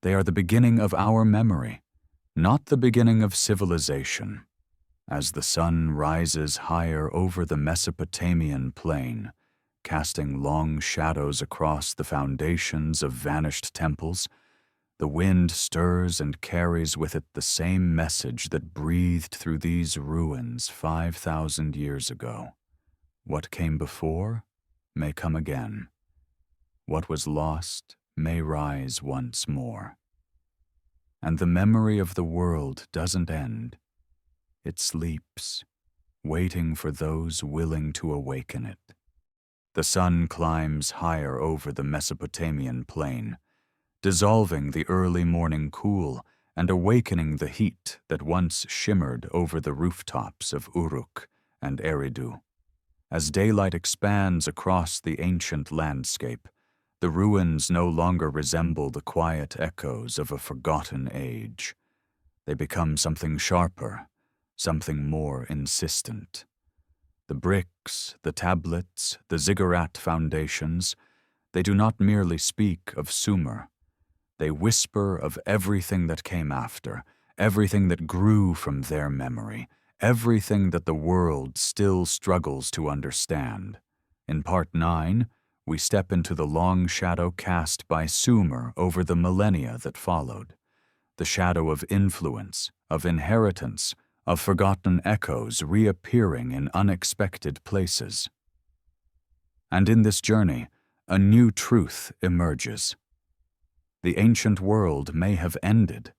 They are the beginning of our memory, not the beginning of civilization. As the sun rises higher over the Mesopotamian plain, casting long shadows across the foundations of vanished temples, the wind stirs and carries with it the same message that breathed through these ruins 5,000 years ago. What came before may come again. What was lost may rise once more. And the memory of the world doesn't end. It sleeps, waiting for those willing to awaken it. The sun climbs higher over the Mesopotamian plain, dissolving the early morning cool and awakening the heat that once shimmered over the rooftops of Uruk and Eridu. As daylight expands across the ancient landscape, the ruins no longer resemble the quiet echoes of a forgotten age. They become something sharper, something more insistent. The bricks, the tablets, the ziggurat foundations, they do not merely speak of Sumer. They whisper of everything that came after, everything that grew from their memory, everything that the world still struggles to understand. In Part 9, we step into the long shadow cast by Sumer over the millennia that followed, the shadow of influence, of inheritance, of forgotten echoes reappearing in unexpected places. And in this journey, a new truth emerges. The ancient world may have ended,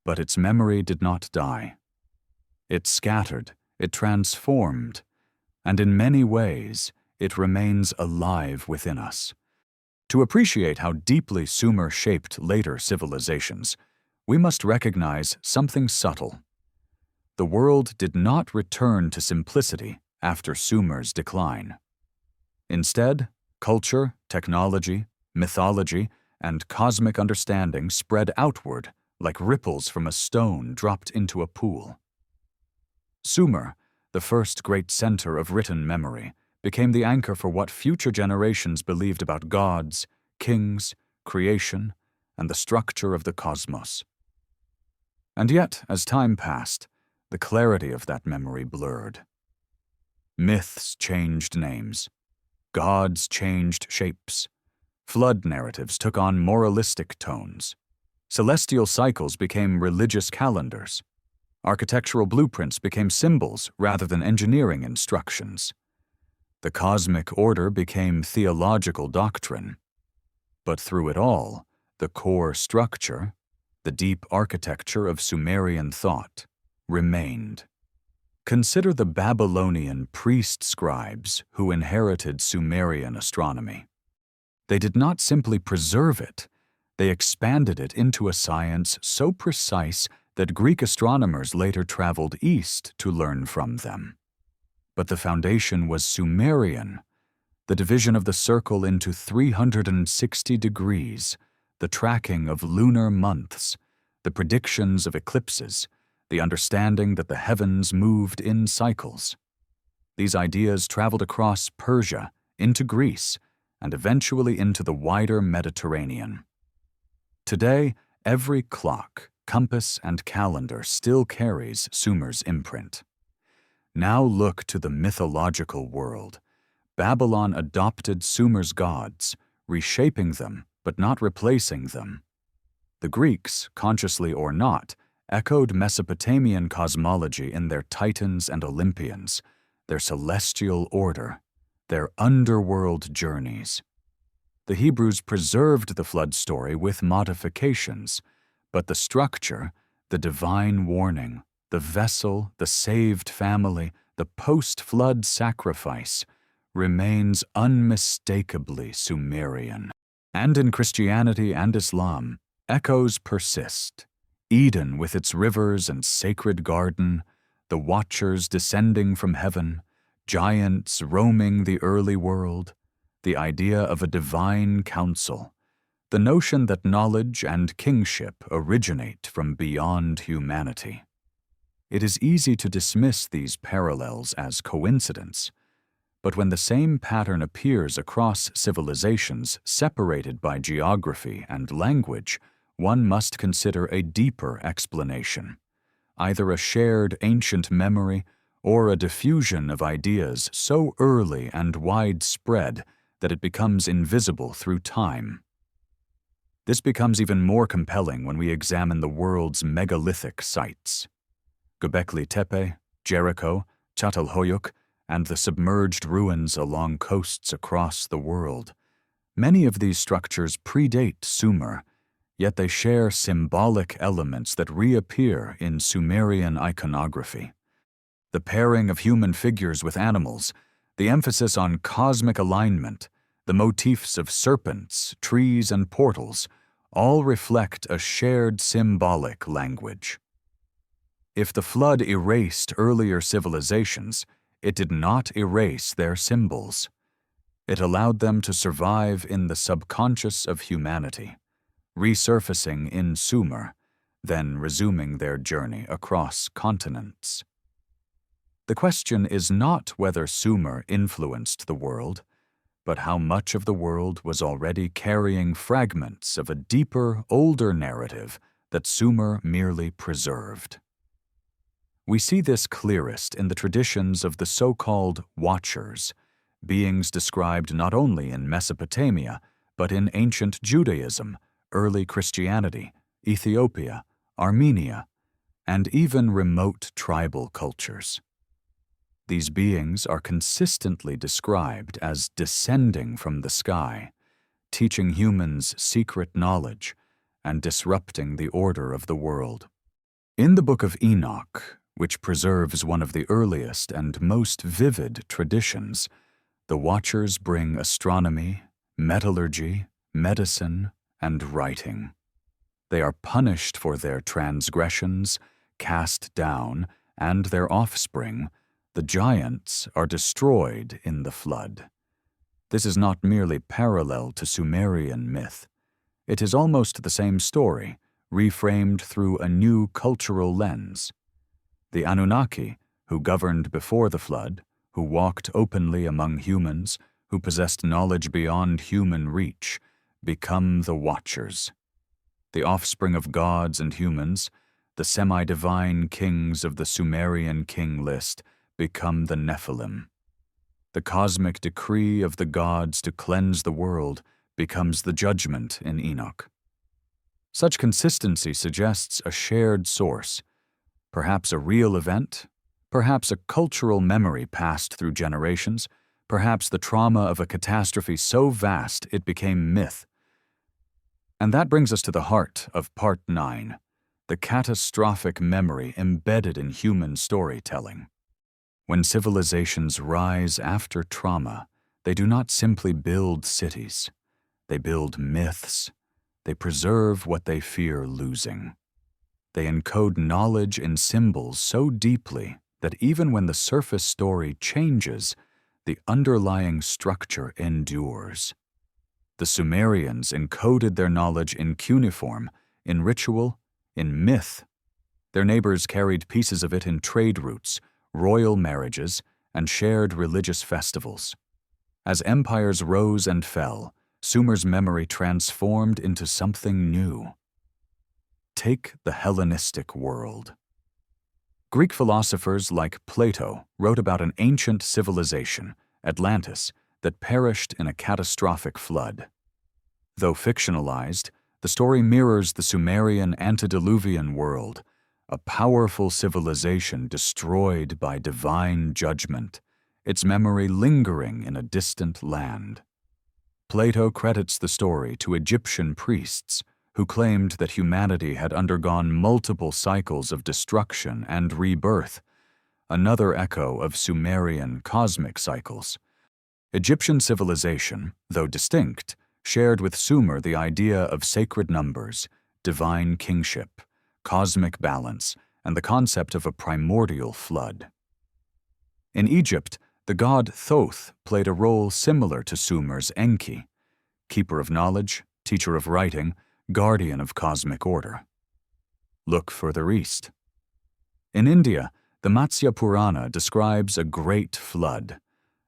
but its memory did not die. It scattered, it transformed, and in many ways, it remains alive within us. To appreciate how deeply Sumer shaped later civilizations, we must recognize something subtle. The world did not return to simplicity after Sumer's decline. Instead, culture, technology, mythology, and cosmic understanding spread outward like ripples from a stone dropped into a pool. Sumer, the first great center of written memory, became the anchor for what future generations believed about gods, kings, creation, and the structure of the cosmos. And yet, as time passed, the clarity of that memory blurred. Myths changed names. Gods changed shapes. Flood narratives took on moralistic tones. Celestial cycles became religious calendars. Architectural blueprints became symbols rather than engineering instructions. The cosmic order became theological doctrine. But through it all, the core structure, the deep architecture of Sumerian thought, remained. Consider the Babylonian priest-scribes who inherited Sumerian astronomy. They did not simply preserve it, they expanded it into a science so precise that Greek astronomers later traveled east to learn from them. But the foundation was Sumerian, the division of the circle into 360 degrees, the tracking of lunar months, the predictions of eclipses, the understanding that the heavens moved in cycles. These ideas traveled across Persia, into Greece, and eventually into the wider Mediterranean. Today, every clock, compass, and calendar still carries Sumer's imprint. Now look to the mythological world. Babylon adopted Sumer's gods, reshaping them but not replacing them. The Greeks, consciously or not, echoed Mesopotamian cosmology in their Titans and Olympians, their celestial order, their underworld journeys. The Hebrews preserved the flood story with modifications, but the structure, the divine warning, the vessel, the saved family, the post-flood sacrifice, remains unmistakably Sumerian. And in Christianity and Islam, echoes persist. Eden with its rivers and sacred garden, the watchers descending from heaven, giants roaming the early world, the idea of a divine council, the notion that knowledge and kingship originate from beyond humanity. It is easy to dismiss these parallels as coincidence, but when the same pattern appears across civilizations separated by geography and language, one must consider a deeper explanation, either a shared ancient memory or a diffusion of ideas so early and widespread that it becomes invisible through time. This becomes even more compelling when we examine the world's megalithic sites. Göbekli Tepe, Jericho, Çatalhöyük, and the submerged ruins along coasts across the world. Many of these structures predate Sumer, yet they share symbolic elements that reappear in Sumerian iconography. The pairing of human figures with animals, the emphasis on cosmic alignment, the motifs of serpents, trees, and portals, all reflect a shared symbolic language. If the flood erased earlier civilizations, it did not erase their symbols. It allowed them to survive in the subconscious of humanity, resurfacing in Sumer, then resuming their journey across continents. The question is not whether Sumer influenced the world, but how much of the world was already carrying fragments of a deeper, older narrative that Sumer merely preserved. We see this clearest in the traditions of the so-called Watchers, beings described not only in Mesopotamia, but in ancient Judaism, early Christianity, Ethiopia, Armenia, and even remote tribal cultures. These beings are consistently described as descending from the sky, teaching humans secret knowledge and disrupting the order of the world. In the Book of Enoch, which preserves one of the earliest and most vivid traditions, the Watchers bring astronomy, metallurgy, medicine, and writing. They are punished for their transgressions, cast down, and their offspring, the giants, are destroyed in the flood. This is not merely parallel to Sumerian myth. It is almost the same story, reframed through a new cultural lens. The Anunnaki, who governed before the flood, who walked openly among humans, who possessed knowledge beyond human reach, become the Watchers. The offspring of gods and humans, the semi-divine kings of the Sumerian king list, become the Nephilim. The cosmic decree of the gods to cleanse the world becomes the judgment in Enoch. Such consistency suggests a shared source, perhaps a real event, perhaps a cultural memory passed through generations, perhaps the trauma of a catastrophe so vast it became myth. And that brings us to the heart of Part 9, the catastrophic memory embedded in human storytelling. When civilizations rise after trauma, they do not simply build cities. They build myths. They preserve what they fear losing. They encode knowledge in symbols so deeply that even when the surface story changes, the underlying structure endures. The Sumerians encoded their knowledge in cuneiform, in ritual, in myth. Their neighbors carried pieces of it in trade routes, royal marriages, and shared religious festivals. As empires rose and fell, Sumer's memory transformed into something new. Take the Hellenistic world. Greek philosophers like Plato wrote about an ancient civilization, Atlantis, that perished in a catastrophic flood. Though fictionalized, the story mirrors the Sumerian antediluvian world, a powerful civilization destroyed by divine judgment, its memory lingering in a distant land. Plato credits the story to Egyptian priests who claimed that humanity had undergone multiple cycles of destruction and rebirth, another echo of Sumerian cosmic cycles. Egyptian civilization, though distinct, shared with Sumer the idea of sacred numbers, divine kingship, cosmic balance, and the concept of a primordial flood. In Egypt, the god Thoth played a role similar to Sumer's Enki, keeper of knowledge, teacher of writing, guardian of cosmic order. Look further east. In India, the Matsya Purana describes a great flood,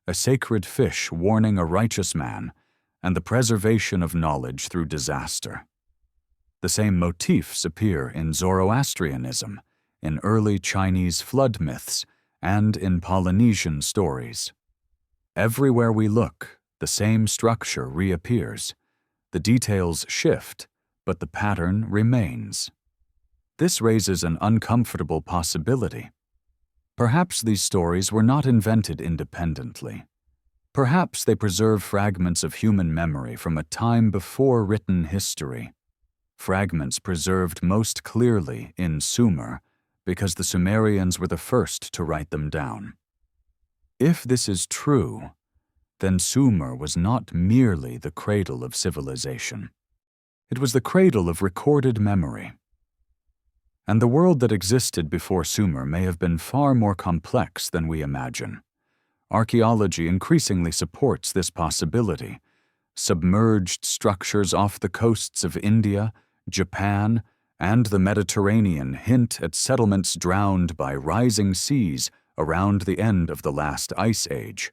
a sacred fish warning a righteous man, and the preservation of knowledge through disaster. The same motifs appear in Zoroastrianism, in early Chinese flood myths, and in Polynesian stories. Everywhere we look, the same structure reappears. The details shift, but the pattern remains. This raises an uncomfortable possibility. Perhaps these stories were not invented independently. Perhaps they preserve fragments of human memory from a time before written history. Fragments preserved most clearly in Sumer, because the Sumerians were the first to write them down. If this is true, then Sumer was not merely the cradle of civilization. It was the cradle of recorded memory. And the world that existed before Sumer may have been far more complex than we imagine. Archaeology increasingly supports this possibility. Submerged structures off the coasts of India, Japan, and the Mediterranean hint at settlements drowned by rising seas around the end of the last ice age.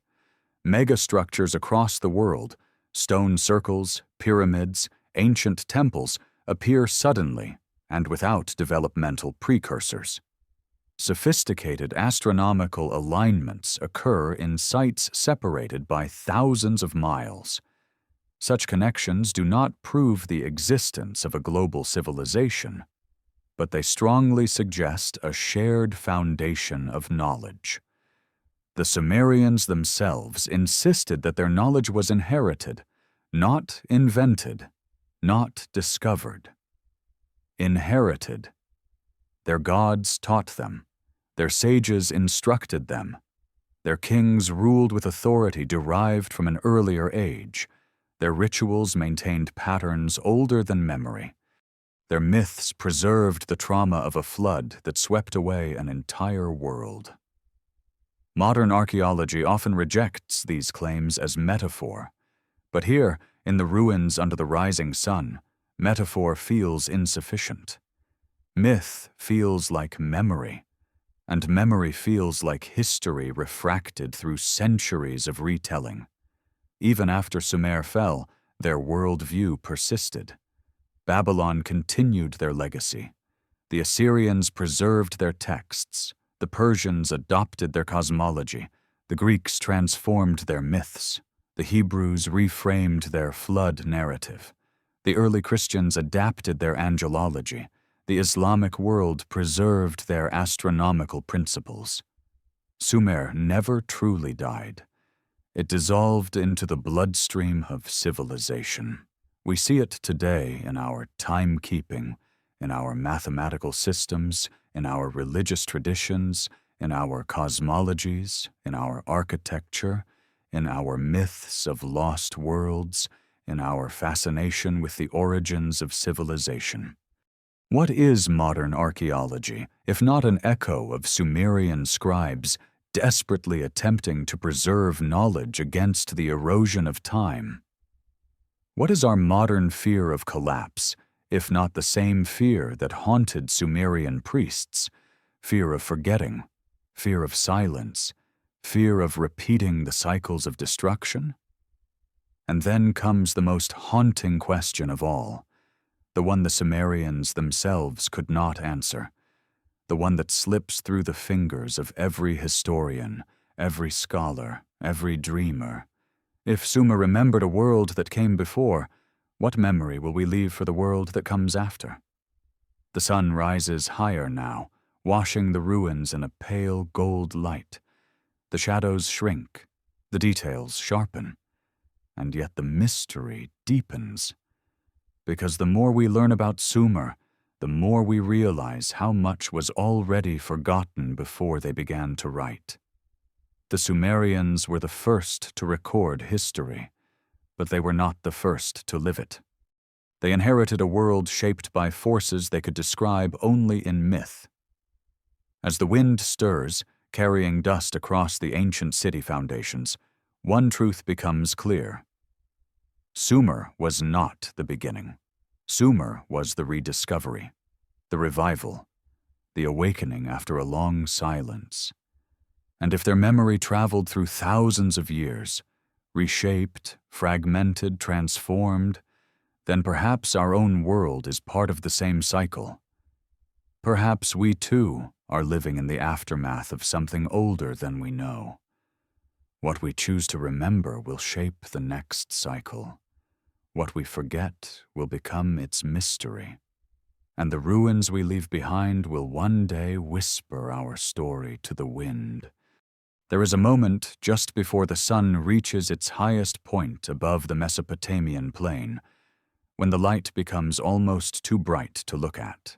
Megastructures across the world, stone circles, pyramids, ancient temples, appear suddenly and without developmental precursors. Sophisticated astronomical alignments occur in sites separated by thousands of miles. Such connections do not prove the existence of a global civilization, but they strongly suggest a shared foundation of knowledge. The Sumerians themselves insisted that their knowledge was inherited, not invented, not discovered. Inherited. Their gods taught them. Their sages instructed them. Their kings ruled with authority derived from an earlier age. Their rituals maintained patterns older than memory. Their myths preserved the trauma of a flood that swept away an entire world. Modern archaeology often rejects these claims as metaphor, but here, in the ruins under the rising sun, metaphor feels insufficient. Myth feels like memory, and memory feels like history refracted through centuries of retelling. Even after Sumer fell, their worldview persisted. Babylon continued their legacy. The Assyrians preserved their texts. The Persians adopted their cosmology. The Greeks transformed their myths. The Hebrews reframed their flood narrative. The early Christians adapted their angelology. The Islamic world preserved their astronomical principles. Sumer never truly died. It dissolved into the bloodstream of civilization. We see it today in our timekeeping, in our mathematical systems, in our religious traditions, in our cosmologies, in our architecture, in our myths of lost worlds, in our fascination with the origins of civilization. What is modern archaeology, if not an echo of Sumerian scribes desperately attempting to preserve knowledge against the erosion of time? What is our modern fear of collapse, if not the same fear that haunted Sumerian priests? Fear of forgetting, fear of silence, fear of repeating the cycles of destruction? And then comes the most haunting question of all, the one the Sumerians themselves could not answer, the one that slips through the fingers of every historian, every scholar, every dreamer. If Sumer remembered a world that came before, what memory will we leave for the world that comes after? The sun rises higher now, washing the ruins in a pale gold light. The shadows shrink, the details sharpen, and yet the mystery deepens. Because the more we learn about Sumer, the more we realize how much was already forgotten before they began to write. The Sumerians were the first to record history, but they were not the first to live it. They inherited a world shaped by forces they could describe only in myth. As the wind stirs, carrying dust across the ancient city foundations, one truth becomes clear. Sumer was not the beginning. Sumer was the rediscovery, the revival, the awakening after a long silence. And if their memory traveled through thousands of years, reshaped, fragmented, transformed, then perhaps our own world is part of the same cycle. Perhaps we too are living in the aftermath of something older than we know. What we choose to remember will shape the next cycle. What we forget will become its mystery, and the ruins we leave behind will one day whisper our story to the wind. There is a moment just before the sun reaches its highest point above the Mesopotamian plain, when the light becomes almost too bright to look at.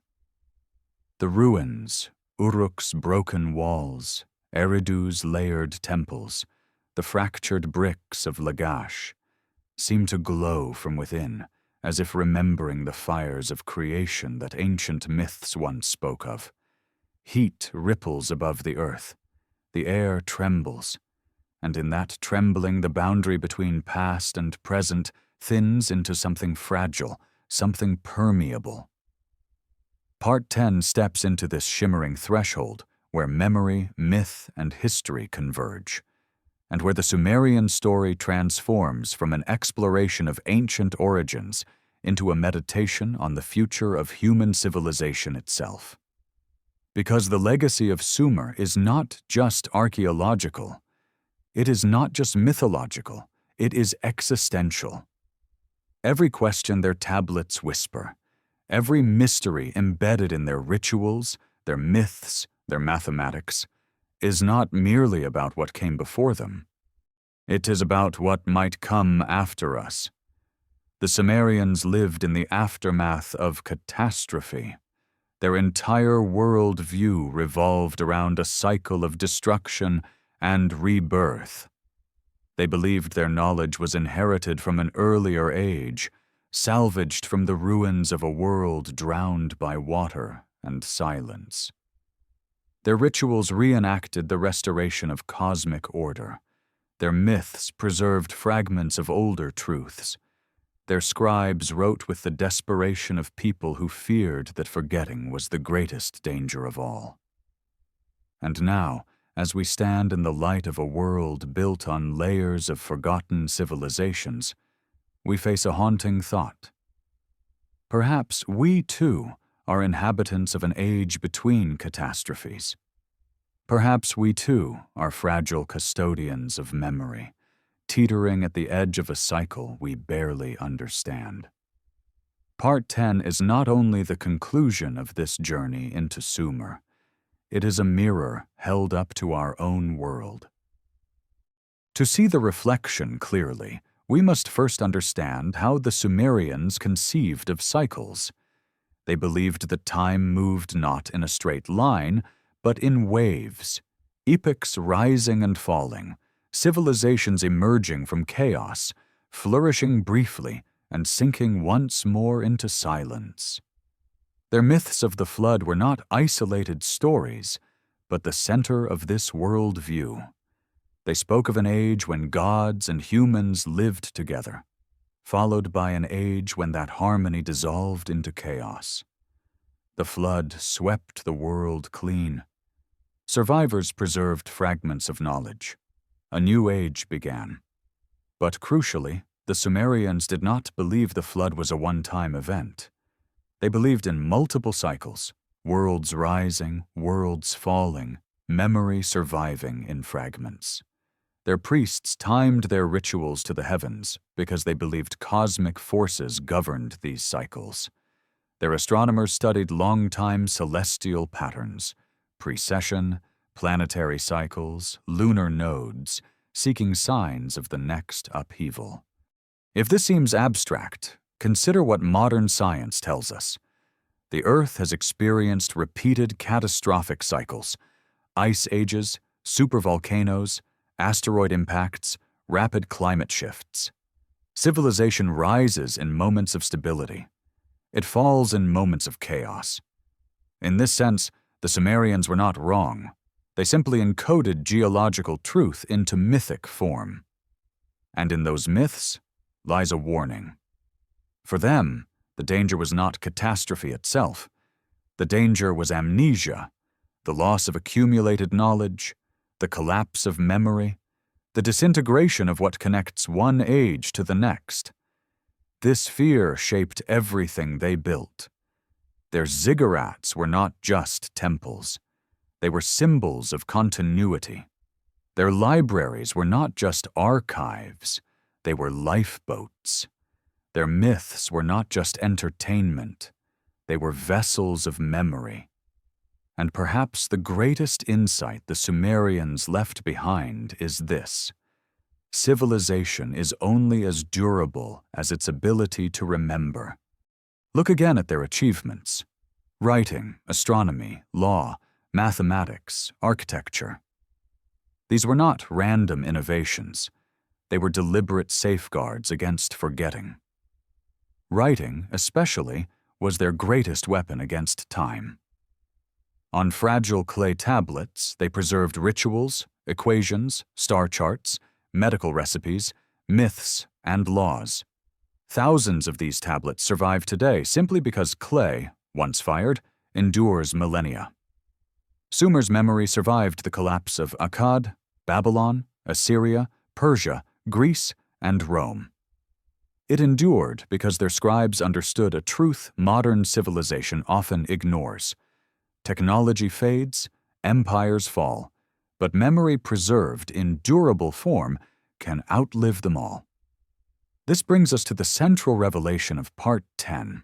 The ruins, Uruk's broken walls, Eridu's layered temples, the fractured bricks of Lagash, seem to glow from within, as if remembering the fires of creation that ancient myths once spoke of. Heat ripples above the earth, the air trembles, and in that trembling the boundary between past and present thins into something fragile, something permeable. Part 10 steps into this shimmering threshold where memory, myth, and history converge, and where the Sumerian story transforms from an exploration of ancient origins into a meditation on the future of human civilization itself. Because the legacy of Sumer is not just archaeological, it is not just mythological, it is existential. Every question their tablets whisper, every mystery embedded in their rituals, their myths, their mathematics, is not merely about what came before them. It is about what might come after us. The Sumerians lived in the aftermath of catastrophe. Their entire world view revolved around a cycle of destruction and rebirth. They believed their knowledge was inherited from an earlier age, salvaged from the ruins of a world drowned by water and silence. Their rituals reenacted the restoration of cosmic order. Their myths preserved fragments of older truths. Their scribes wrote with the desperation of people who feared that forgetting was the greatest danger of all. And now, as we stand in the light of a world built on layers of forgotten civilizations, we face a haunting thought. Perhaps we, too, are inhabitants of an age between catastrophes. Perhaps we, too, are fragile custodians of memory, teetering at the edge of a cycle we barely understand. Part 10 is not only the conclusion of this journey into Sumer, it is a mirror held up to our own world. To see the reflection clearly, we must first understand how the Sumerians conceived of cycles. They believed that time moved not in a straight line, but in waves, epochs rising and falling, civilizations emerging from chaos, flourishing briefly and sinking once more into silence. Their myths of the flood were not isolated stories, but the center of this world view. They spoke of an age when gods and humans lived together, followed by an age when that harmony dissolved into chaos. The flood swept the world clean. Survivors preserved fragments of knowledge. A new age began. But crucially, the Sumerians did not believe the flood was a one-time event. They believed in multiple cycles, worlds rising, worlds falling, memory surviving in fragments. Their priests timed their rituals to the heavens because they believed cosmic forces governed these cycles. Their astronomers studied long-time celestial patterns, precession, planetary cycles, lunar nodes, seeking signs of the next upheaval. If this seems abstract, consider what modern science tells us. The Earth has experienced repeated catastrophic cycles, ice ages, supervolcanoes, asteroid impacts, rapid climate shifts. Civilization rises in moments of stability. It falls in moments of chaos. In this sense, the Sumerians were not wrong. They simply encoded geological truth into mythic form. And in those myths lies a warning. For them, the danger was not catastrophe itself. The danger was amnesia, the loss of accumulated knowledge, the collapse of memory, the disintegration of what connects one age to the next. This fear shaped everything they built. Their ziggurats were not just temples. They were symbols of continuity. Their libraries were not just archives. They were lifeboats. Their myths were not just entertainment. They were vessels of memory. And perhaps the greatest insight the Sumerians left behind is this: civilization is only as durable as its ability to remember. Look again at their achievements: writing, astronomy, law, mathematics, architecture. These were not random innovations. They were deliberate safeguards against forgetting. Writing, especially, was their greatest weapon against time. On fragile clay tablets, they preserved rituals, equations, star charts, medical recipes, myths, and laws. Thousands of these tablets survive today simply because clay, once fired, endures millennia. Sumer's memory survived the collapse of Akkad, Babylon, Assyria, Persia, Greece, and Rome. It endured because their scribes understood a truth modern civilization often ignores. Technology fades, empires fall, but memory preserved in durable form can outlive them all. This brings us to the central revelation of Part 10.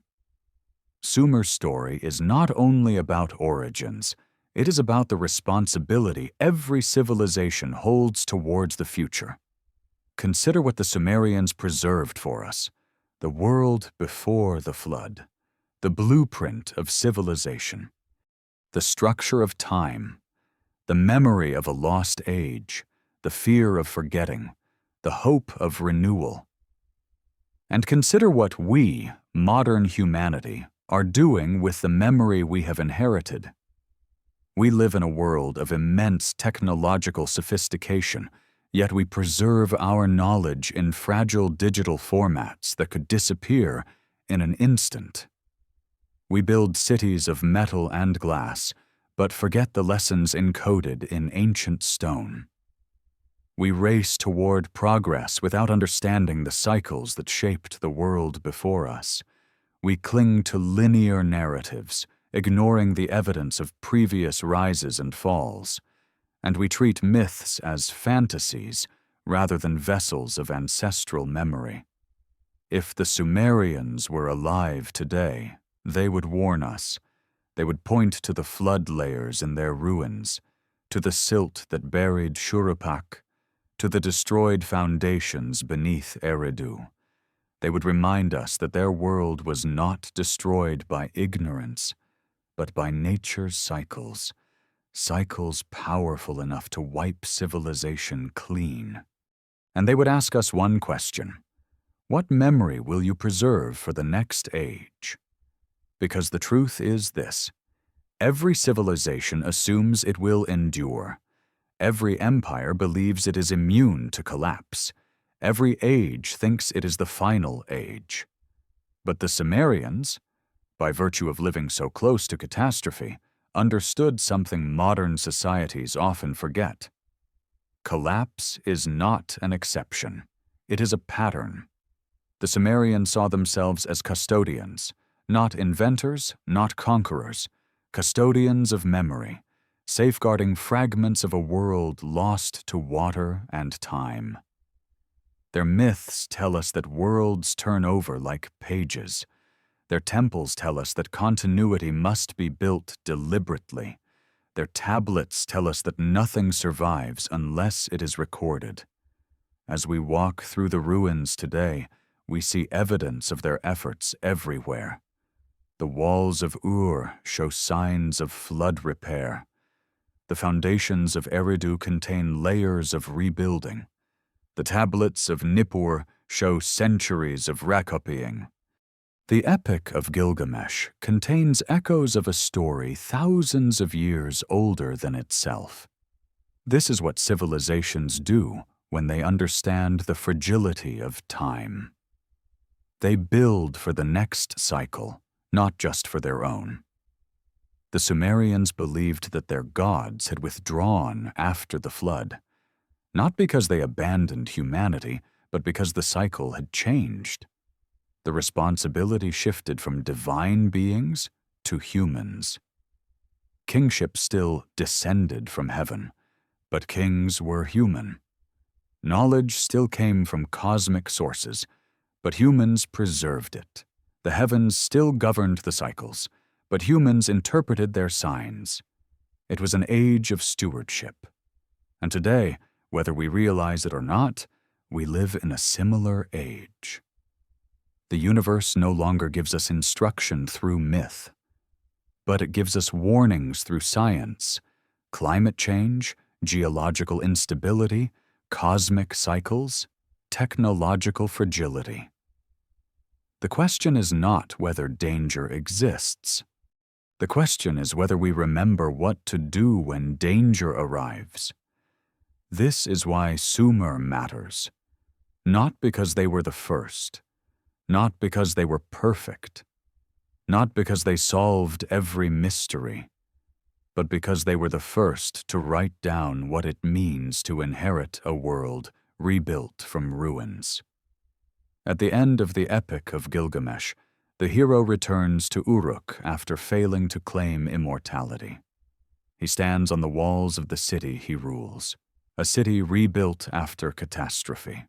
Sumer's story is not only about origins, it is about the responsibility every civilization holds towards the future. Consider what the Sumerians preserved for us: the world before the flood, the blueprint of civilization, the structure of time, the memory of a lost age, the fear of forgetting, the hope of renewal. And consider what we, modern humanity, are doing with the memory we have inherited. We live in a world of immense technological sophistication, yet we preserve our knowledge in fragile digital formats that could disappear in an instant. We build cities of metal and glass, but forget the lessons encoded in ancient stone. We race toward progress without understanding the cycles that shaped the world before us. We cling to linear narratives, ignoring the evidence of previous rises and falls. And we treat myths as fantasies rather than vessels of ancestral memory. If the Sumerians were alive today, they would warn us. They would point to the flood layers in their ruins, to the silt that buried Shuruppak, to the destroyed foundations beneath Eridu. They would remind us that their world was not destroyed by ignorance, but by nature's cycles, cycles powerful enough to wipe civilization clean. And they would ask us one question: what memory will you preserve for the next age? Because the truth is this: every civilization assumes it will endure. Every empire believes it is immune to collapse. Every age thinks it is the final age. But the Sumerians, by virtue of living so close to catastrophe, understood something modern societies often forget. Collapse is not an exception. It is a pattern. The Sumerians saw themselves as custodians, not inventors, not conquerors, custodians of memory, safeguarding fragments of a world lost to water and time. Their myths tell us that worlds turn over like pages. Their temples tell us that continuity must be built deliberately. Their tablets tell us that nothing survives unless it is recorded. As we walk through the ruins today, we see evidence of their efforts everywhere. The walls of Ur show signs of flood repair. The foundations of Eridu contain layers of rebuilding. The tablets of Nippur show centuries of recopying. The Epic of Gilgamesh contains echoes of a story thousands of years older than itself. This is what civilizations do when they understand the fragility of time. They build for the next cycle, not just for their own. The Sumerians believed that their gods had withdrawn after the flood, not because they abandoned humanity, but because the cycle had changed. The responsibility shifted from divine beings to humans. Kingship still descended from heaven, but kings were human. Knowledge still came from cosmic sources, but humans preserved it. The heavens still governed the cycles, but humans interpreted their signs. It was an age of stewardship. And today, whether we realize it or not, we live in a similar age. The universe no longer gives us instruction through myth, but it gives us warnings through science, climate change, geological instability, cosmic cycles, technological fragility. The question is not whether danger exists. The question is whether we remember what to do when danger arrives. This is why Sumer matters, not because they were the first, not because they were perfect, not because they solved every mystery, but because they were the first to write down what it means to inherit a world rebuilt from ruins. At the end of the Epic of Gilgamesh, the hero returns to Uruk after failing to claim immortality. He stands on the walls of the city he rules, a city rebuilt after catastrophe.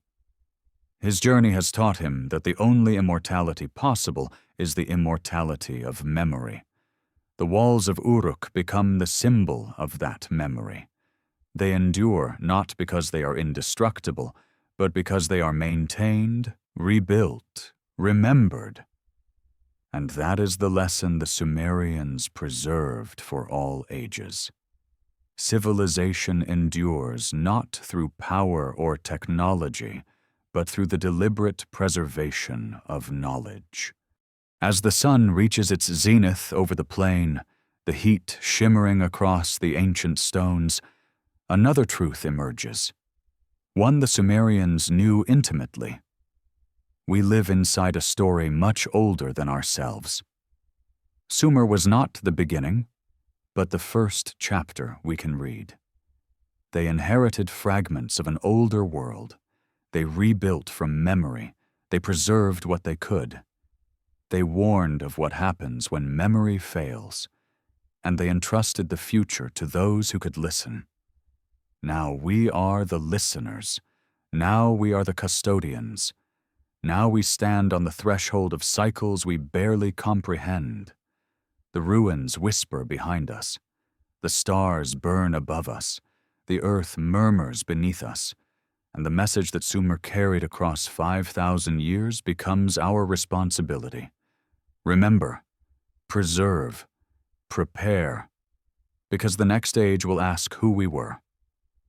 His journey has taught him that the only immortality possible is the immortality of memory. The walls of Uruk become the symbol of that memory. They endure not because they are indestructible, but because they are maintained, rebuilt, remembered. And that is the lesson the Sumerians preserved for all ages. Civilization endures not through power or technology, but through the deliberate preservation of knowledge. As the sun reaches its zenith over the plain, the heat shimmering across the ancient stones, another truth emerges, one the Sumerians knew intimately. We live inside a story much older than ourselves. Sumer was not the beginning, but the first chapter we can read. They inherited fragments of an older world. They rebuilt from memory. They preserved what they could. They warned of what happens when memory fails, and they entrusted the future to those who could listen. Now we are the listeners. Now we are the custodians. Now we stand on the threshold of cycles we barely comprehend. The ruins whisper behind us. The stars burn above us. The earth murmurs beneath us. and the message that Sumer carried across 5,000 years becomes our responsibility. Remember, preserve, prepare, because the next age will ask who we were,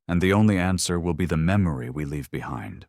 and the only answer will be the memory we leave behind.